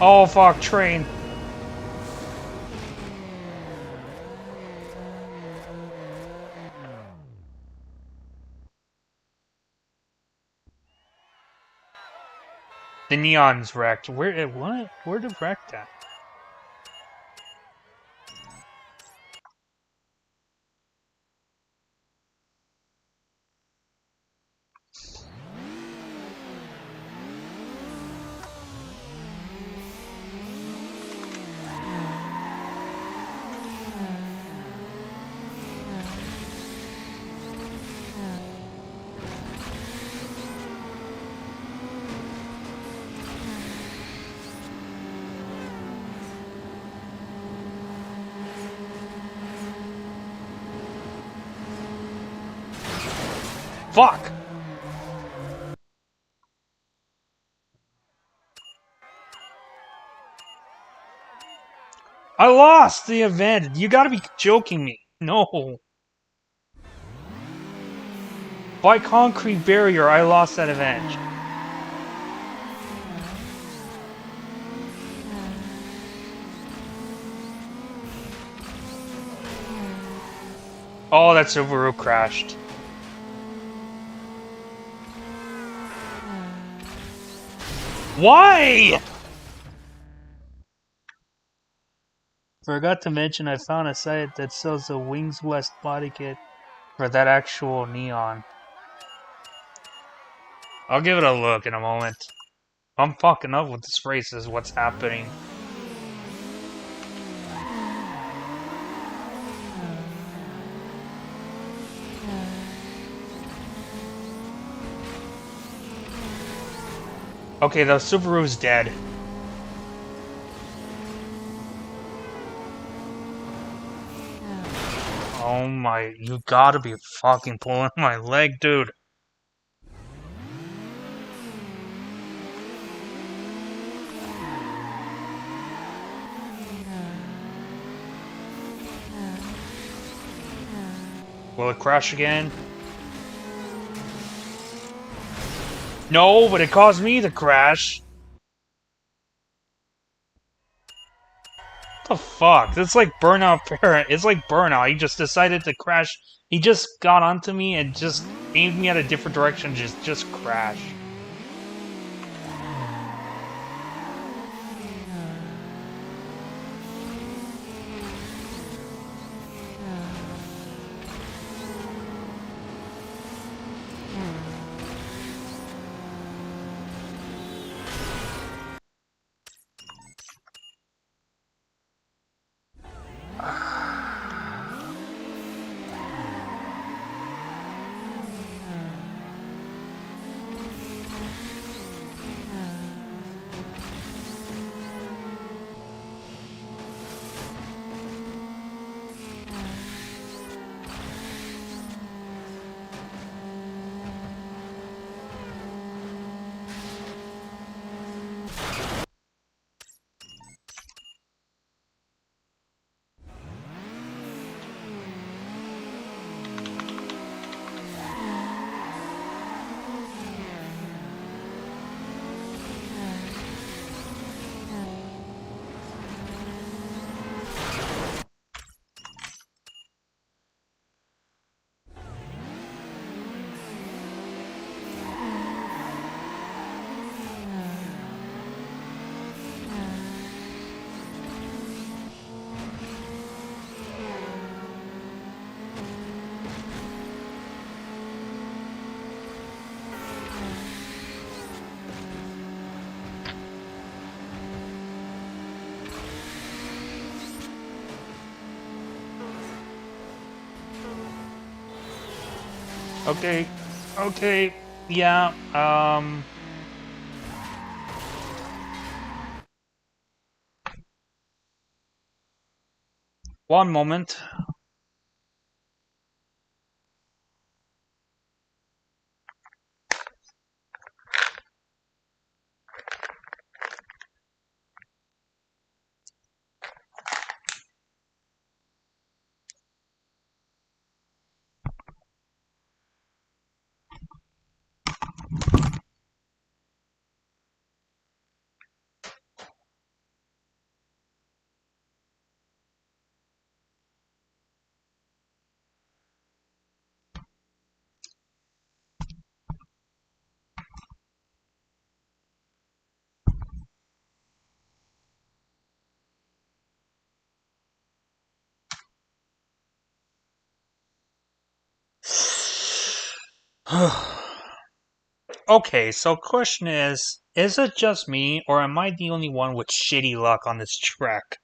Oh fuck, train. The neon's wrecked. What? Where did wrecked at? Fuck! I lost the event! You gotta be joking me. No. By concrete barrier, I lost that event. Oh, that Subaru crashed. Why? Forgot to mention I found a site that sells the Wings West body kit for that actual neon. I'll give it a look in a moment. I'm fucking up with this race is what's happening. Okay, the Subaru's dead. Oh my, you gotta be fucking pulling my leg, dude. Will it crash again? No, but it caused me to crash. What the fuck? It's like Burnout Parent. It's like Burnout. He just decided to crash. He just got onto me and just aimed me at a different direction. Just crash. Okay. Okay. Yeah. One moment. Okay, so question is it just me, or am I the only one with shitty luck on this track?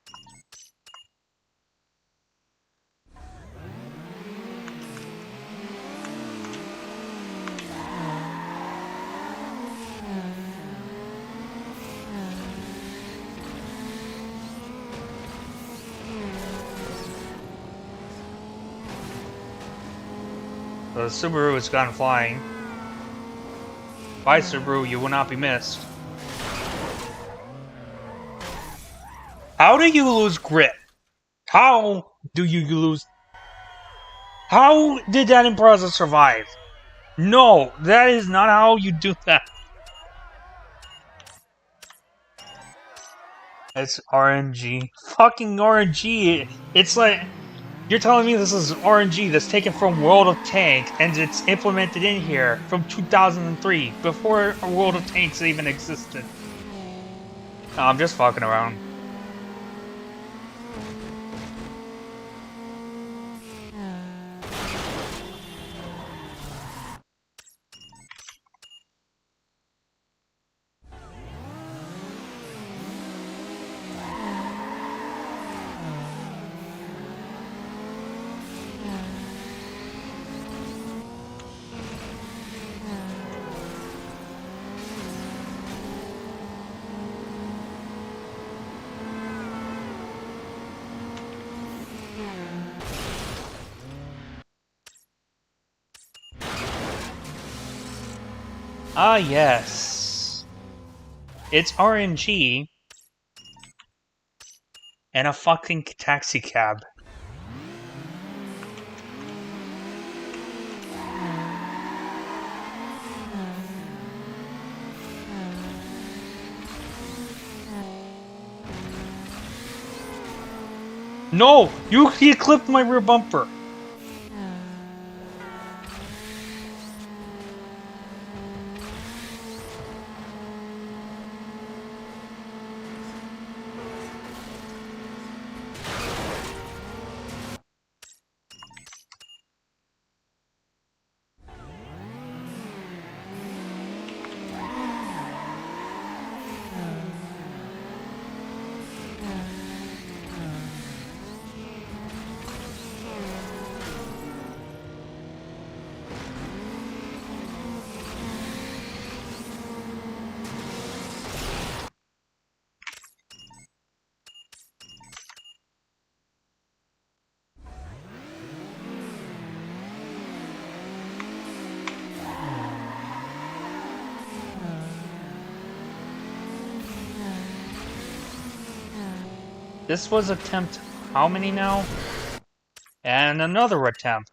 The Subaru has gone flying. Bye, Subaru, you will not be missed. How do you lose grip? How do you lose... How did that Impreza survive? No, that is not how you do that. It's RNG. Fucking RNG. It's like... You're telling me this is RNG that's taken from World of Tanks and it's implemented in here from 2003, before World of Tanks even existed. No, I'm just fucking around. Ah, yes. It's RNG and a fucking taxi cab. No! He clipped my rear bumper! This was attempt how many now? And another attempt.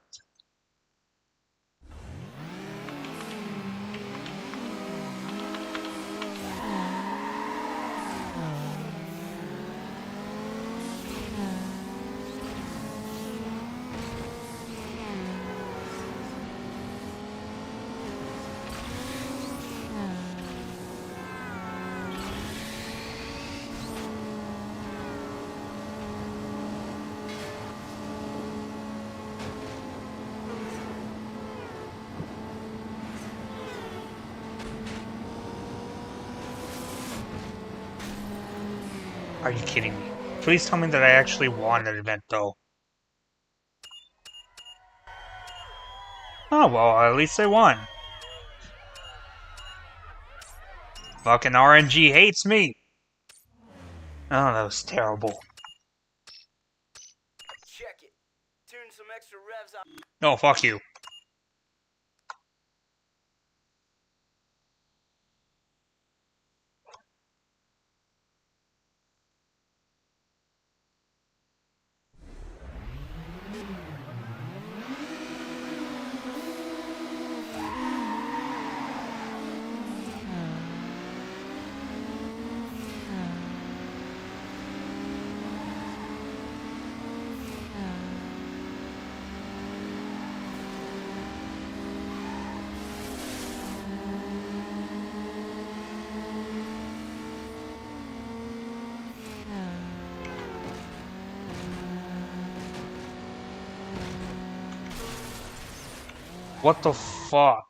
Are you kidding me? Please tell me that I actually won an event, though. Oh, well, at least I won. Fucking RNG hates me. Oh, that was terrible. Check it. Turn some extra revs on. No, fuck you. What the fuck?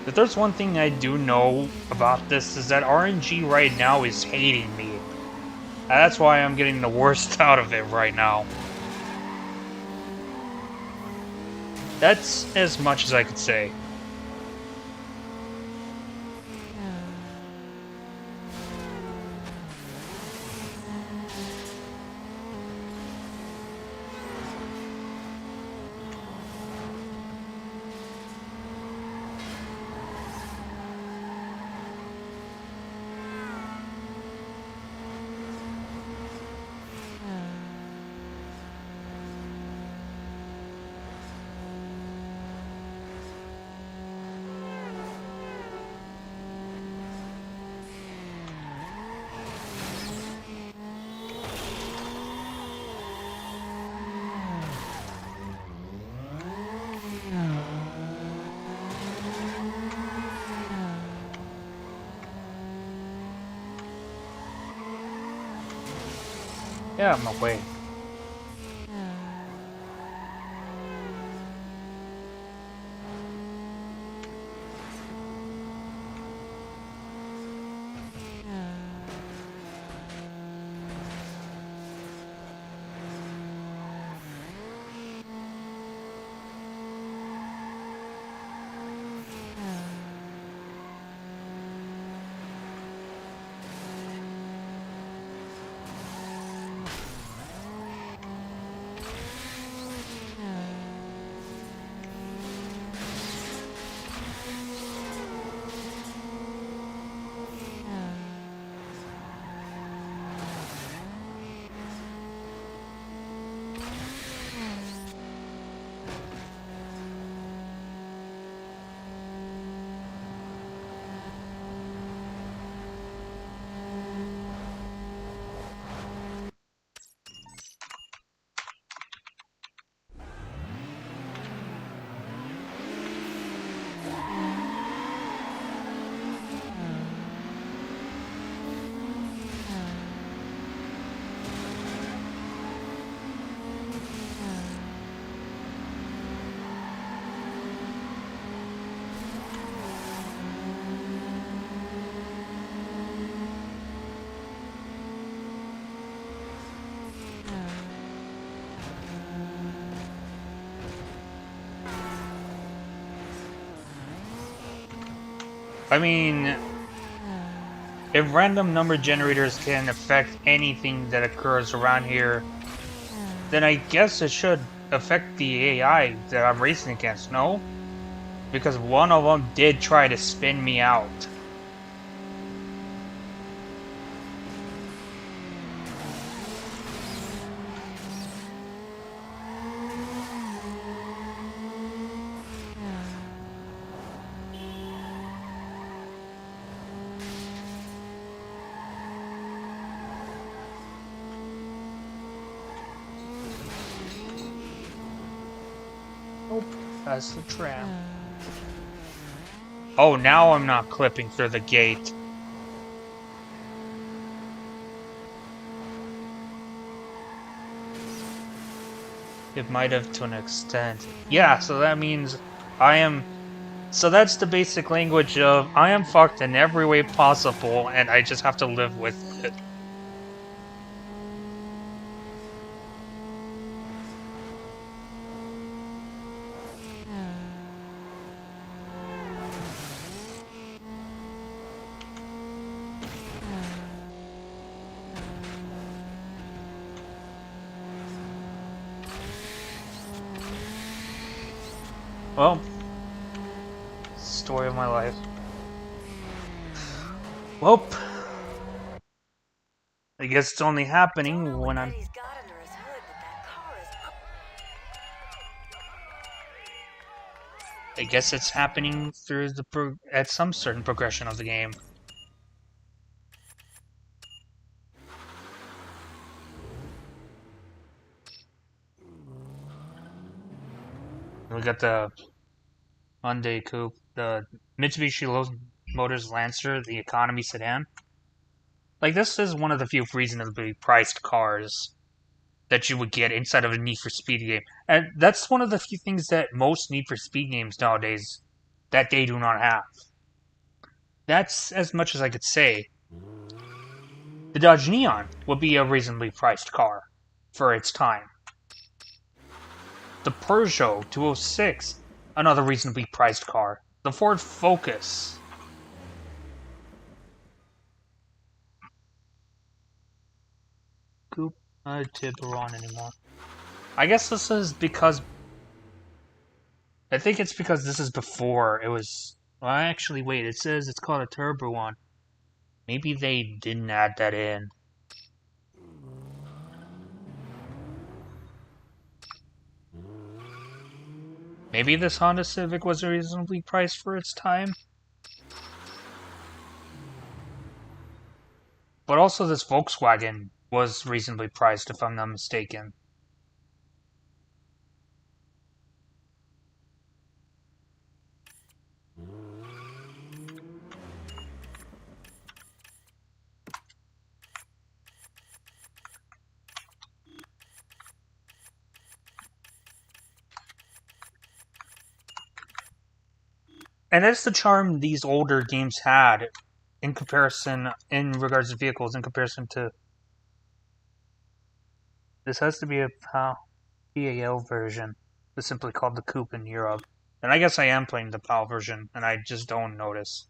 If there's one thing I do know about this is that RNG right now is hating me. That's why I'm getting the worst out of it right now. That's as much as I could say. Yeah, I'm away. I mean, if random number generators can affect anything that occurs around here, then I guess it should affect the AI that I'm racing against, no? Because one of them did try to spin me out. Nope, that's the tram. Oh, now I'm not clipping through the gate. It might have to an extent. Yeah, so that means I am So that's the basic language of I am fucked in every way possible, and I just have to live with it. Well, story of my life. Well, I guess it's only Don't know happening what when I'm. Eddie's got under his hood, but that car is up. I guess it's happening through at some certain progression of the game. We got the Hyundai Coupe, the Mitsubishi Motors Lancer, the economy sedan. Like, this is one of the few reasonably priced cars that you would get inside of a Need for Speed game. And that's one of the few things that most Need for Speed games nowadays that they do not have. That's as much as I could say. The Dodge Neon would be a reasonably priced car for its time. The Peugeot 206, another reasonably priced car. The Ford Focus. Coupe, Tiburon anymore. I guess this is because I think it's because this is before it was. Well, actually, wait. It says it's called a Turbo one. Maybe they didn't add that in. Maybe this Honda Civic was reasonably priced for its time. But also this Volkswagen was reasonably priced, if I'm not mistaken. And that's the charm these older games had in comparison, in regards to vehicles, in comparison to. This has to be a PAL version. It's simply called the Coupe in Europe. And I guess I am playing the PAL version, and I just don't notice.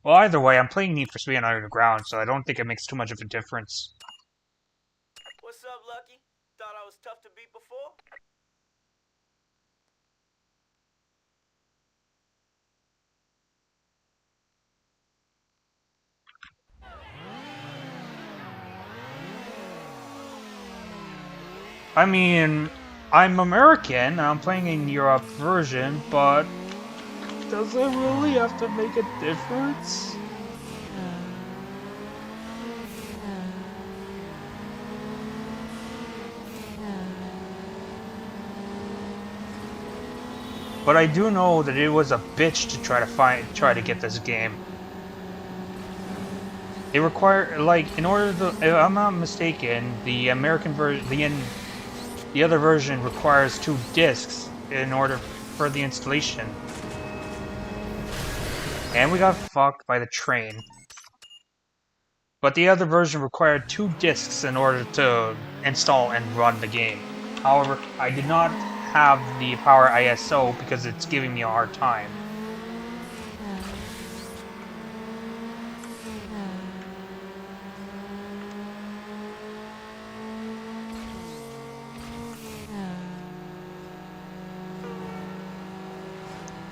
Well, either way, I'm playing Need for Speed Underground, so I don't think it makes too much of a difference. What's up, Lucky? Thought I was tough to beat before? I mean, I'm American, and I'm playing in Europe version, but does it really have to make a difference? But I do know that it was a bitch to try to get this game. It required, like, in order to, if I'm not mistaken, the American version, the other version requires 2 discs in order for the installation. And we got fucked by the train. But the other version required 2 discs in order to install and run the game. However, I did not have the Power ISO because it's giving me a hard time.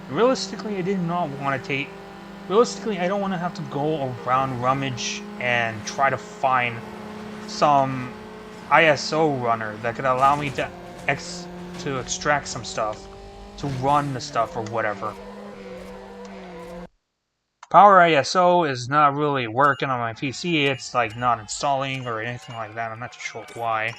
Realistically, I did not want to take. Realistically, I don't want to have to go around rummage and try to find some ISO runner that could allow me to extract some stuff, to run the stuff or whatever. Power ISO is not really working on my PC. It's like not installing or anything like that. I'm not too sure why.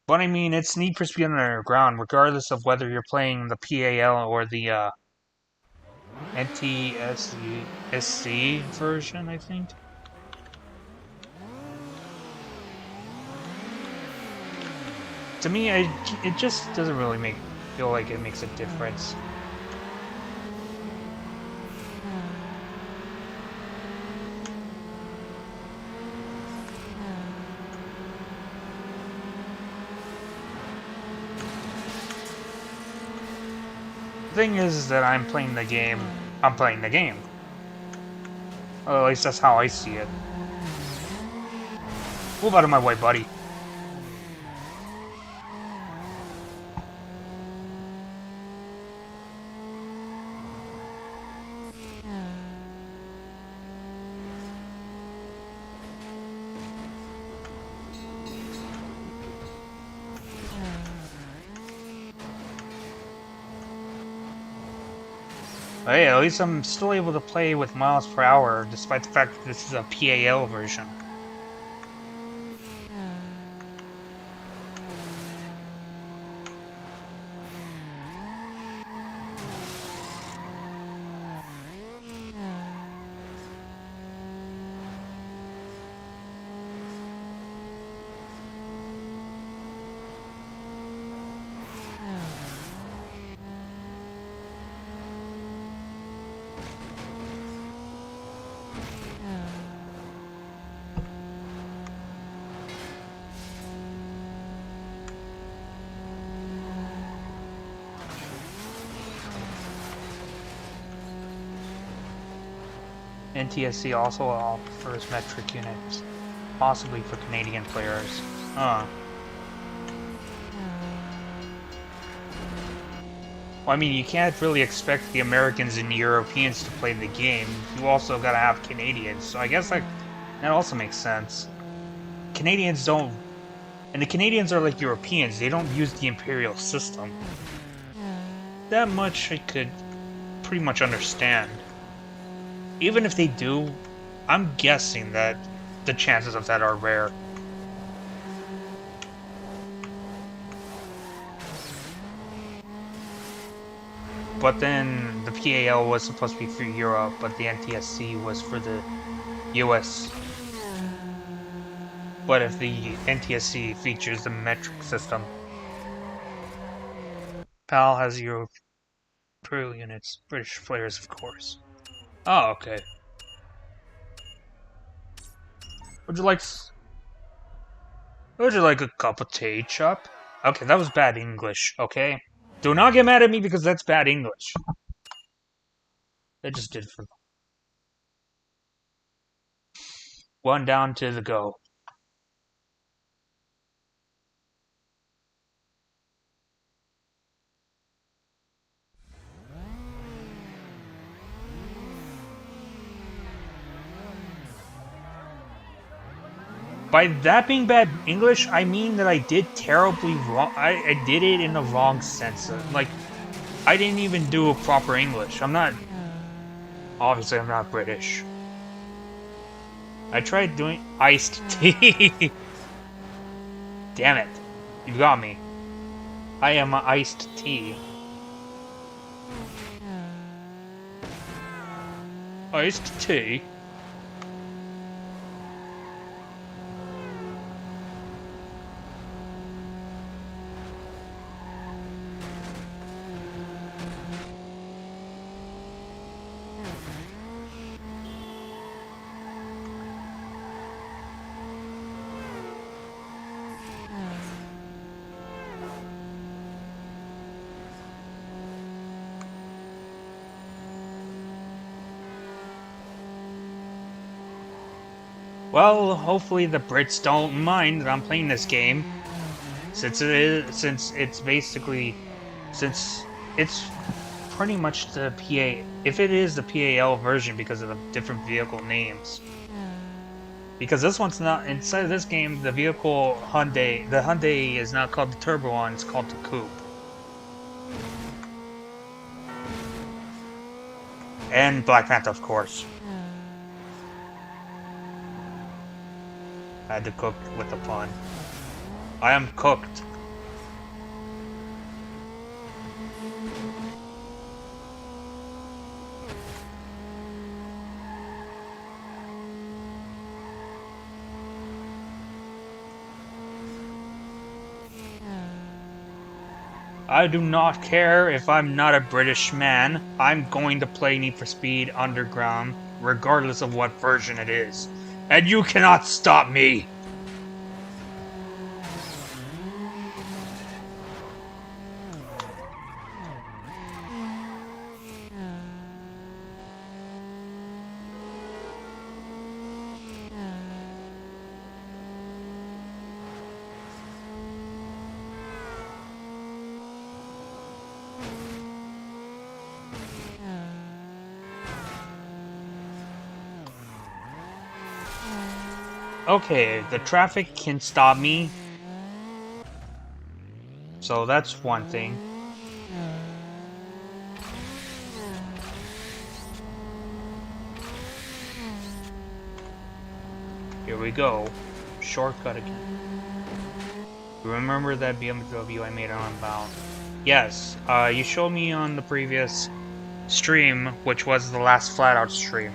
But I mean, it's Need for Speed Underground, regardless of whether you're playing the PAL or the NTSC version, I think. To me, it just doesn't really feel like it makes a difference. The thing is that I'm playing the game. I'm playing the game. Well, at least that's how I see it. Move out of my way, buddy. Hey, at least I'm still able to play with miles per hour, despite the fact that this is a PAL version. NTSC also offers metric units, possibly for Canadian players. Well, I mean, you can't really expect the Americans and Europeans to play the game. You also gotta have Canadians, so I guess that also makes sense. Canadians don't... And the Canadians are like Europeans, they don't use the Imperial system. That much I could pretty much understand. Even if they do, I'm guessing that the chances of that are rare. But then the PAL was supposed to be for Europe, but the NTSC was for the US. But if the NTSC features the metric system, PAL has Imperial units, British players, of course. Oh, okay. Would you like a cup of tea, Chup? Okay, that was bad English, okay? Do not get mad at me because that's bad English. I just did for... One down to the go. By that being bad English, I mean that I did terribly wrong. I did it in the wrong sense. Like, I didn't even do a proper English. Obviously, I'm not British. I tried doing iced tea. Damn it. You got me. I am iced tea. Iced tea? Well, hopefully the Brits don't mind that I'm playing this game, since it's pretty much the PA. If it is the PAL version because of the different vehicle names, because this one's not inside of this game. The vehicle Hyundai, the Hyundai is not called the Turbo one; it's called the Coupe. And Black Panther, of course. I had to cook with the pun. I am cooked. I do not care if I'm not a British man. I'm going to play Need for Speed Underground, regardless of what version it is. And you cannot stop me! Okay, the traffic can stop me. So that's one thing. Here we go. Shortcut again. Remember that BMW I made on Unbound? Yes, you showed me on the previous stream, which was the last flat out stream.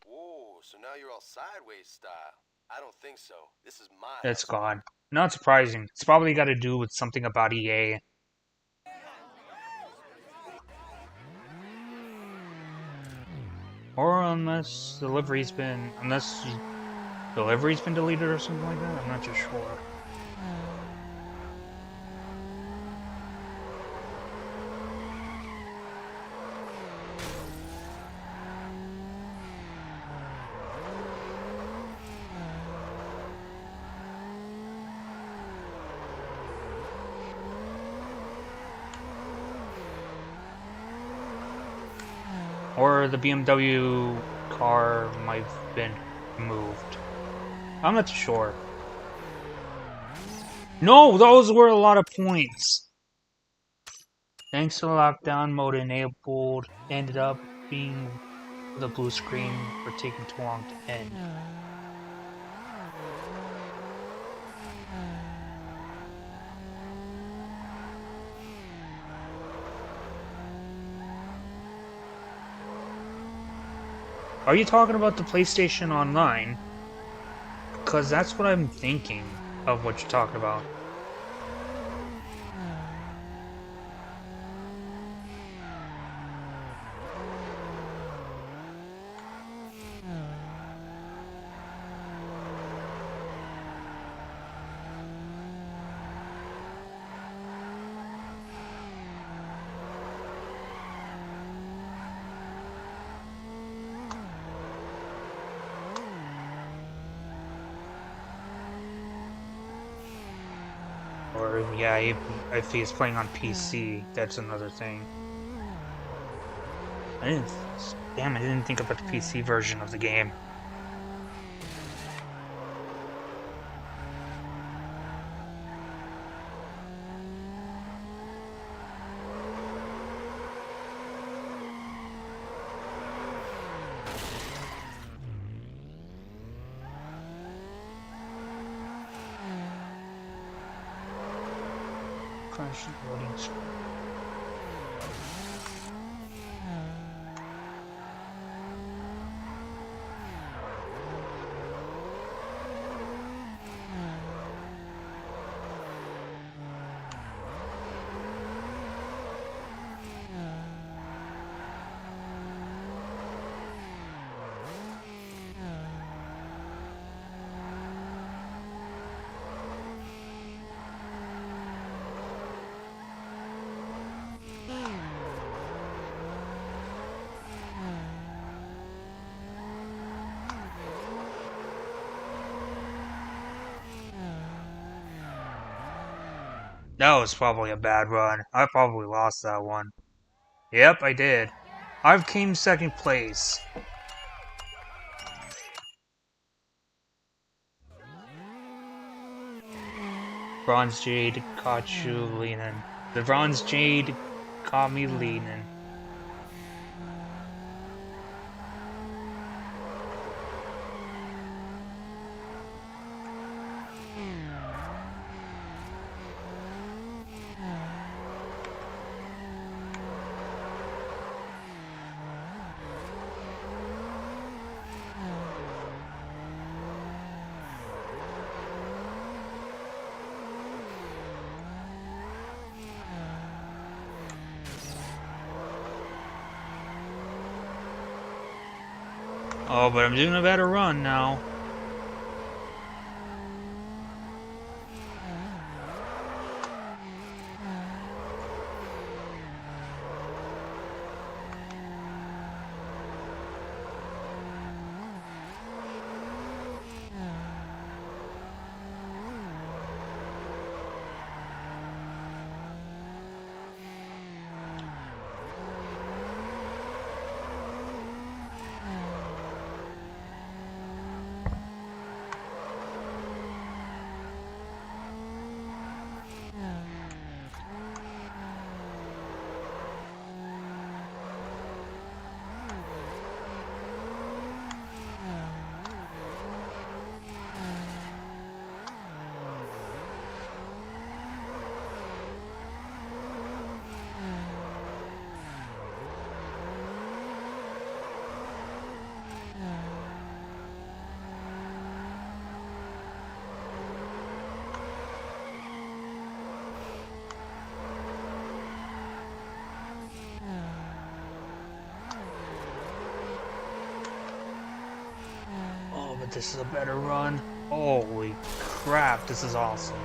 Whoa, so now you're all sideways style. I don't think so. This is my It's house. gone. Not surprising. It's probably got to do with something about EA. Or unless delivery's been deleted or something like that. I'm not too sure. Or the BMW car might have been moved. I'm not too sure. No, those were a lot of points. Thanks to the lockdown mode enabled, ended up being the blue screen for taking too long to end. Are you talking about the PlayStation Online? Because that's what I'm thinking of what you're talking about. Or, yeah, if he's playing on PC, that's another thing. Damn, I didn't think about the PC version of the game. Crash loading screen. That was probably a bad run. I probably lost that one. Yep, I did. I've came second place. Bronze Jade caught you leaning. The Bronze Jade caught me leaning. Oh, but I'm doing a better run now. Oh, but this is a better run. Holy crap, this is awesome.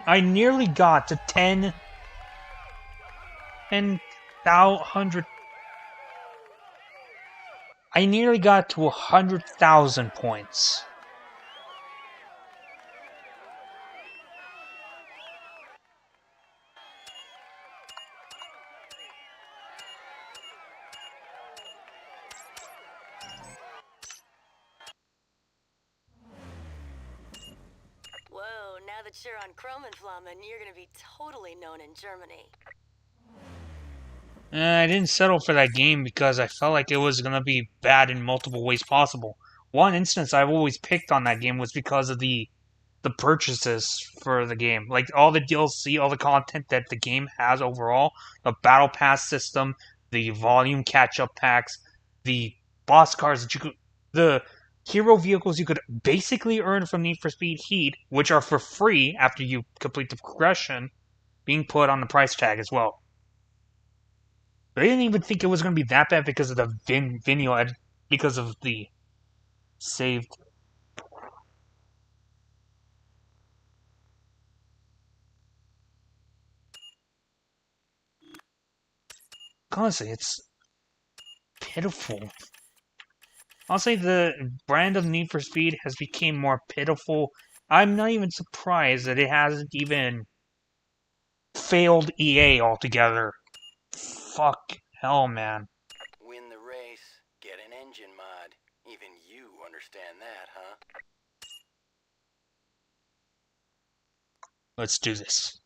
I nearly got to 10,000. I nearly got to 100,000 points. Whoa, now that you're on Kromenflammen, you're gonna be totally known in Germany. I didn't settle for that game because I felt like it was gonna be bad in multiple ways possible. One instance I've always picked on that game was because of the purchases for the game. Like all the DLC, all the content that the game has overall, the battle pass system, the volume catch up packs, the boss cars that you could, the hero vehicles you could basically earn from Need for Speed Heat, which are for free after you complete the progression, being put on the price tag as well. But I didn't even think it was going to be that bad because of the Vimeo, because of the saved. Honestly, it's pitiful. I'll say the brand of Need for Speed has become more pitiful. I'm not even surprised that it hasn't even failed EA altogether. Fuck hell, man. Win the race, get an engine mod. Even you understand that, huh? Let's do this.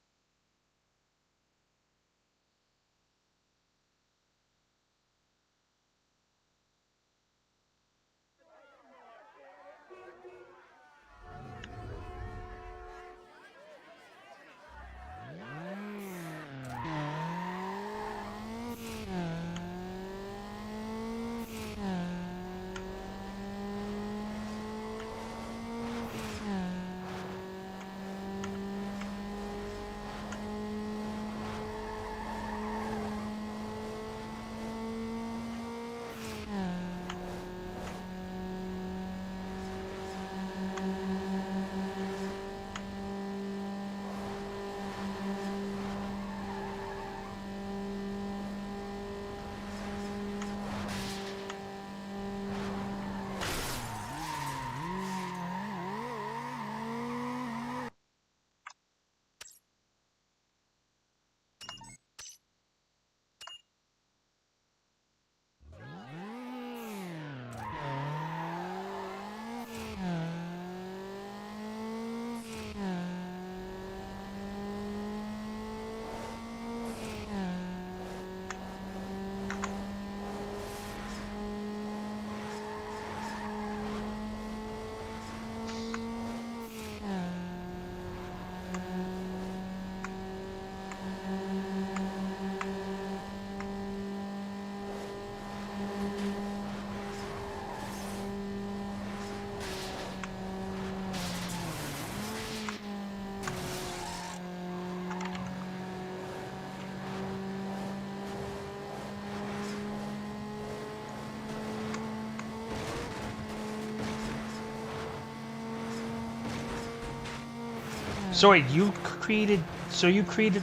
So wait, you created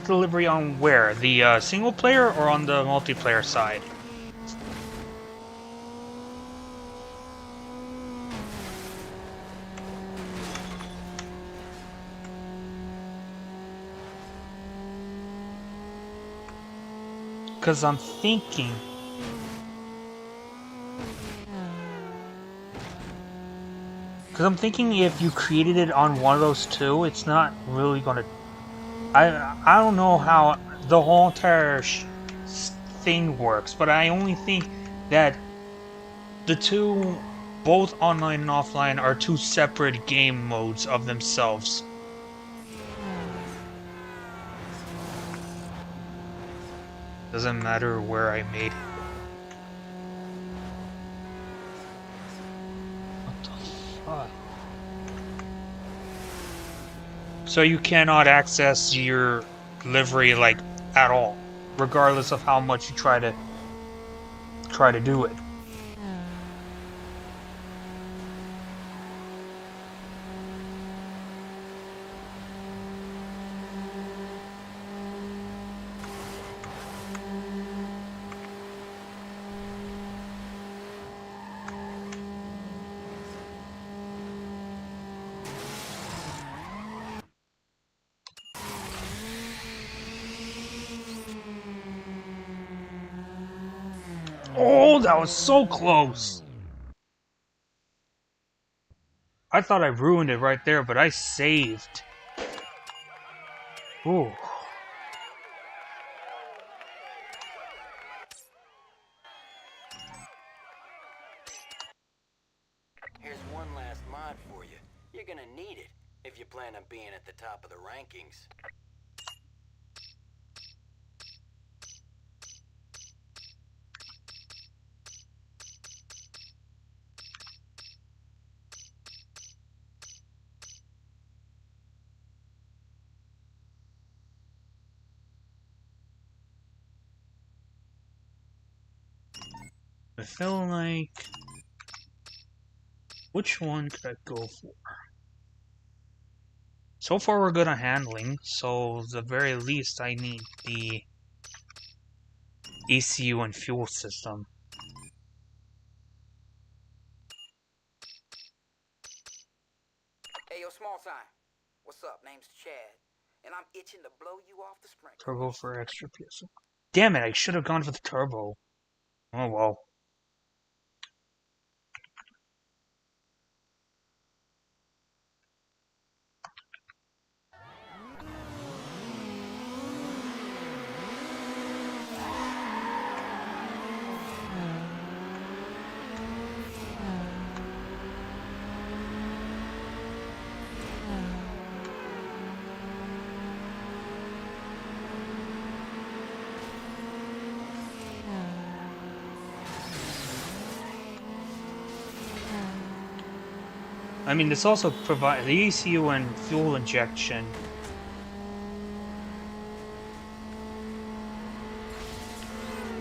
delivery on where? The single player or on the multiplayer side? Because I'm thinking... if you created it on one of those two, it's not really gonna... I don't know how the whole entire thing works, but I only think that the two, both online and offline, are two separate game modes of themselves. Doesn't matter where I made it. What the fuck? So you cannot access your livery like at all, regardless of how much you try to do it. Oh, that was so close! I thought I ruined it right there, but I saved. Ooh. Here's one last mod for you. You're gonna need it if you plan on being at the top of the rankings. I feel like... which one could I go for? So far we're good on handling, so at the very least I need the ECU and fuel system. Hey, yo, small time. What's up? Name's Chad, and I'm itching to blow you off the sprinkler. Turbo for extra PS. Damn it, I should have gone for the turbo. Oh well. I mean, this also provides the ECU and fuel injection.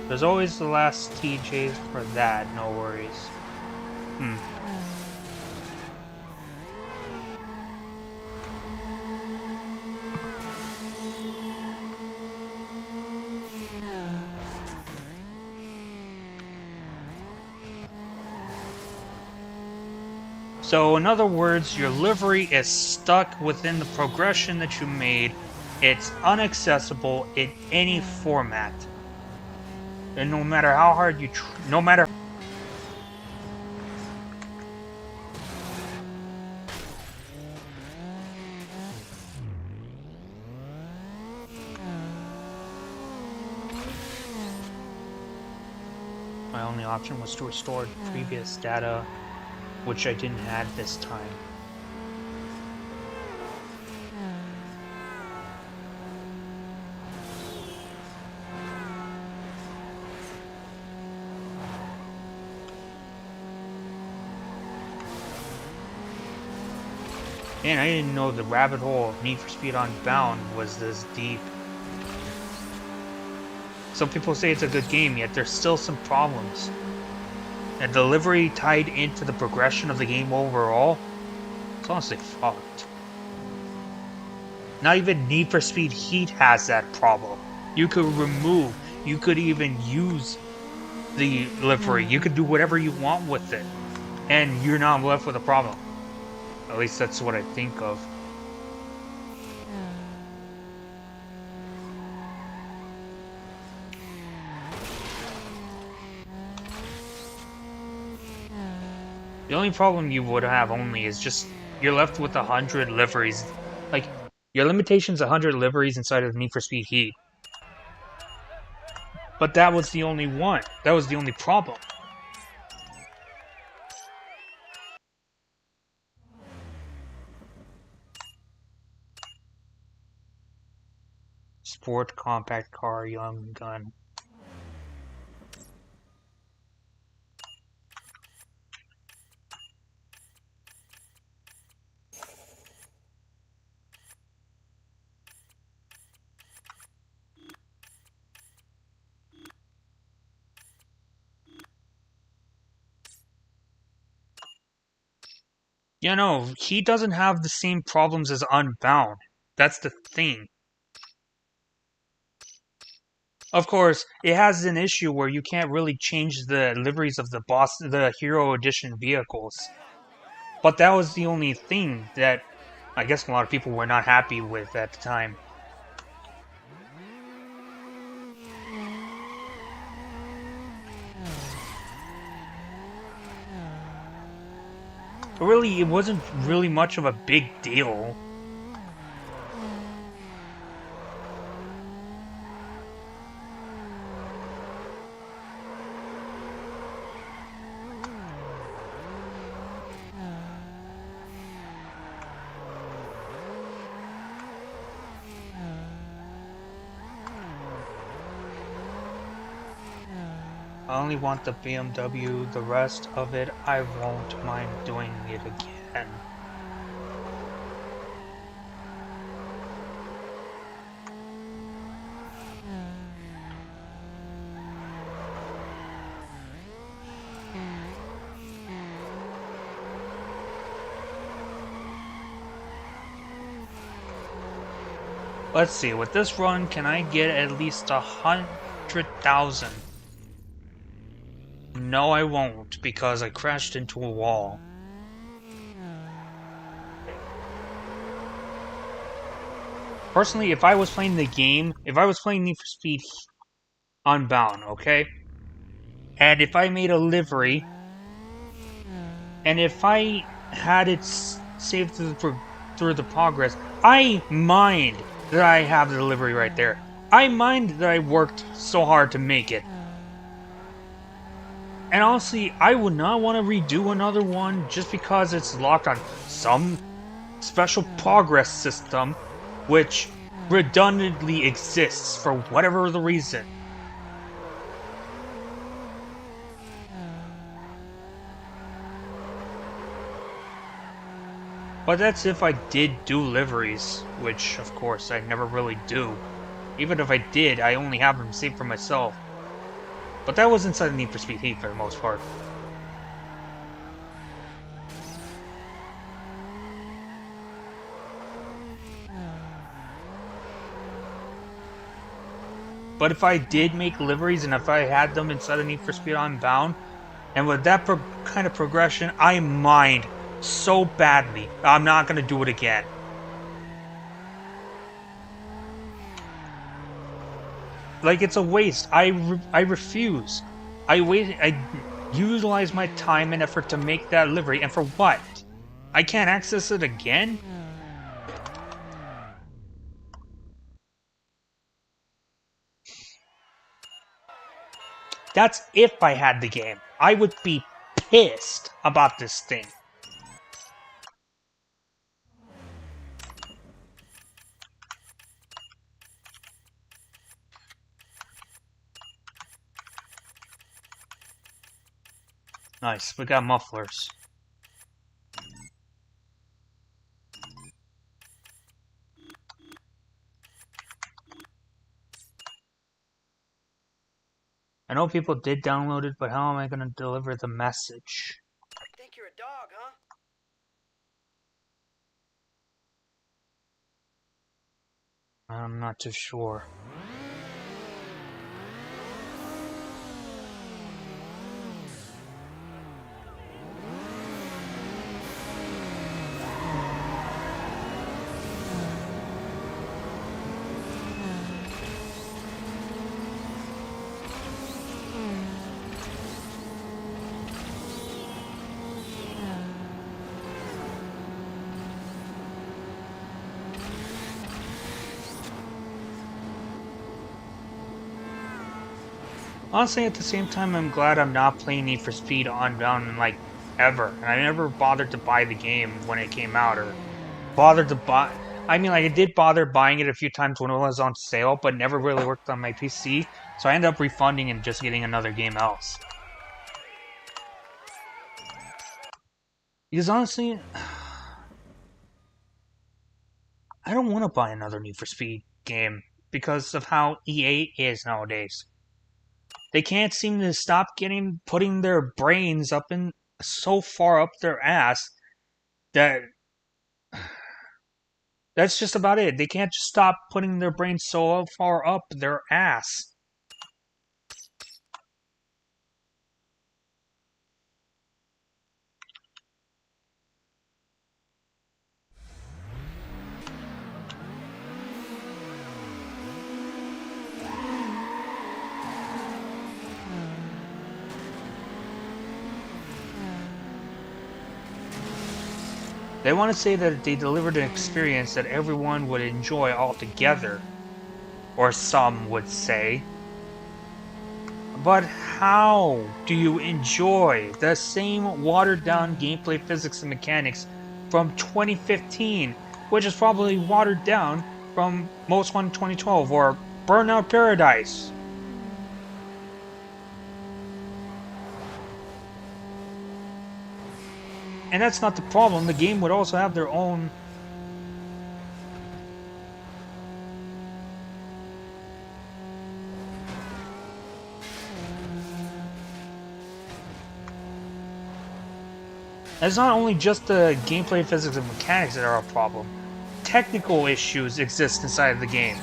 There's always the last TJs for that, no worries. So, in other words, your livery is stuck within the progression that you made. It's unaccessible in any format. And no matter how hard you no matter... My only option was to restore previous data, which I didn't have this time. And I didn't know the rabbit hole of Need for Speed Unbound was this deep. Some people say it's a good game, yet there's still some problems. And delivery tied into the progression of the game overall, it's honestly fucked. Not even Need for Speed Heat has that problem. You could remove, you could even use the livery. You could do whatever you want with it. And you're not left with a problem. At least that's what I think of. The only problem you would have only is just you're left with 100 liveries. Like, your limitation's 100 liveries inside of Need for Speed Heat. But that was the only one. That was the only problem. Sport, compact car, young gun. You know, he doesn't have the same problems as Unbound. That's the thing. Of course, it has an issue where you can't really change the liveries of the Hero Edition vehicles. But that was the only thing that I guess a lot of people were not happy with at the time. But really, it wasn't really much of a big deal. I only want the BMW, the rest of it I won't mind doing it again. Let's see, with this run, can I get at least 100,000? No, I won't, because I crashed into a wall. Personally, if I was playing the game, if I was playing Need for Speed Unbound, okay? And if I made a livery, and if I had it saved through the progress, I mind that I have the livery right there. I mind that I worked so hard to make it. And honestly, I would not want to redo another one just because it's locked on some special progress system which redundantly exists for whatever the reason. But that's if I did do liveries, which of course I never really do. Even if I did, I only have them saved for myself. But that was inside Need for Speed Heat for the most part. But if I did make liveries and if I had them inside of Need for Speed Unbound, and with that kind of progression, I mind so badly. I'm not going to do it again. Like, it's a waste. I refuse. I utilize my time and effort to make that livery, and for what? I can't access it again? That's if I had the game. I would be pissed about this thing. Nice, we got mufflers. I know people did download it, but how am I going to deliver the message? Think you're a dog, huh? I'm not too sure. Honestly, at the same time, I'm glad I'm not playing Need for Speed on down like ever. And I never bothered to buy the game when it came out, or bothered to buy. I mean, like I did bother buying it a few times when it was on sale, but never really worked on my PC. So I ended up refunding and just getting another game else. Because honestly, I don't want to buy another Need for Speed game because of how EA is nowadays. They can't seem to stop putting their brains up in so far up their ass that that's just about it. They can't just stop putting their brains so far up their ass. They want to say that they delivered an experience that everyone would enjoy altogether, or some would say. But how do you enjoy the same watered-down gameplay physics and mechanics from 2015, which is probably watered down from Most Wanted 2012 or Burnout Paradise? And that's not the problem. The game would also have their own. It's not only just the gameplay physics and mechanics that are a problem. Technical issues exist inside of the game.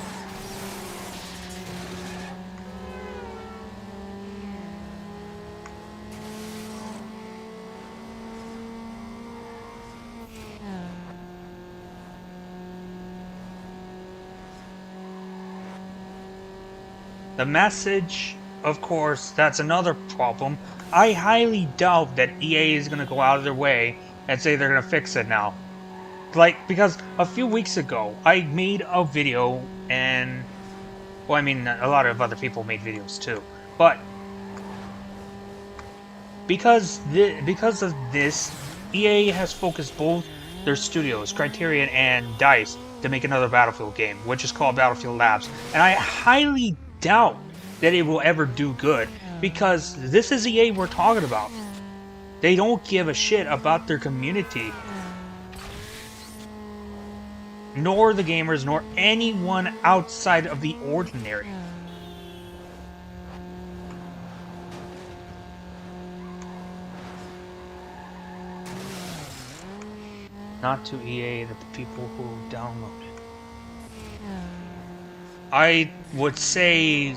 The message, of course, that's another problem. I highly doubt that EA is going to go out of their way and say they're going to fix it now. Like, because a few weeks ago, I made a video and... Well, I mean, a lot of other people made videos too. But because of this, EA has focused both their studios, Criterion and DICE, to make another Battlefield game, which is called Battlefield Labs. And I highly doubt that it will ever do good, because this is EA we're talking about. They don't give a shit about their community, nor the gamers, nor anyone outside of the ordinary. Not to EA, that the people who download it. I would say...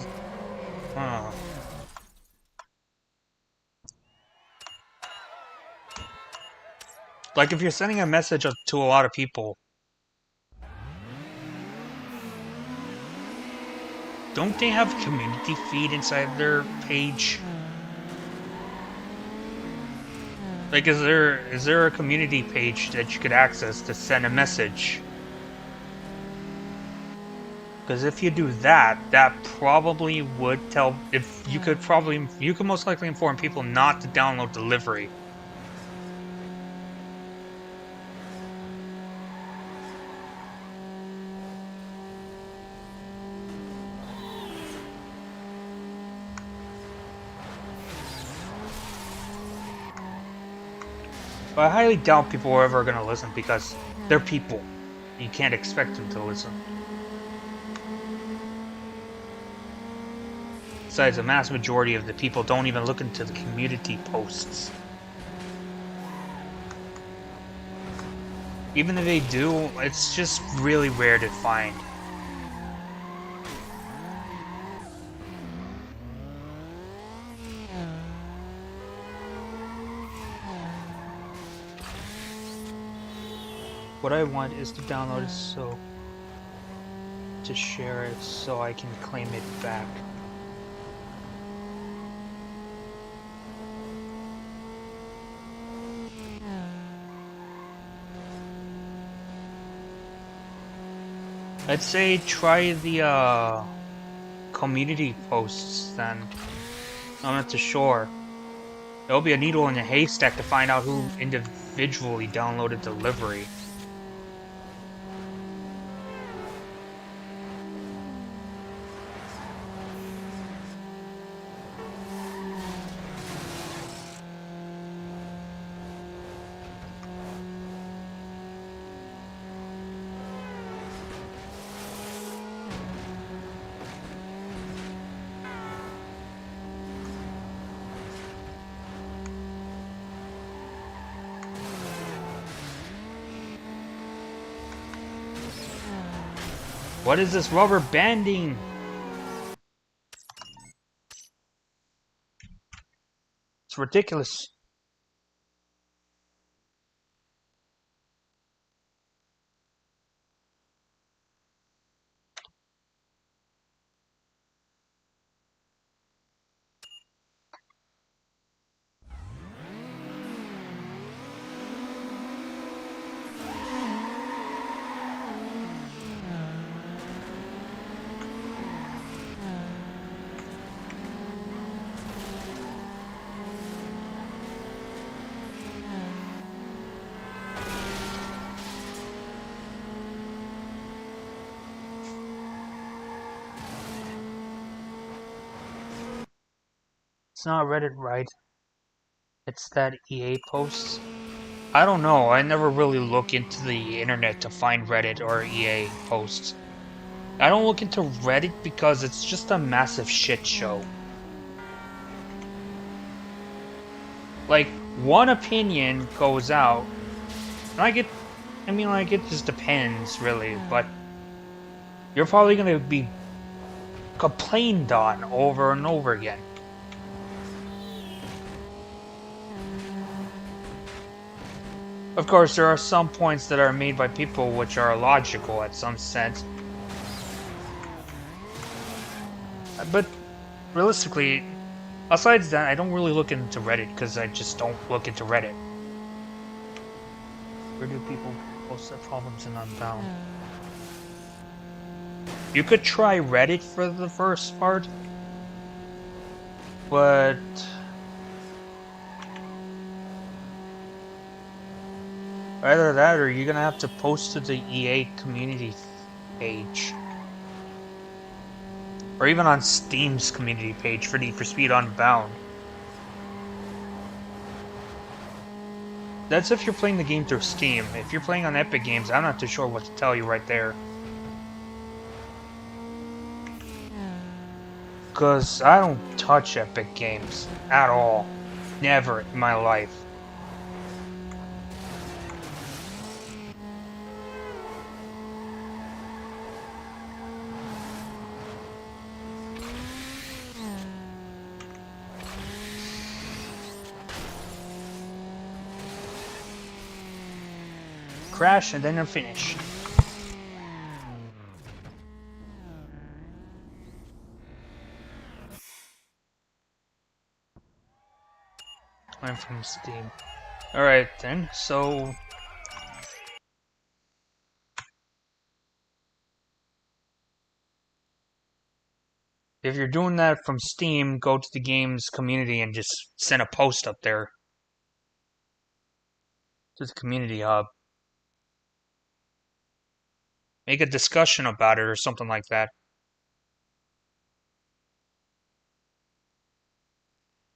Like, if you're sending a message to a lot of people, don't they have a community feed inside their page? Like, is there a community page that you could access to send a message? Because if you do that, that probably would tell... you could most likely inform people not to download delivery. But I highly doubt people are ever going to listen, because they're people. You can't expect them to listen. Besides, the vast majority of the people don't even look into the community posts. Even if they do, it's just really rare to find. what I want is to download it to share it so I can claim it back. I'd say try the community posts then. I'm not too sure. It'll be a needle in a haystack to find out who individually downloaded delivery. What is this rubber banding? It's ridiculous. It's not Reddit, right? It's that EA posts. I don't know. I never really look into the internet to find Reddit or EA posts. I don't look into Reddit because it's just a massive shit show. Like, one opinion goes out, and I mean, like, it just depends, really, but you're probably gonna be complained on over and over again. Of course, there are some points that are made by people which are logical at some sense. But realistically, aside that, I don't really look into Reddit because I just don't look into Reddit. Where do people post their problems in Unbound? You could try Reddit for the first part, but either that or you're gonna have to post to the EA community page. Or even on Steam's community page for Need for Speed Unbound. That's if you're playing the game through Steam. If you're playing on Epic Games, I'm not too sure what to tell you right there. Because I don't touch Epic Games at all. Never in my life. Crash and then I'm finished. I'm from Steam. Alright then, so if you're doing that from Steam, go to the game's community and just send a post up there to the community hub. Make a discussion about it or something like that.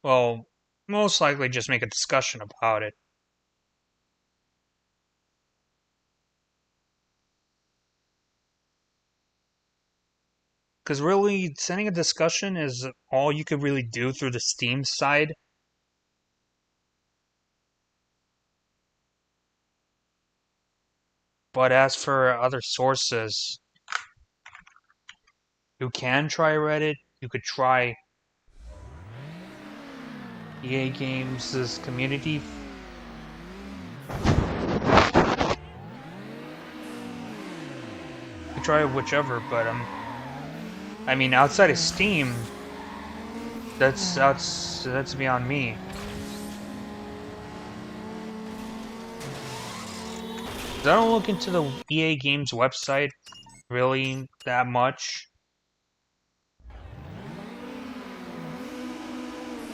Well, most likely just make a discussion about it. Because really, sending a discussion is all you could really do through the Steam side. But as for other sources, you can try Reddit. You could try EA Games' community. could try whichever, but I mean, outside of Steam, that's beyond me. I don't look into the EA Games website really that much.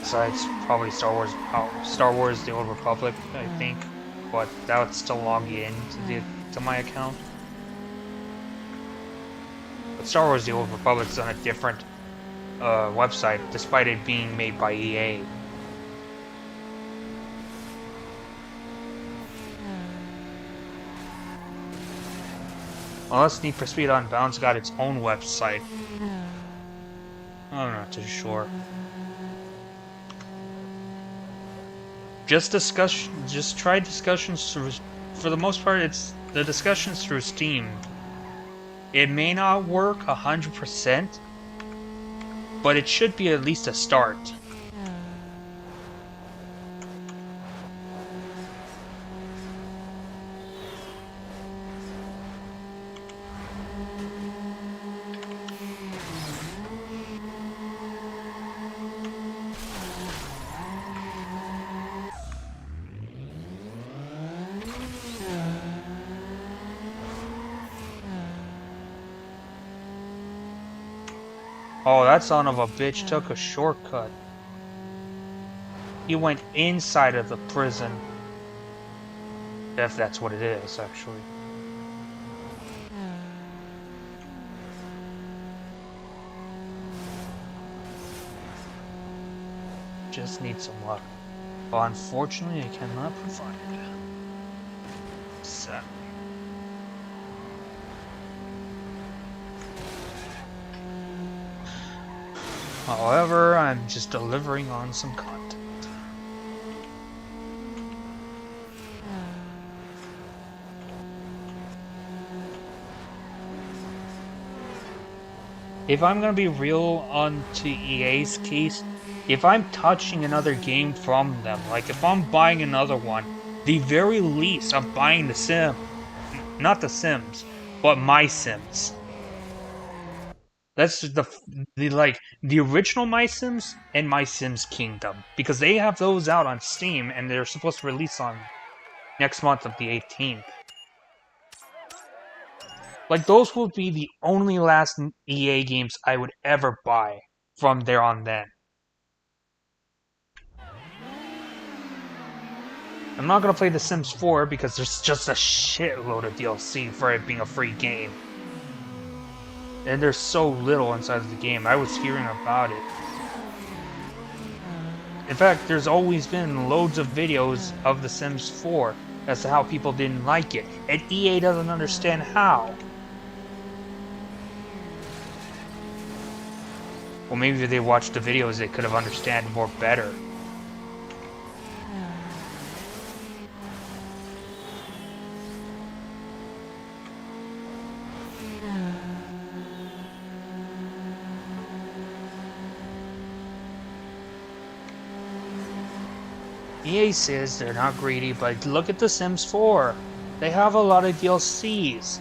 Besides, probably Star Wars: The Old Republic, I think, but that would still log in to my account. But Star Wars: The Old Republic is on a different website, despite it being made by EA. Unless Need for Speed Unbound's got its own website. I'm not too sure. Just try discussions through, for the most part, it's the discussions through Steam. It may not work 100%, but it should be at least a start. Oh, that son of a bitch took a shortcut. He went inside of the prison. If that's what it is, actually. Just need some luck. But unfortunately, I cannot provide it. Sadly. However, I'm just delivering on some content. If I'm gonna be real onto EA's case, if I'm touching another game from them, like if I'm buying another one, the very least I'm buying the Sim. Not the Sims, but my Sims. That's the original My Sims and My Sims Kingdom, because they have those out on Steam and they're supposed to release on next month of the 18th. Like, those will be the only last EA games I would ever buy from there on then. I'm not gonna play The Sims 4 because there's just a shitload of DLC for it being a free game. And there's so little inside of the game. I was hearing about it. In fact, there's always been loads of videos of The Sims 4 as to how people didn't like it. And EA doesn't understand how. Well, maybe if they watched the videos, they could have understood more better. EA says they're not greedy, but look at The Sims 4. They have a lot of DLCs.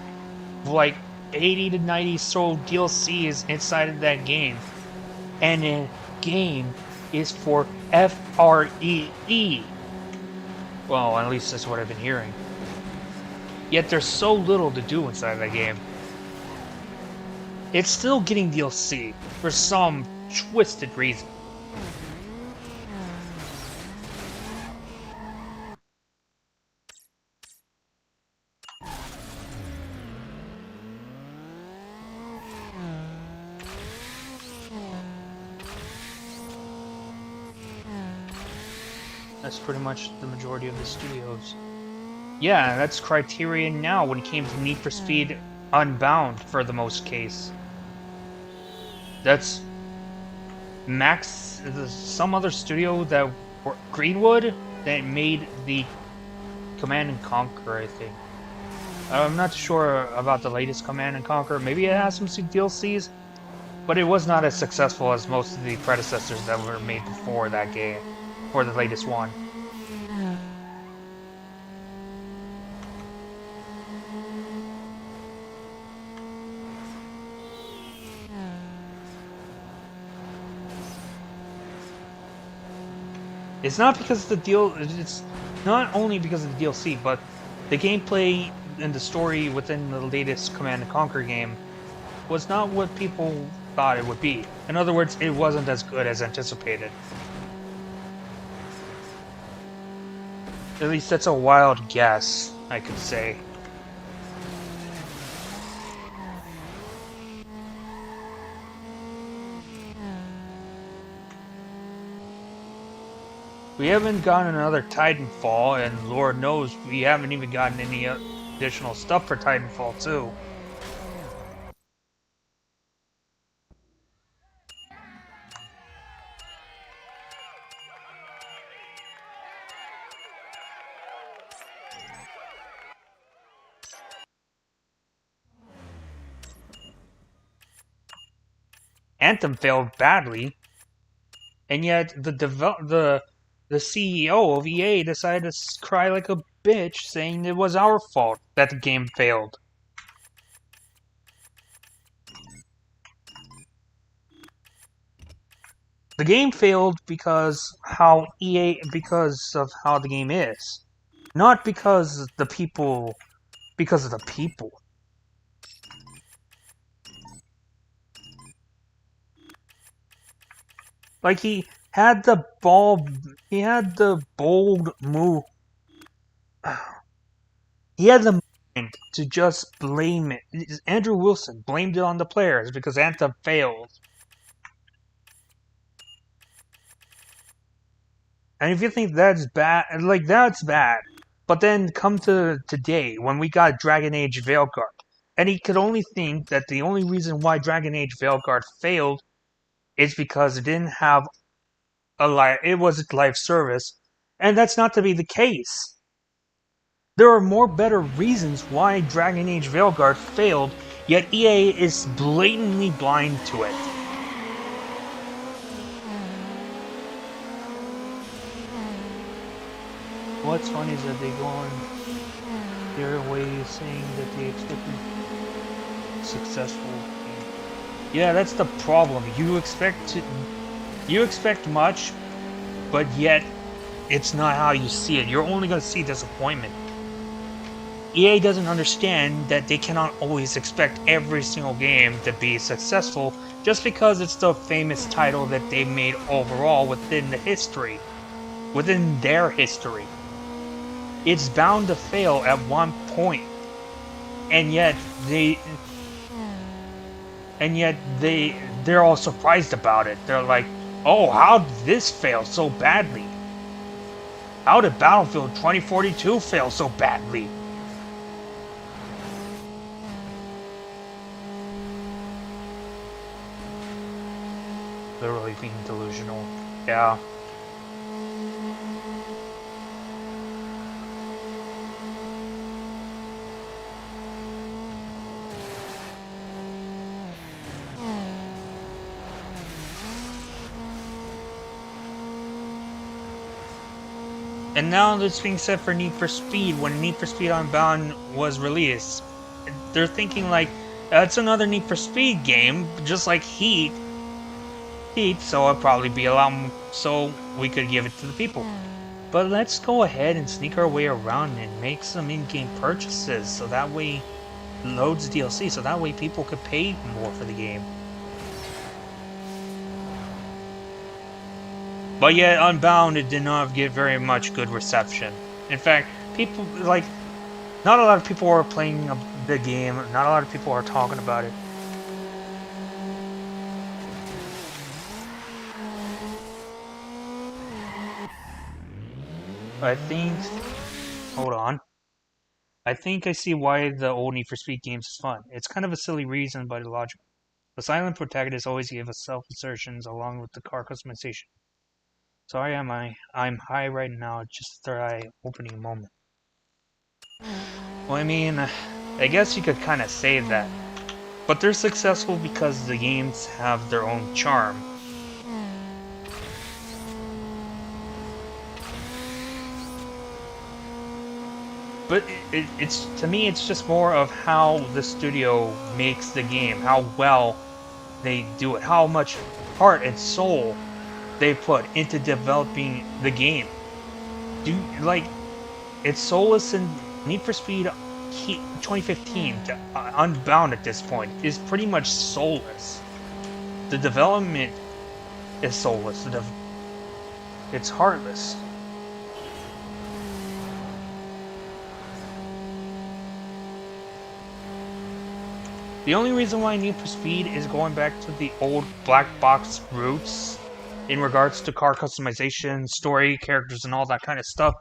Like 80 to 90 sold DLCs inside of that game. And the game is for FREE. Well, at least that's what I've been hearing. Yet there's so little to do inside of that game. It's still getting DLC for some twisted reason. That's pretty much the majority of the studios. Yeah, that's Criterion now when it came to Need for Speed Unbound for the most case. That's Max, some other studio that Greenwood that made the Command and Conquer, I think. I'm not sure about the latest Command and Conquer. Maybe it has some DLCs, but it was not as successful as most of the predecessors that were made before that game, or the latest one. It's not because of the deal. It's not only because of the DLC, but the gameplay and the story within the latest Command and Conquer game was not what people thought it would be. In other words, it wasn't as good as anticipated. At least that's a wild guess, I could say. We haven't gotten another Titanfall, and Lord knows we haven't even gotten any additional stuff for Titanfall 2. Anthem failed badly, and yet the CEO of EA decided to cry like a bitch, saying it was our fault that the game failed. The game failed because of how the game is, not because of the people. Like he had the bold move. He had the mind to just blame it. Andrew Wilson blamed it on the players because Anthem failed. And if you think that's bad, that's bad. But then come to today, when we got Dragon Age Veilguard, and he could only think that the only reason why Dragon Age Veilguard failed is because it didn't have it was a live service, and that's not to be the case. There are more better reasons why Dragon Age Veilguard failed, yet EA is blatantly blind to it. What's funny is that they go on their way saying that they expected successful game. Yeah, that's the problem. You expect much, but yet it's not how you see it. You're only going to see disappointment. EA doesn't understand that they cannot always expect every single game to be successful just because it's the famous title that they made overall within their history. It's bound to fail at one point. And yet they're all surprised about it. They're like, "Oh, how did this fail so badly? How did Battlefield 2042 fail so badly?" Literally being delusional. Yeah. And now it's being set for Need for Speed when Need for Speed Unbound was released. They're thinking like, it's another Need for Speed game, just like Heat, so it'll probably be a lot more, so we could give it to the people. But let's go ahead and sneak our way around and make some in-game purchases, so that way loads DLC, so that way people could pay more for the game. But yet, Unbound, it did not get very much good reception. In fact, people, not a lot of people are playing the game, not a lot of people are talking about it. Hold on. I think I see why the old Need for Speed games is fun. It's kind of a silly reason, but illogical. The silent protagonist always gave us self-assertions along with the car customization. Sorry, I'm high right now, just try opening moment. Well, I mean, I guess you could kind of say that. But they're successful because the games have their own charm. But it's to me, it's just more of how the studio makes the game, how well they do it, how much heart and soul they put into developing the game. It's soulless, and Need for Speed 2015 to Unbound at this point is pretty much soulless. The development is soulless. It's heartless. The only reason why Need for Speed is going back to the old black box roots in regards to car customization, story, characters, and all that kind of stuff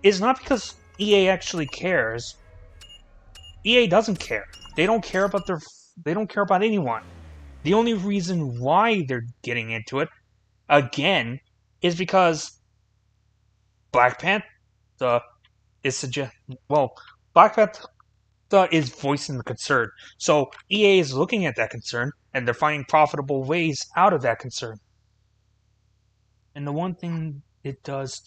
is not because EA actually cares. EA doesn't care. They don't care about they don't care about anyone. The only reason why they're getting into it again is because Black Panther is Black Panther is voicing the concern. So EA is looking at that concern, and they're finding profitable ways out of that concern. And the one thing it does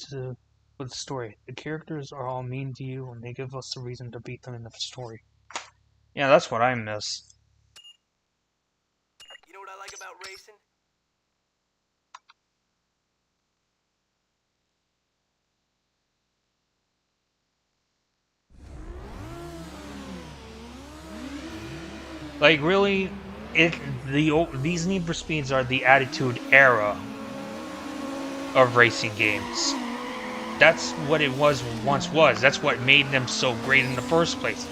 with the story, the characters are all mean to you, and they give us a reason to beat them in the story. Yeah, that's what I miss. You know what I like about racing? Like, really, these Need for Speeds are the Attitude Era of racing games. That's what it once was. That's what made them so great in the first place.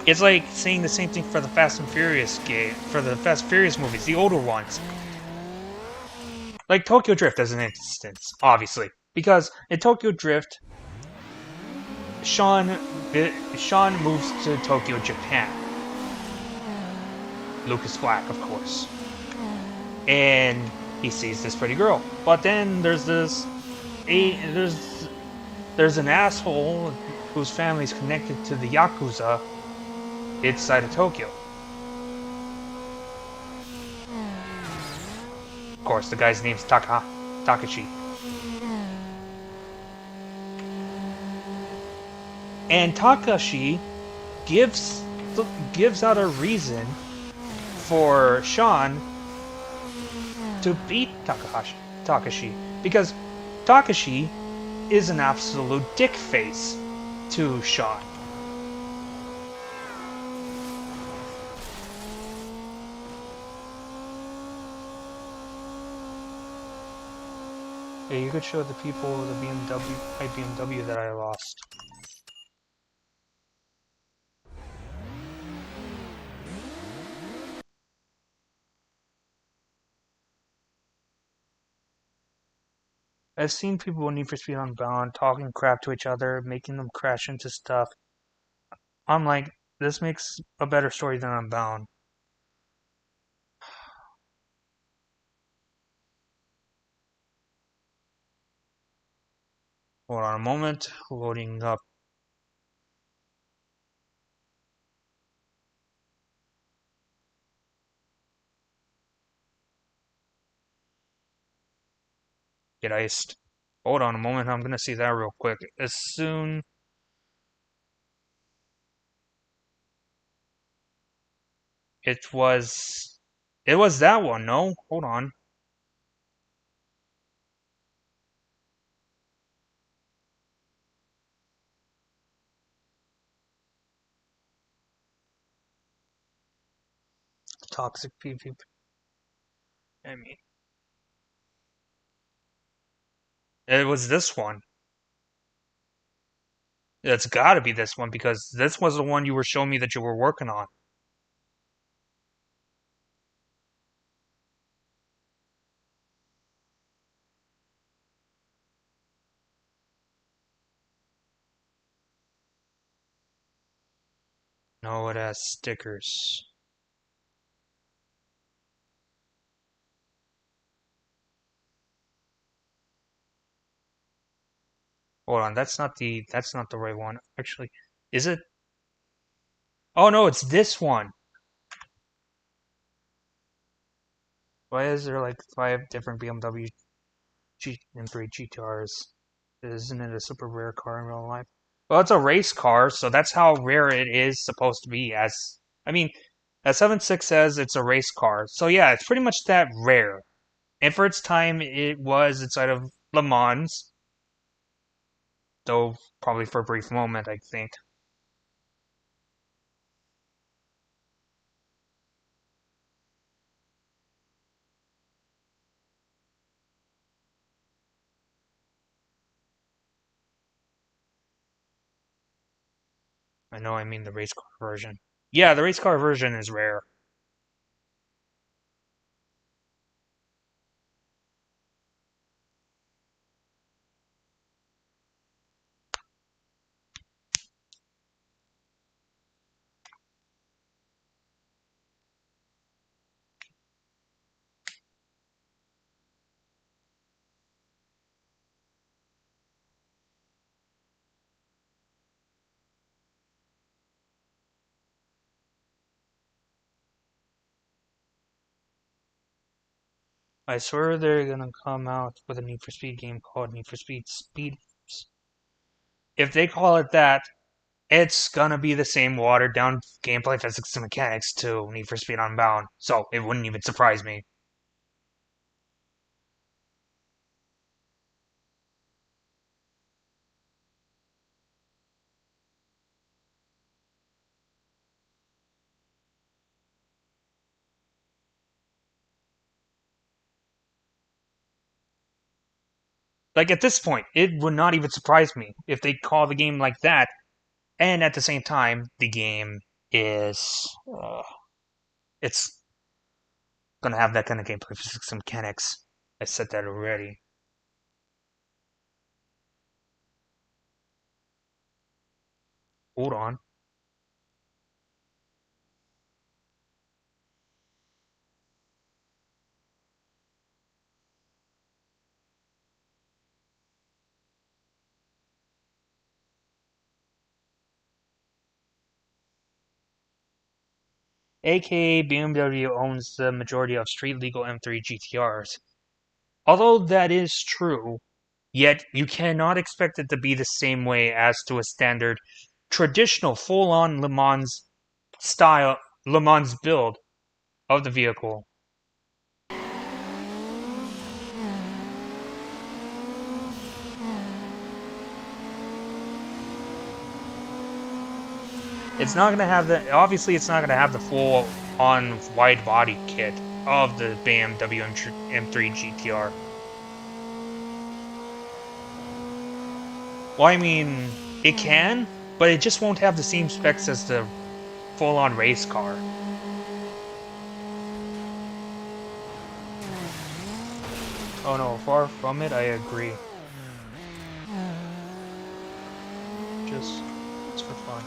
It's like saying the same thing for the Fast and Furious movies, the older ones. Like Tokyo Drift as an instance, obviously. Because in Tokyo Drift, Sean moves to Tokyo, Japan. Lucas Black, of course. And he sees this pretty girl. But then there's an asshole whose family's connected to the Yakuza inside of Tokyo. Of course, the guy's name's Takashi. And Takashi gives out a reason for Sean to beat Takashi, because Takashi is an absolute dick face to Sean. Yeah, you could show the people my BMW that I lost. I've seen people in Need for Speed Unbound talking crap to each other, making them crash into stuff. I'm like, this makes a better story than Unbound. Hold on a moment, loading up. Get iced. Hold on a moment, I'm gonna see that real quick. As soon... It was that one, no? Hold on. Toxic PvP. I mean... It was this one. It's gotta be this one, because this was the one you were showing me that you were working on. No, it has stickers. Hold on, that's not the right one. Actually, is it? Oh no, it's this one. Why is there like 5 different BMW G3 GTRs? Isn't it a super rare car in real life? Well, it's a race car, so that's how rare it is supposed to be. As 7.6 says, it's a race car. So yeah, it's pretty much that rare. And for its time, it was inside of Le Mans, though probably for a brief moment, I think. I know I mean the race car version. Yeah, the race car version is rare. I swear they're gonna come out with a Need for Speed game called Need for Speed Speed. If they call it that, it's gonna be the same watered down gameplay, physics, and mechanics to Need for Speed Unbound, so it wouldn't even surprise me. Like at this point, it would not even surprise me if they call the game like that, and at the same time, the game is it's gonna have that kind of gameplay, physics, and mechanics. I said that already. Hold on. aka BMW owns the majority of street legal M3 GTRs. Although that is true, yet you cannot expect it to be the same way as to a standard traditional full-on Le Mans style Le Mans build of the vehicle. It's not going to have the obviously it's not going to have the full-on wide body kit of the BMW M3 GTR. Well, I mean, it can, but it just won't have the same specs as the full-on race car. Oh no, far from it, I agree. Just, it's for fun.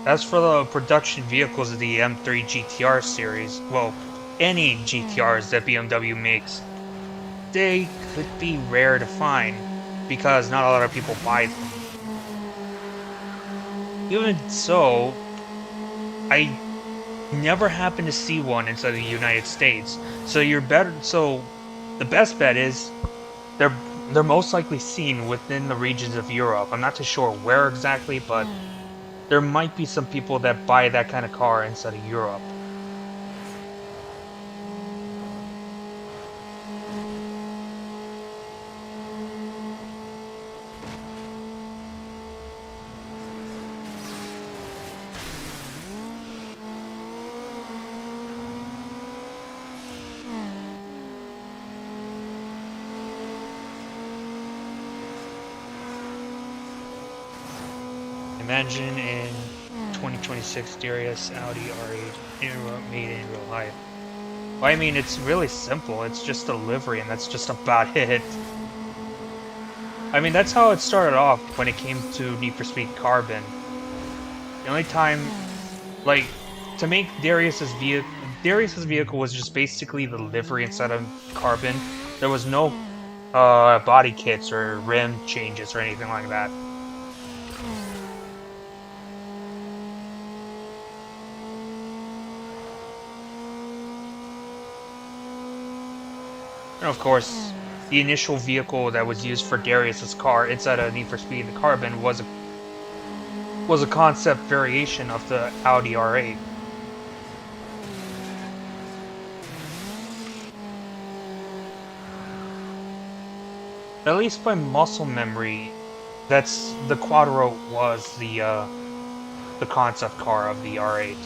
As for the production vehicles of the M3 GTR series, well, any GTRs that BMW makes, they could be rare to find because not a lot of people buy them. Even so, I never happen to see one inside the United States. So the best bet is they're most likely seen within the regions of Europe. I'm not too sure where exactly, but there might be some people that buy that kind of car inside of Europe. Imagine in 2026 Darius Audi R8 made in real life. Well, I mean, it's really simple. It's just a livery, and that's just about it. I mean, that's how it started off when it came to Need for Speed Carbon. The only time, like, to make Darius's vehicle was just basically the livery inside of Carbon. There was no body kits or rim changes or anything like that. And of course, the initial vehicle that was used for Darius's car inside of Need for Speed the Carbon was a concept variation of the Audi R8. At least by muscle memory, that's the Quattro was the concept car of the R8.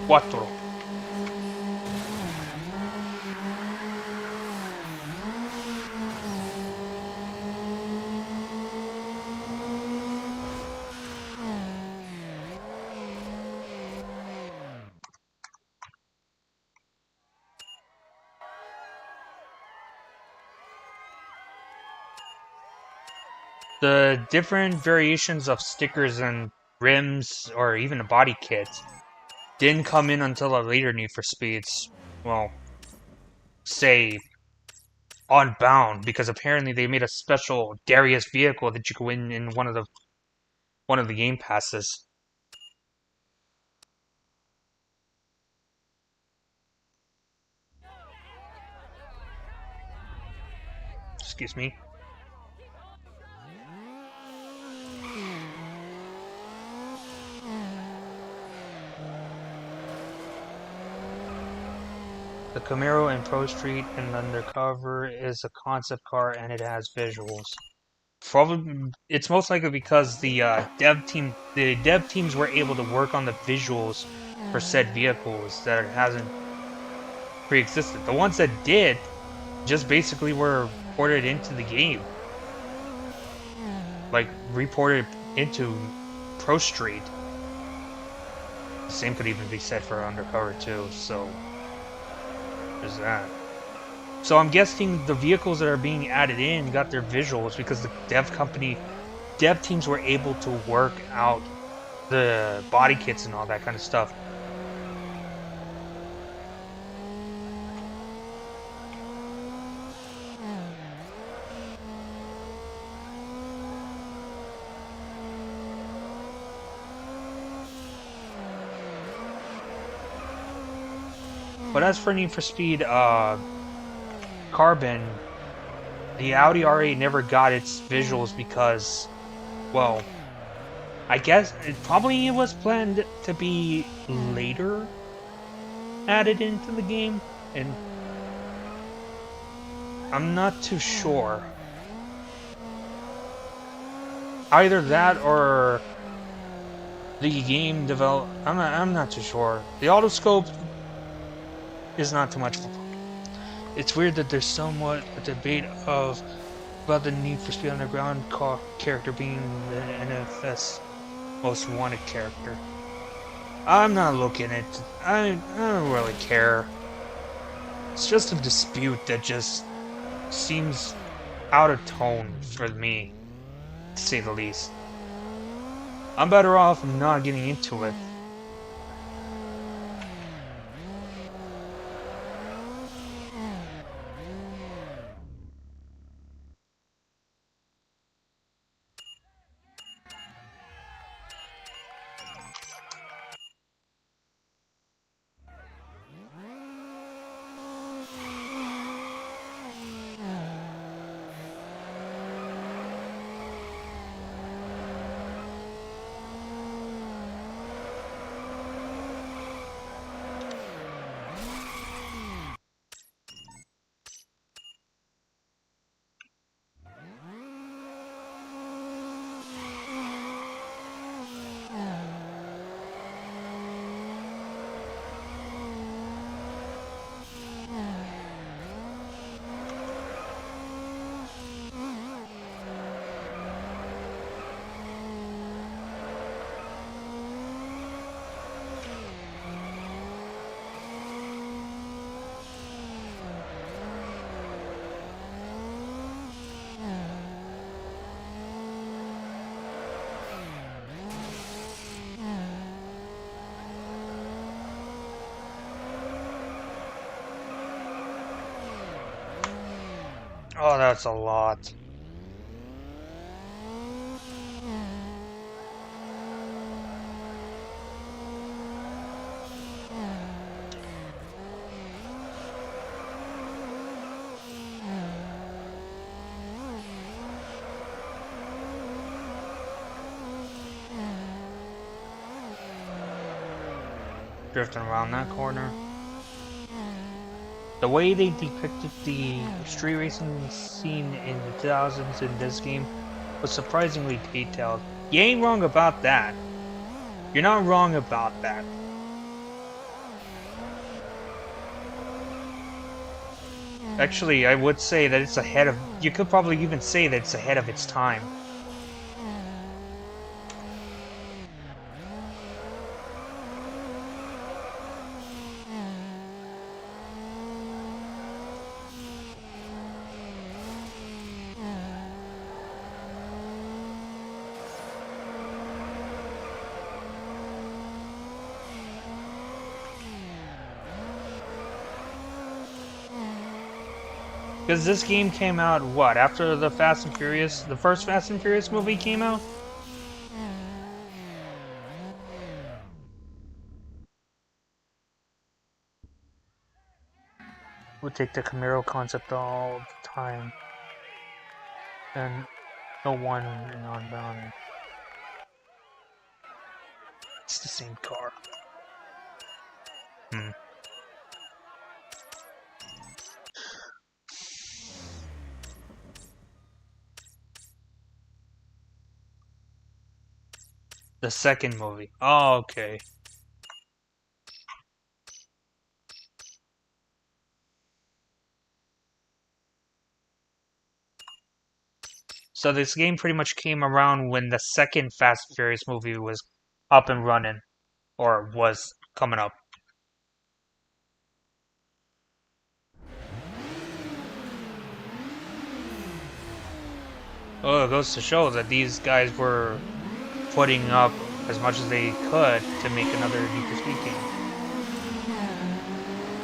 Quattro. The different variations of stickers and rims, or even a body kit, didn't come in until a later Need for Speeds. Well, say Unbound, because apparently they made a special Darius vehicle that you could win in one of the game passes. Excuse me. The Camaro in Pro Street and Undercover is a concept car and it has visuals. Probably, it's most likely because the dev teams were able to work on the visuals for said vehicles that hasn't pre-existed. The ones that did just basically were ported into the game, like reported into Pro Street. The same could even be said for Undercover too. So there's that. So I'm guessing the vehicles that are being added in got their visuals because the dev teams were able to work out the body kits and all that kind of stuff. But as for Need for Speed Carbon, the Audi R8 never got its visuals because, well, I guess it probably was planned to be later added into the game, and I'm not too sure. Either that or the game develop. I'm not too sure. The autoscope is not too much of a problem. It's weird that there's somewhat a debate about the Need for Speed Underground character being the NFS most wanted character. I'm not looking at. I don't really care. It's just a dispute that just seems out of tone for me, to say the least. I'm better off not getting into it. Oh, that's a lot. drifting around that corner. The way they depicted the street racing scene in the 2000s in this game was surprisingly detailed. You ain't wrong about that. You're not wrong about that. Actually, I would say that it's ahead of... You could probably even say that it's ahead of its time. Because this game came out, what, after the Fast and Furious... The first Fast and Furious movie came out? We'll take the Camaro concept all the time. And no one non-bound. It's the same car. The second movie. Oh, okay. So this game pretty much came around when the second Fast and Furious movie was up and running. Or was coming up. Well, it goes to show that these guys were putting up as much as they could to make another Need for Speed game.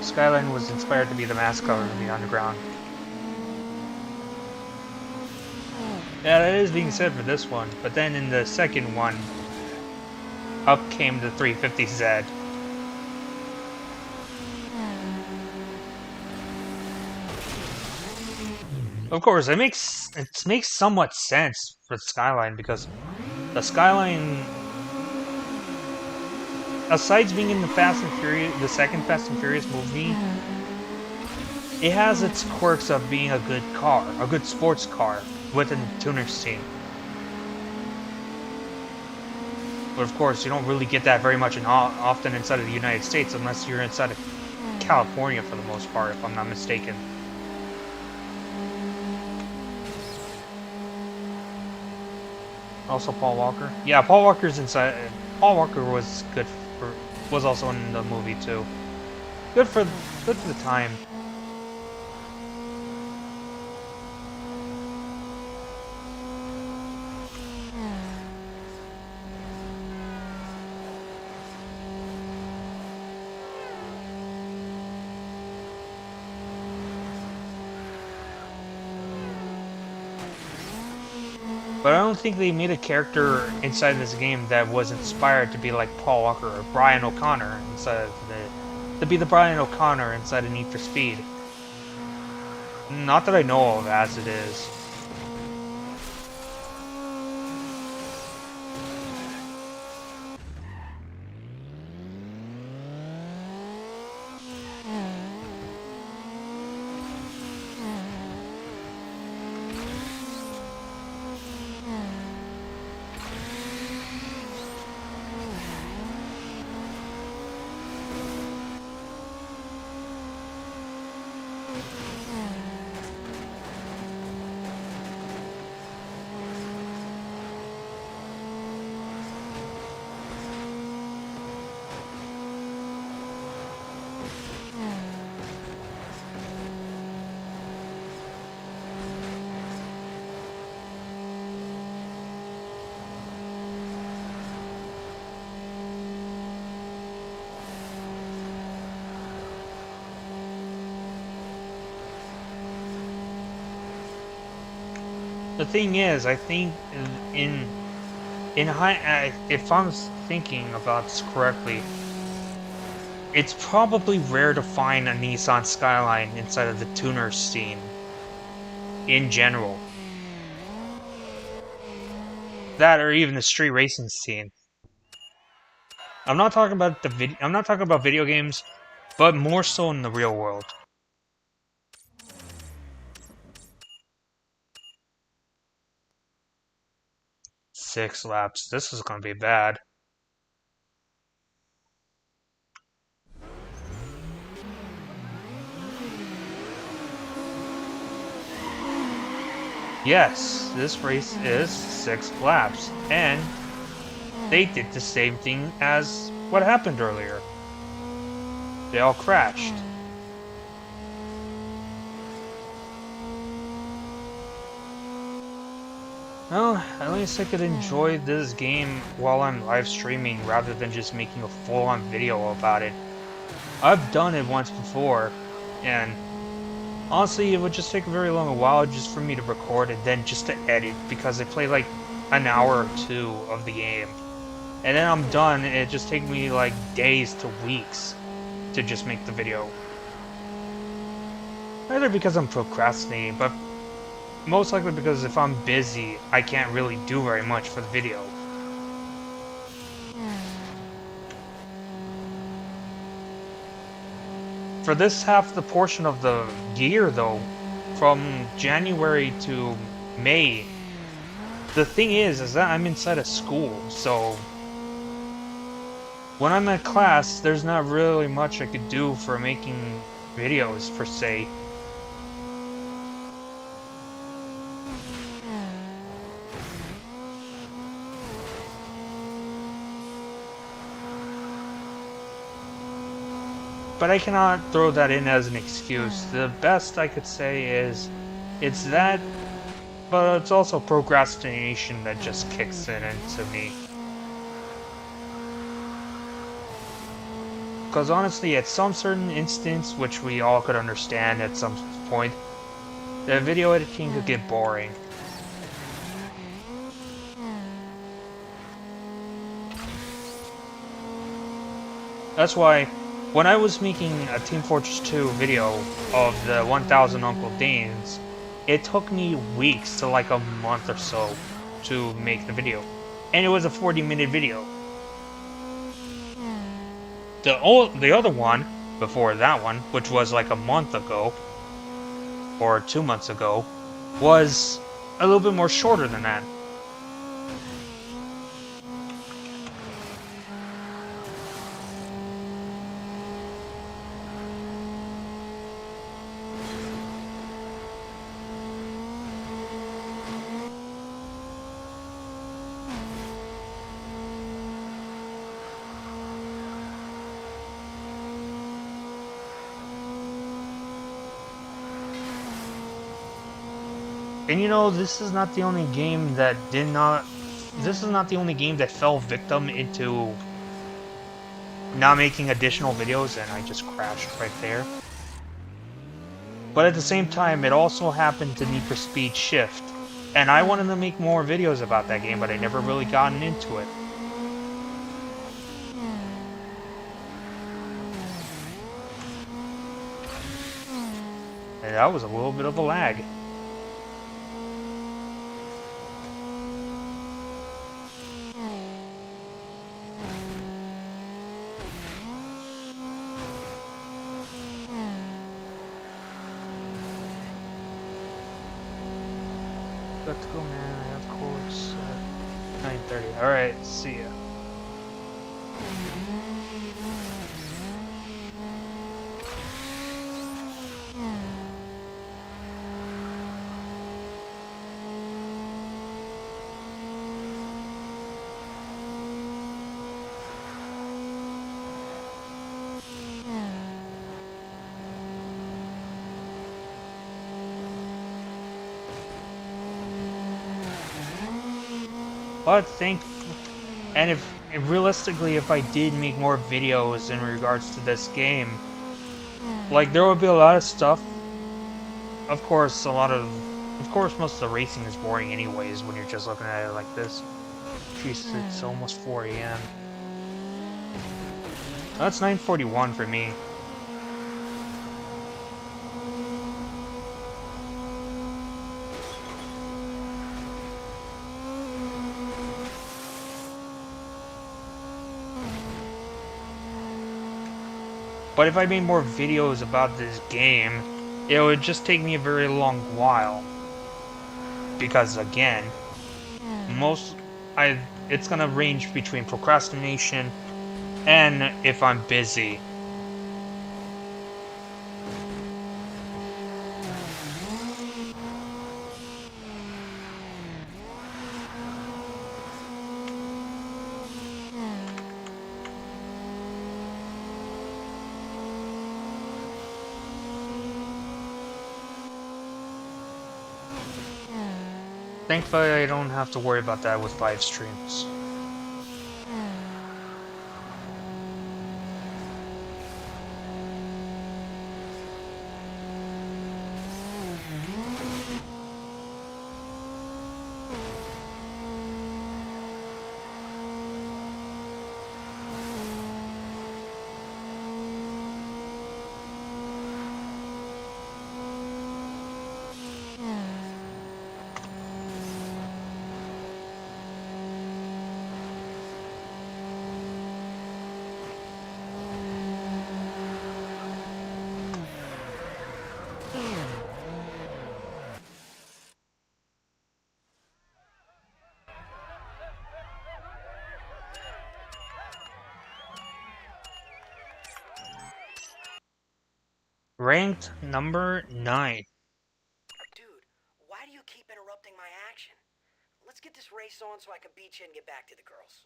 Skyline was inspired to be the mascot of the underground. Yeah, that is being said for this one, but then in the second one, up came the 350Z. Of course, it makes somewhat sense for Skyline because the Skyline, aside being in the the second Fast and Furious movie, it has its quirks of being a good car, a good sports car within the tuner scene. But of course, you don't really get that very much often inside of the United States unless you're inside of California for the most part, if I'm not mistaken. Also Paul Walker. Yeah, Paul Walker's inside. Paul Walker was was also in the movie too. Good for the time. But I don't think they made a character inside this game that was inspired to be like Paul Walker or Brian O'Connor to be the Brian O'Connor inside of Need for Speed. Not that I know of as it is. The thing is, I think if I'm thinking about this correctly, it's probably rare to find a Nissan Skyline inside of the tuner scene in general. That or even the street racing scene. I'm not talking about I'm not talking about video games, but more so in the real world. Six laps. This is gonna be bad. Yes, this race is 6 laps, and they did the same thing as what happened earlier. They all crashed. Well, at least I could enjoy this game while I'm live streaming rather than just making a full-on video about it. I've done it once before, and honestly, it would just take a very long while just for me to record and then just to edit, because I play like an hour or two of the game. And then I'm done, and it just takes me like days to weeks to just make the video. Either because I'm procrastinating, but most likely because if I'm busy, I can't really do very much for the video. For this half the portion of the year though, from January to May, the thing is that I'm inside a school, so when I'm at class, there's not really much I could do for making videos per se. But I cannot throw that in as an excuse. The best I could say is, it's that, but it's also procrastination that just kicks in into me. Because honestly, at some certain instance, which we all could understand at some point, the video editing could get boring. That's why, when I was making a Team Fortress 2 video of the 1000 Uncle Danes, it took me weeks to like a month or so to make the video. And it was a 40-minute video. The other one, before that one, which was like a month ago, or 2 months ago, was a little bit more shorter than that. And you know, this is not the only game that this is not the only game that fell victim into not making additional videos, and I just crashed right there. But at the same time, it also happened to Need for Speed Shift, and I wanted to make more videos about that game, but I never really gotten into it. And that was a little bit of a lag. Got to go, man. I have course at 9:30. Alright, see ya. But realistically, if I did make more videos in regards to this game, like, there would be a lot of stuff. Of course, most of the racing is boring anyways when you're just looking at it like this. Jesus, it's almost 4 AM. That's 9:41 for me. But if I made more videos about this game, it would just take me a very long while. Because again, it's gonna range between procrastination and if I'm busy. Thankfully, I don't have to worry about that with live streams. Ranked number 9. Dude, why do you keep interrupting my action? Let's get this race on so I can beat you and get back to the girls.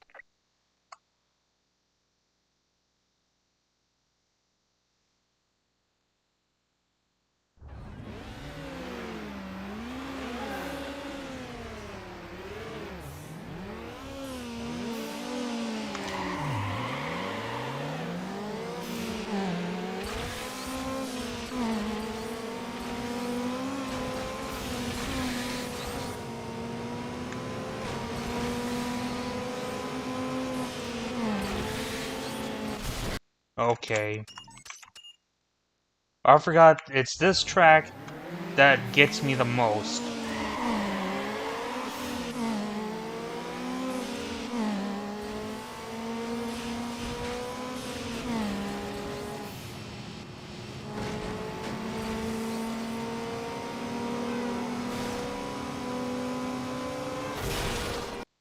Okay. I forgot, it's this track that gets me the most.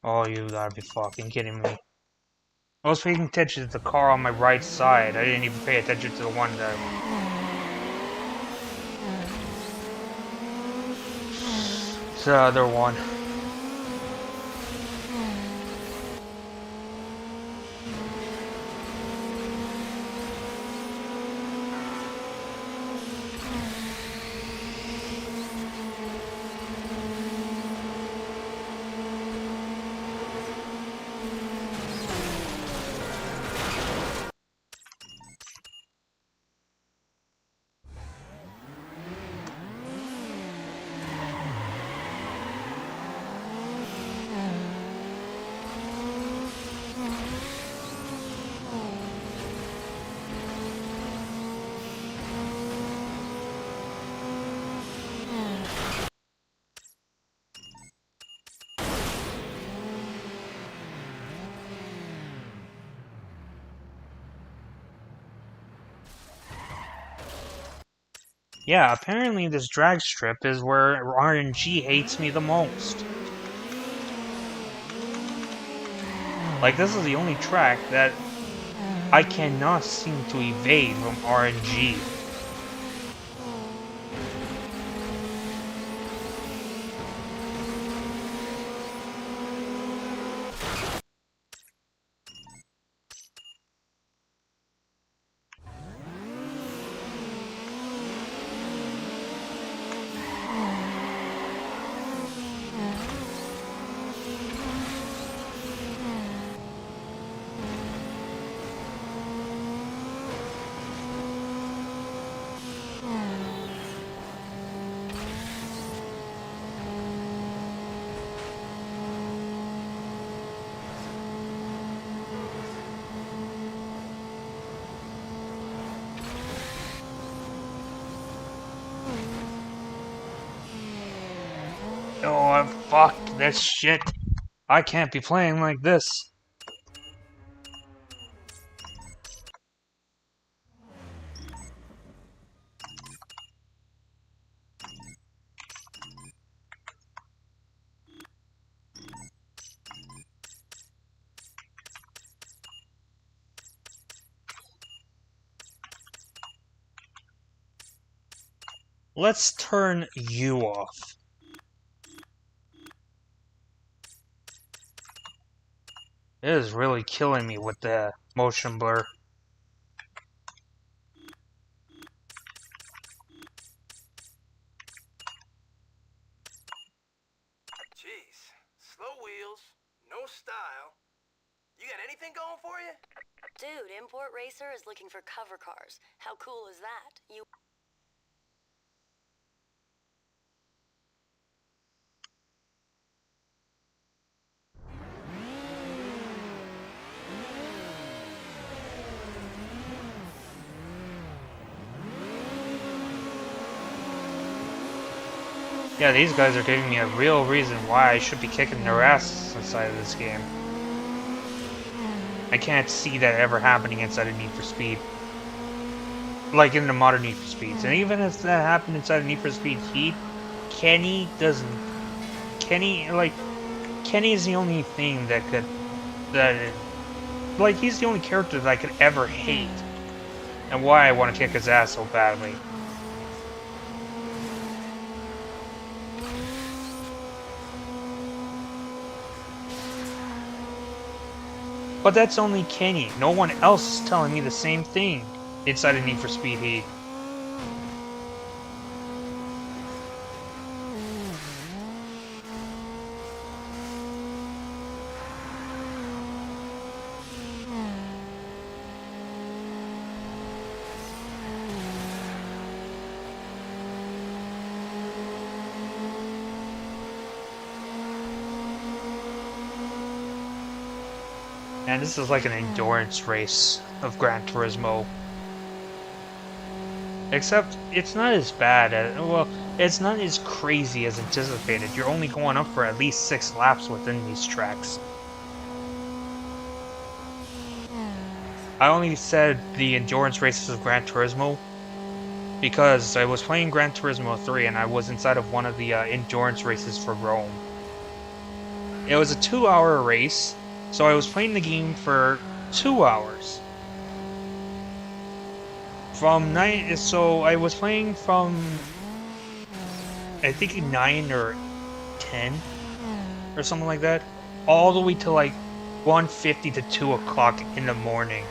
Oh, you gotta be fucking kidding me. I was paying attention to the car on my right side. I didn't even pay attention to the one that... It's the other one. Yeah, apparently this drag strip is where RNG hates me the most. Like, this is the only track that I cannot seem to evade from RNG. Oh, fuck this shit. I can't be playing like this. let's turn you off. It is really killing me with the motion blur. Jeez, slow wheels, no style. You got anything going for you? Dude, Import Racer is looking for cover cars. How cool is that? You... Yeah, these guys are giving me a real reason why I should be kicking their ass inside of this game. I can't see that ever happening inside of Need for Speed. Like in the modern Need for Speeds. And even if that happened inside of Need for Speed Heat, Kenny is the only thing that could, like, he's the only character that I could ever hate. And why I want to kick his ass so badly. But that's only Kenny. No one else is telling me the same thing inside of Need for Speed Heat. And this is like an endurance race of Gran Turismo. Except, it's not as bad as, well, it's not as crazy as anticipated. You're only going up for at least 6 laps within these tracks. I only said the endurance races of Gran Turismo because I was playing Gran Turismo 3 and I was inside of one of the endurance races for Rome. It was a 2-hour race. So I was playing the game for 2 hours. So I was playing from, I think 9 or 10 or something like that, all the way to like 1:50 to 2 o'clock in the morning.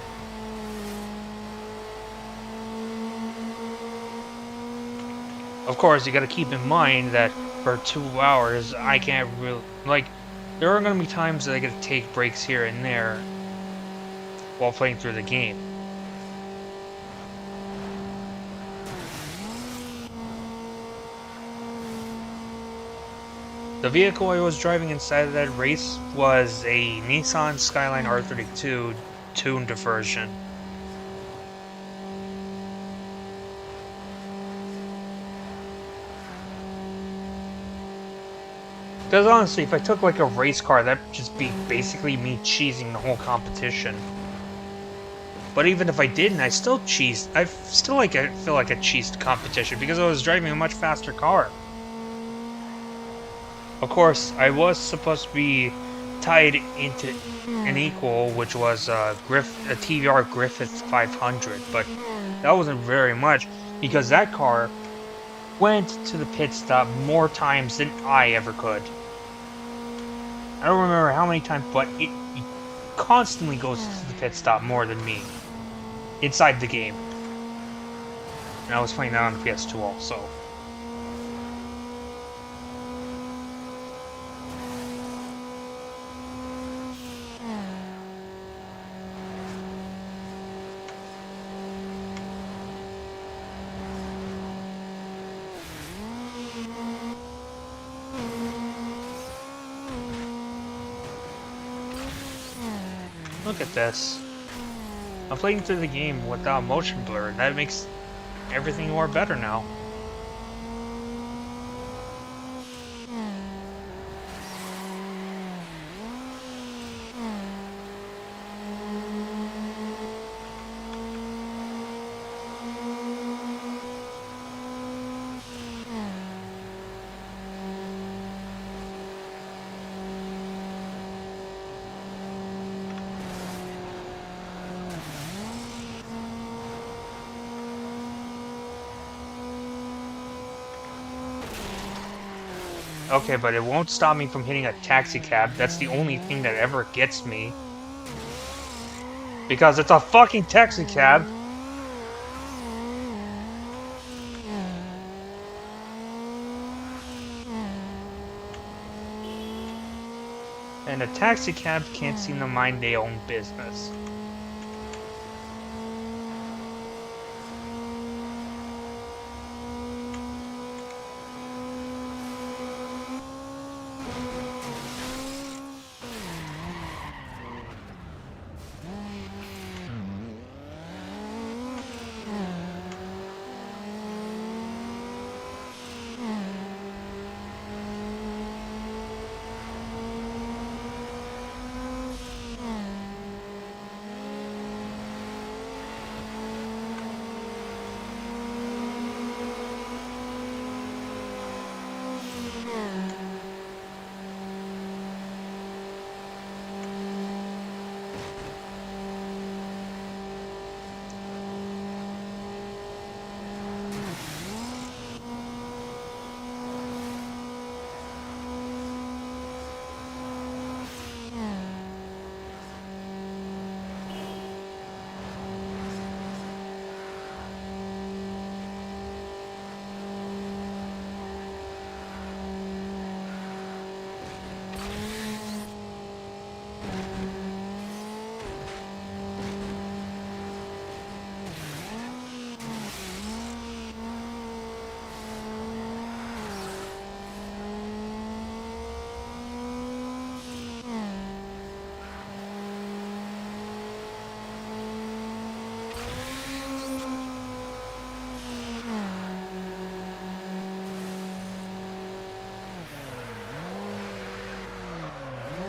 Of course, you gotta keep in mind that for 2 hours, I can't really, like, there are going to be times that I get to take breaks here and there while playing through the game. The vehicle I was driving inside of that race was a Nissan Skyline R32 tuned version. Because honestly, if I took like a race car, that'd just be basically me cheesing the whole competition. But even if I didn't, I still cheesed. I feel like I cheesed competition because I was driving a much faster car. Of course, I was supposed to be tied into an equal, which was a TVR Griffith 500, but that wasn't very much because that car went to the pit stop more times than I ever could. I don't remember how many times, but it constantly goes to the pit stop more than me. Inside the game. And I was playing that on the PS2 also. Look at this. I'm playing through the game without motion blur, and that makes everything more better now. Okay, but it won't stop me from hitting a taxi cab. That's the only thing that ever gets me. Because it's a fucking taxi cab. And a taxi cab can't seem to mind their own business.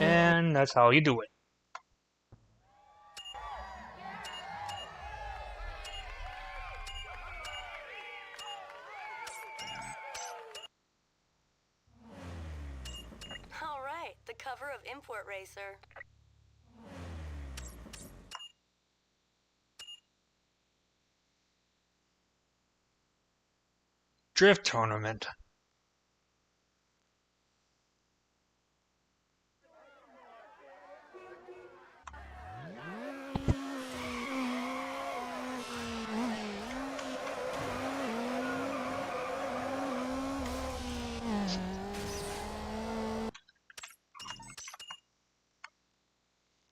And that's how you do it. All right, the cover of Import Racer. Drift tournament.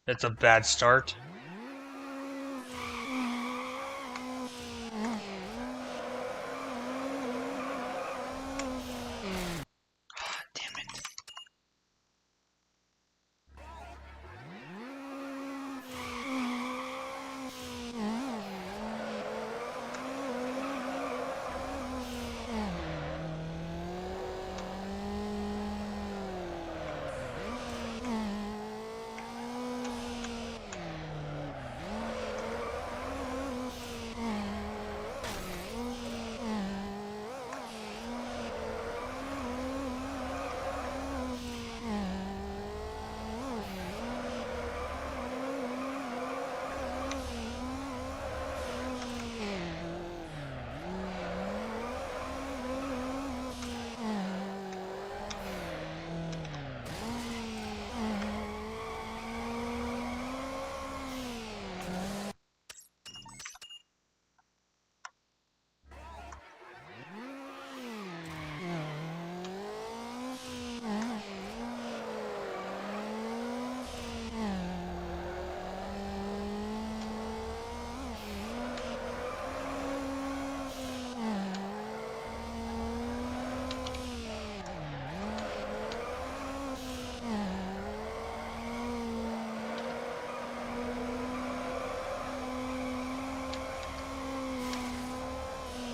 That's a bad start. Damn it.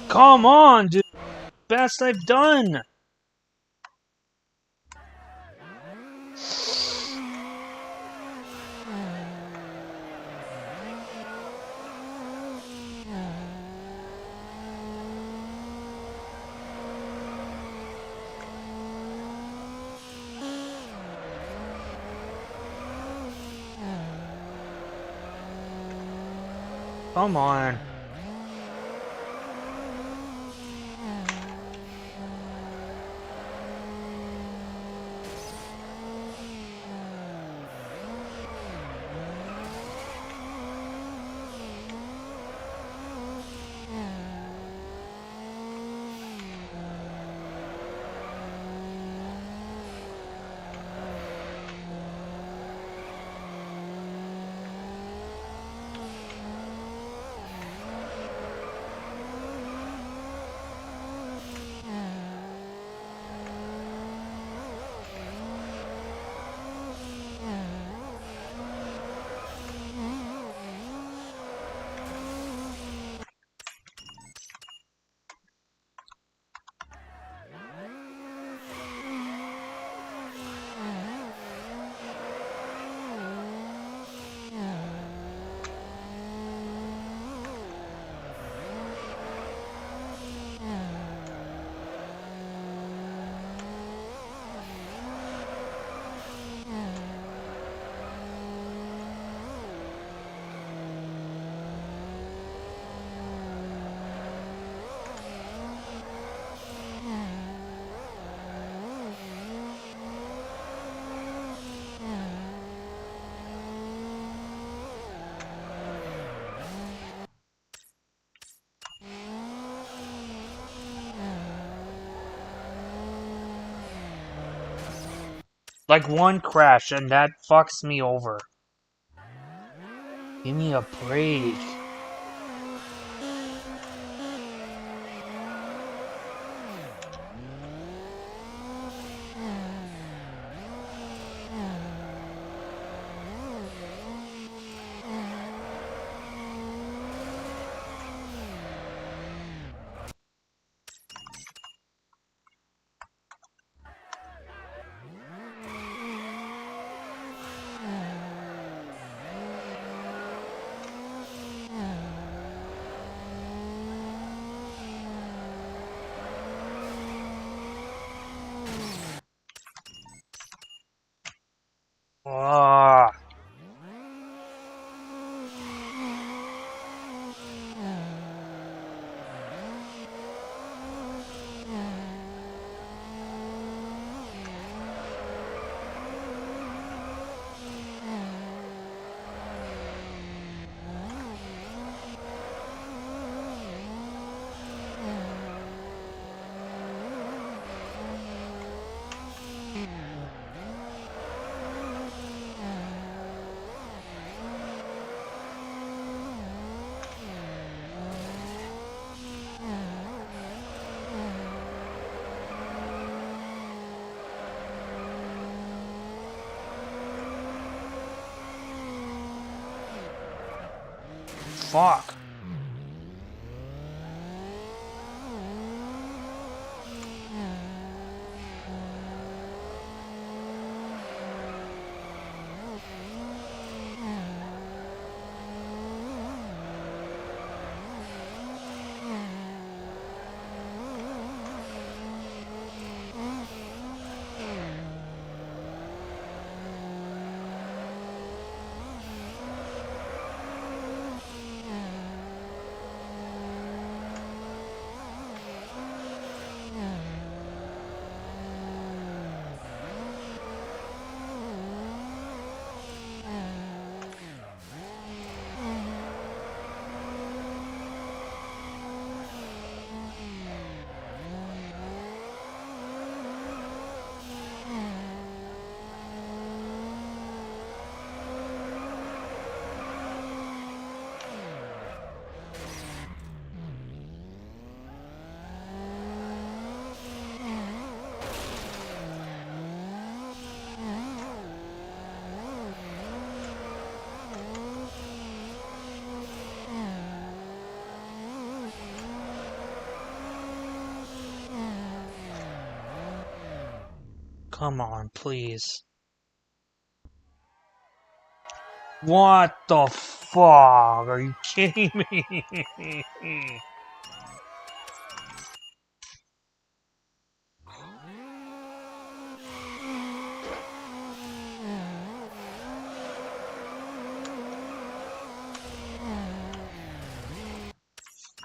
Come on, dude. Best I've done. Come on. Like one crash and that fucks me over. Give me a break. Ah. Fuck. Come on, please. What the fuck? Are you kidding me?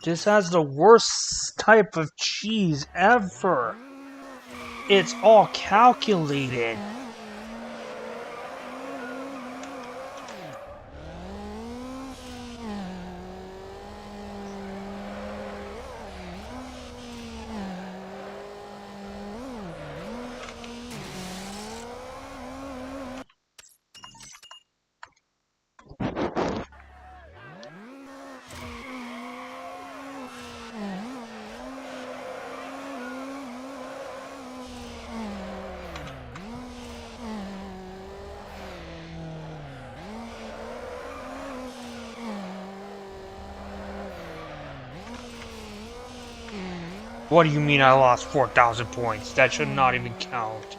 This has the worst type of cheese ever. It's all calculated. What do you mean I lost 4,000 points? That should not even count.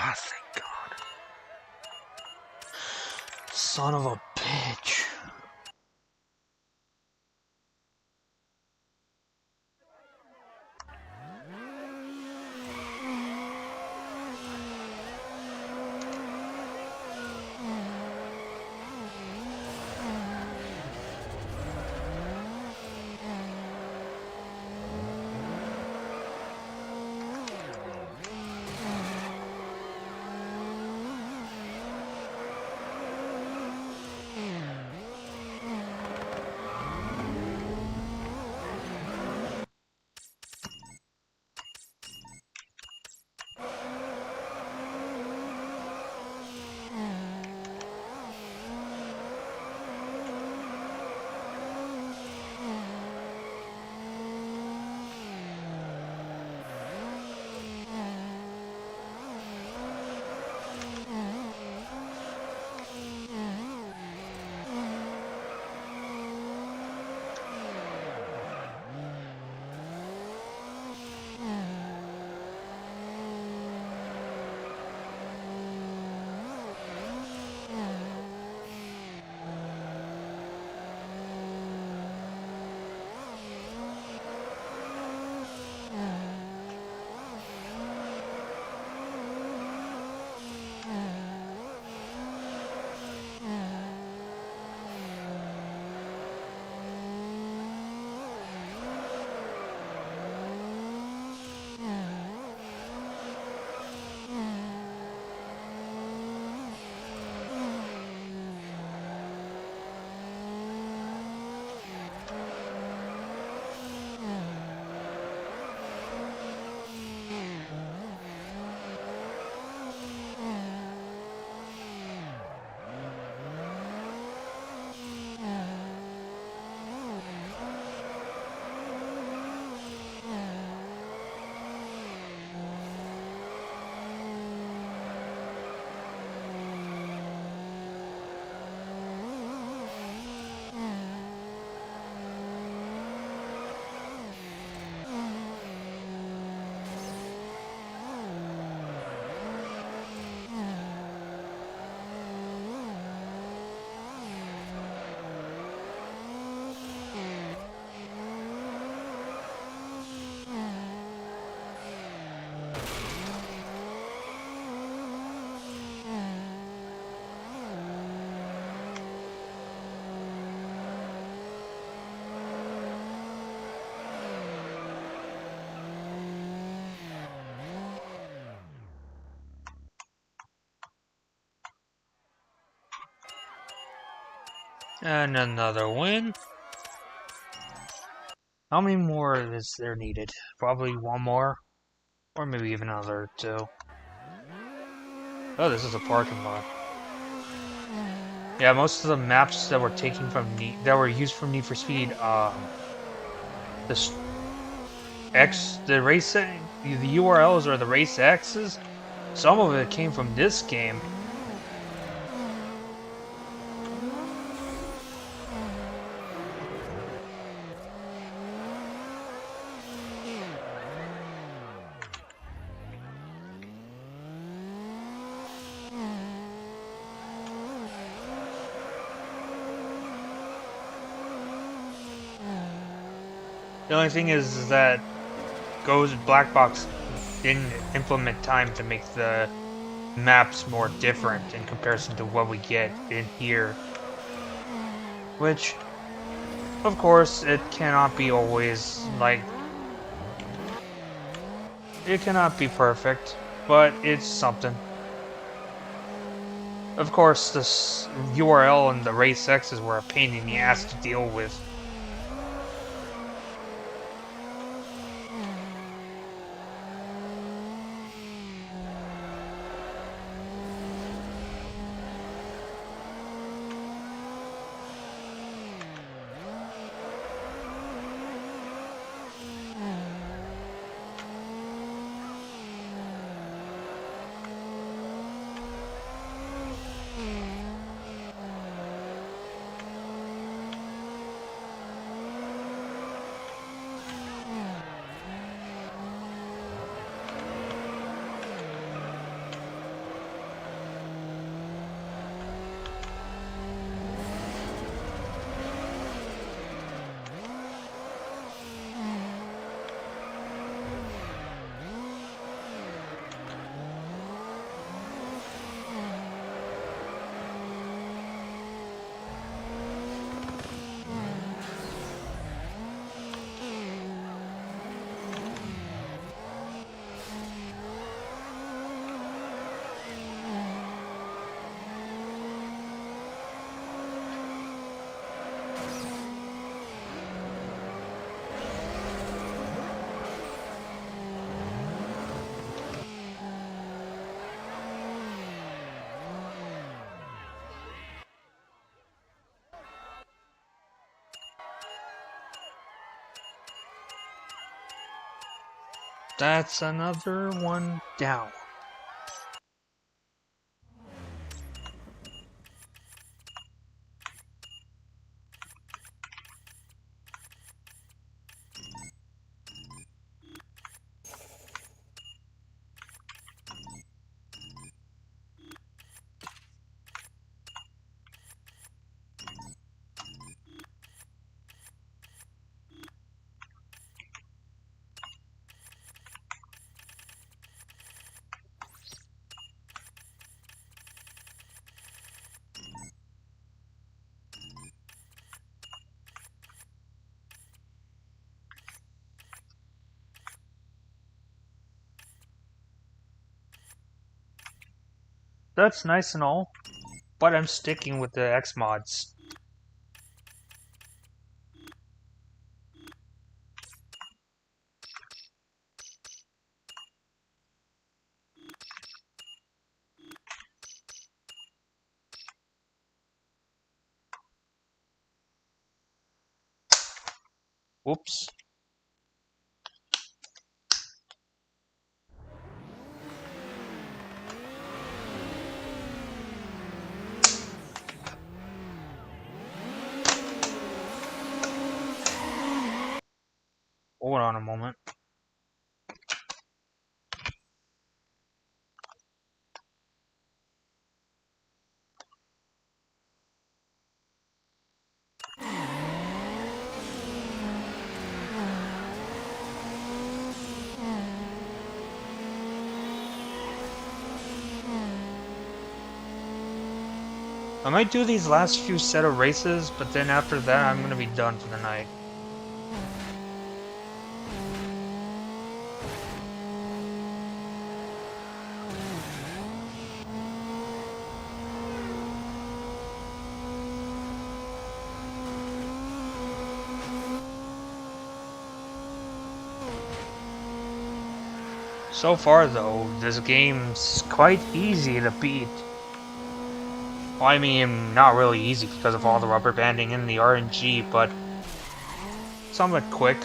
Ah, thank God. Son of a bitch. And another win. How many more is there needed? Probably one more. Or maybe even another two. Oh, this is a parking lot. Yeah, most of the maps that were taken from that were used from Need for Speed, the the race, the URLs or the race X's, some of it came from this game. The only thing is that Black Box didn't implement time to make the maps more different in comparison to what we get in here. Which, of course, it cannot be always, like, it cannot be perfect, but it's something. Of course, this URL and the race X's were a pain in the ass to deal with. That's another one down. That's nice and all, but I'm sticking with the X mods. Whoops. Hold on a moment. I might do these last few set of races, but then after that I'm gonna be done for the night. So far though, this game's quite easy to beat. Well, I mean, not really easy because of all the rubber banding and the RNG, but somewhat quick.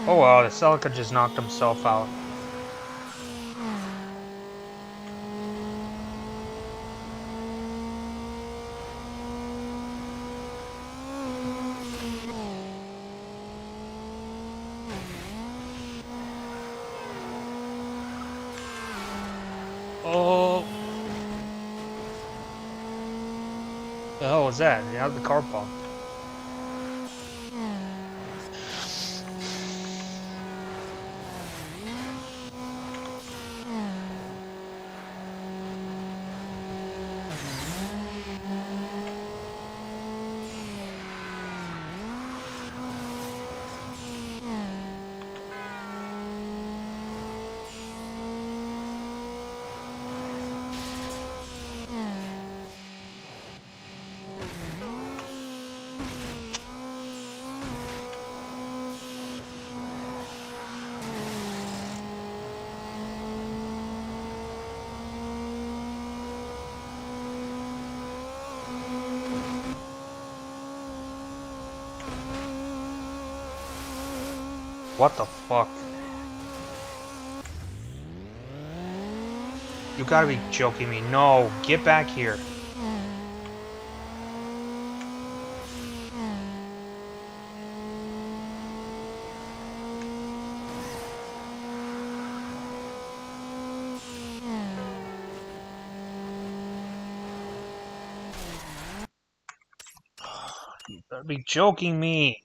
Oh wow, the Celica just knocked himself out. Oh! The hell was that? How'd the car pump? What the fuck? You gotta be joking me. No, get back here. You gotta be joking me.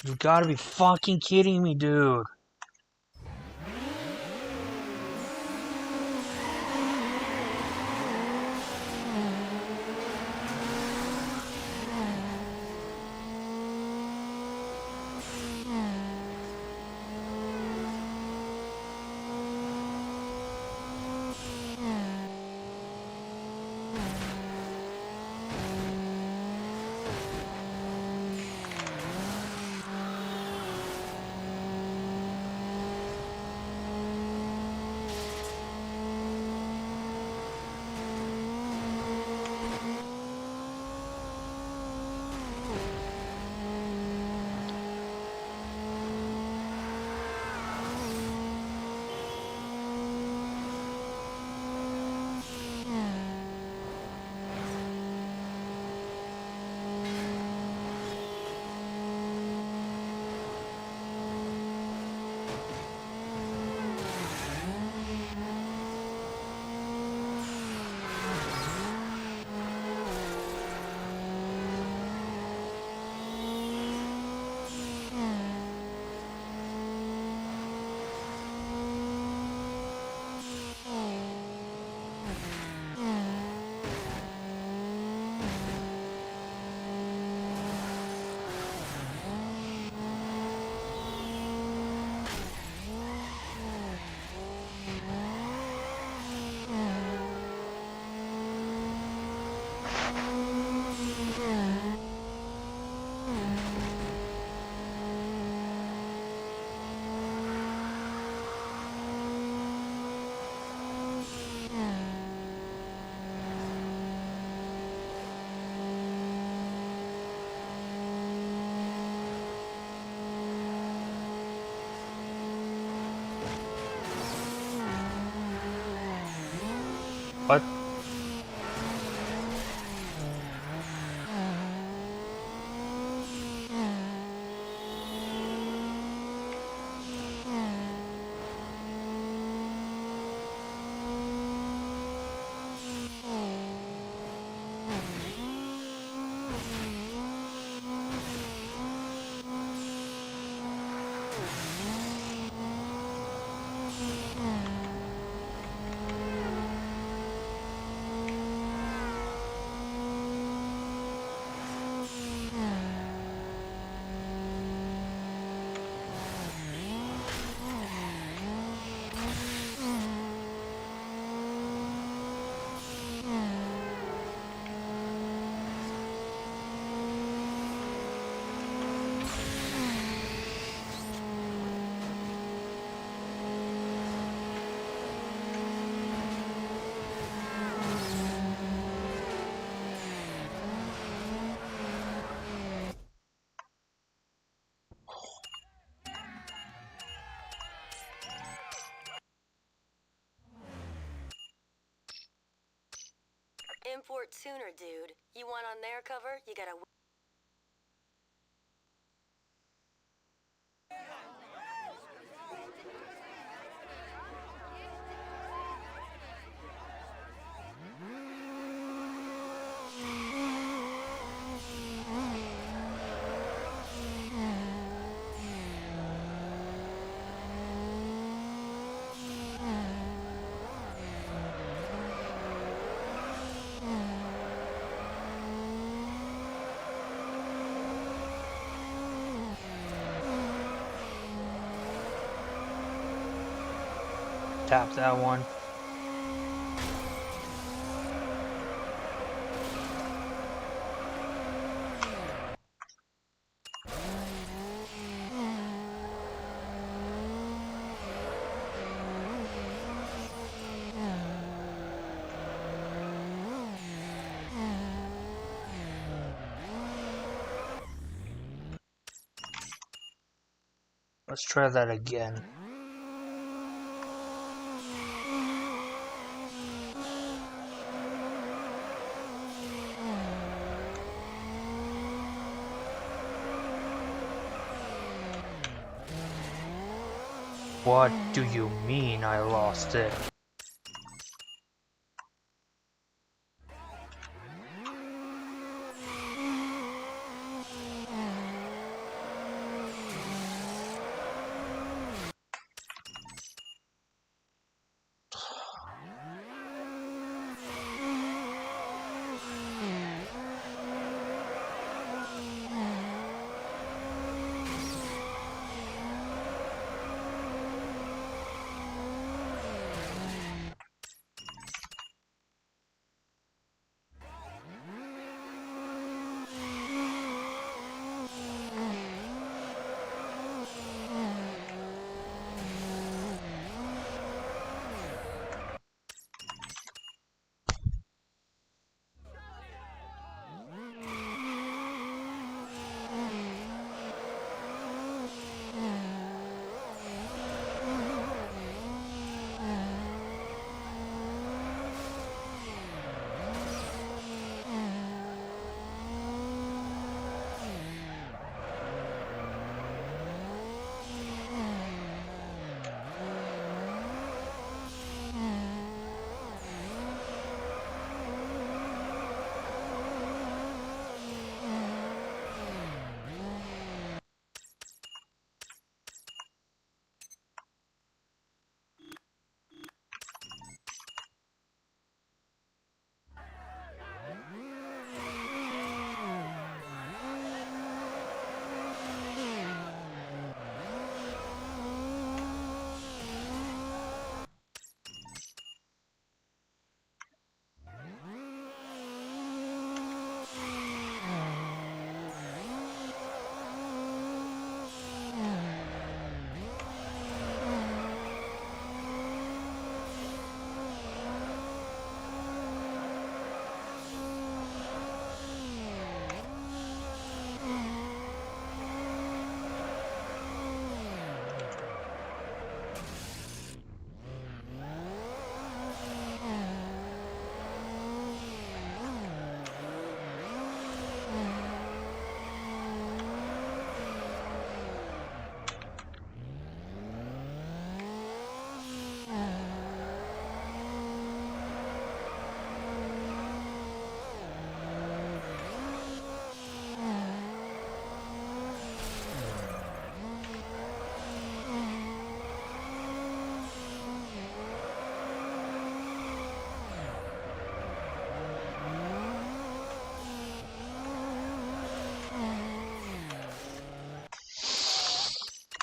You gotta be fucking kidding me, dude. What? Import sooner, dude. You want on their cover, you gotta... Tap that one. Let's try that again. What do you mean I lost it?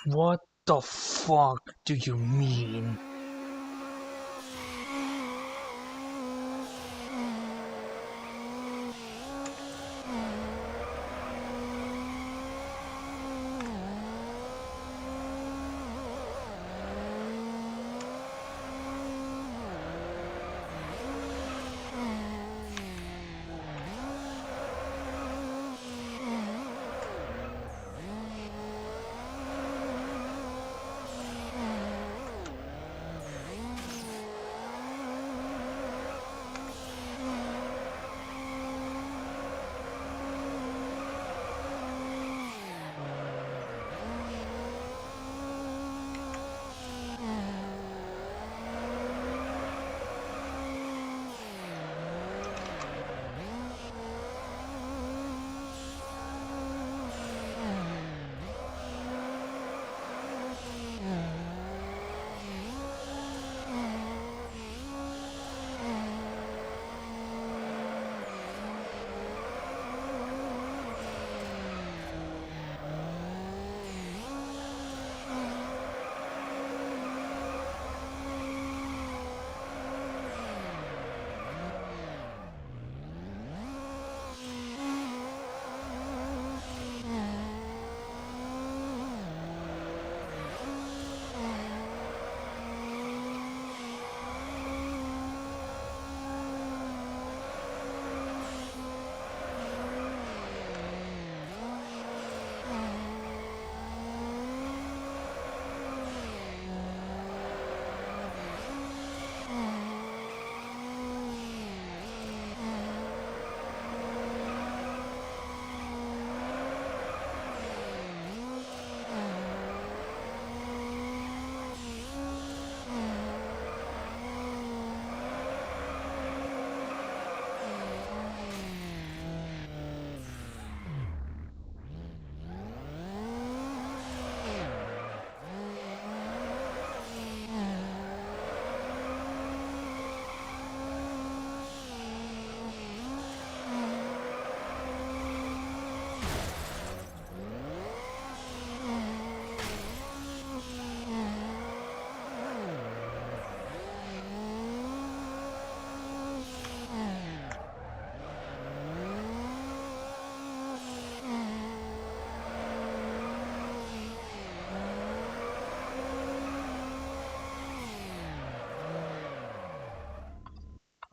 What the fuck do you mean?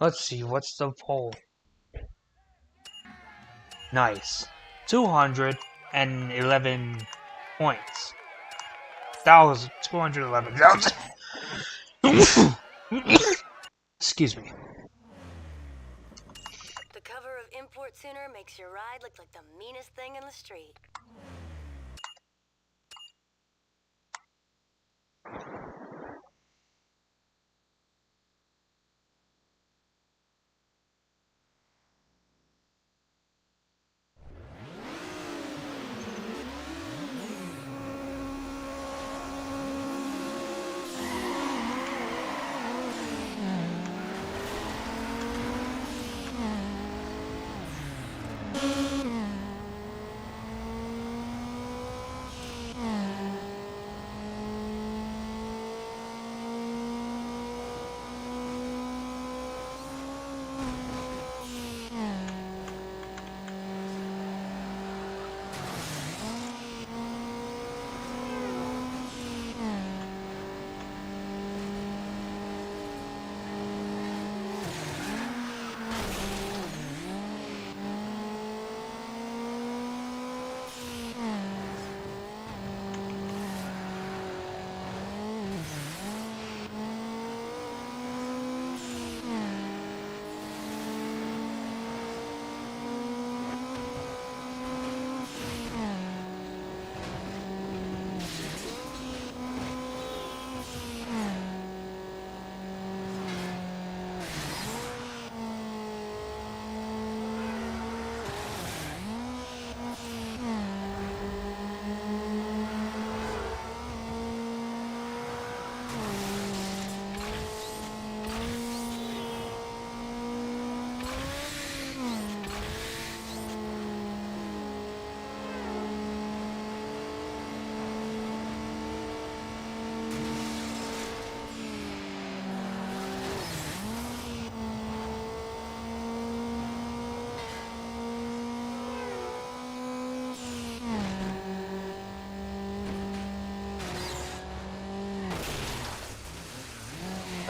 Let's see, what's the poll? Nice. 211 points. 211,000. Excuse me. The cover of Import Tuner makes your ride look like the meanest thing in the street.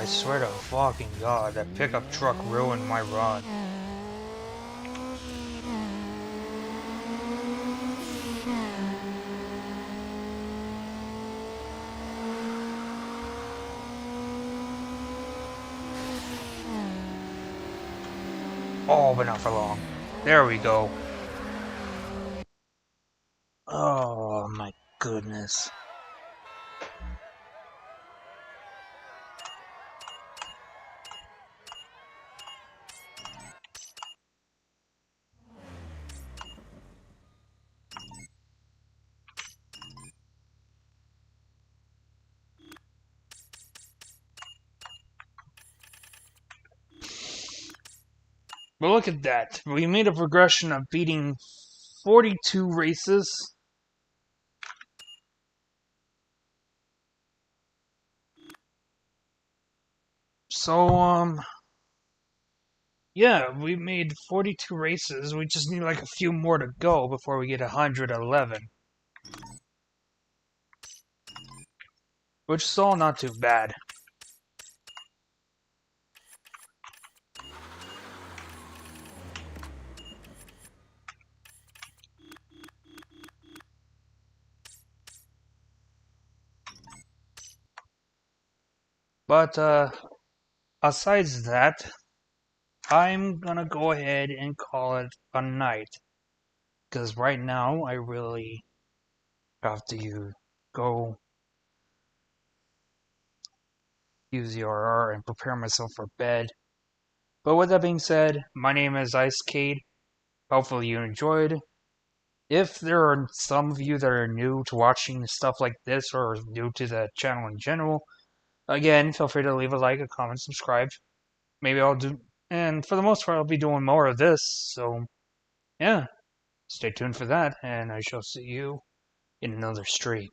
I swear to fucking God, that pickup truck ruined my run. Oh, but not for long. There we go. Oh my goodness. But look at that. We made a progression of beating 42 races. So, yeah, we made 42 races. We just need like a few more to go before we get 111. Which is all not too bad. But, asides that, I'm gonna go ahead and call it a night. Because right now, I really have to go use the RR and prepare myself for bed. But with that being said, my name is ICECADE. Hopefully you enjoyed. If there are some of you that are new to watching stuff like this or new to the channel in general, again, feel free to leave a like, a comment, subscribe. Maybe I'll do, and for the most part, I'll be doing more of this. So, yeah, stay tuned for that, and I shall see you in another stream.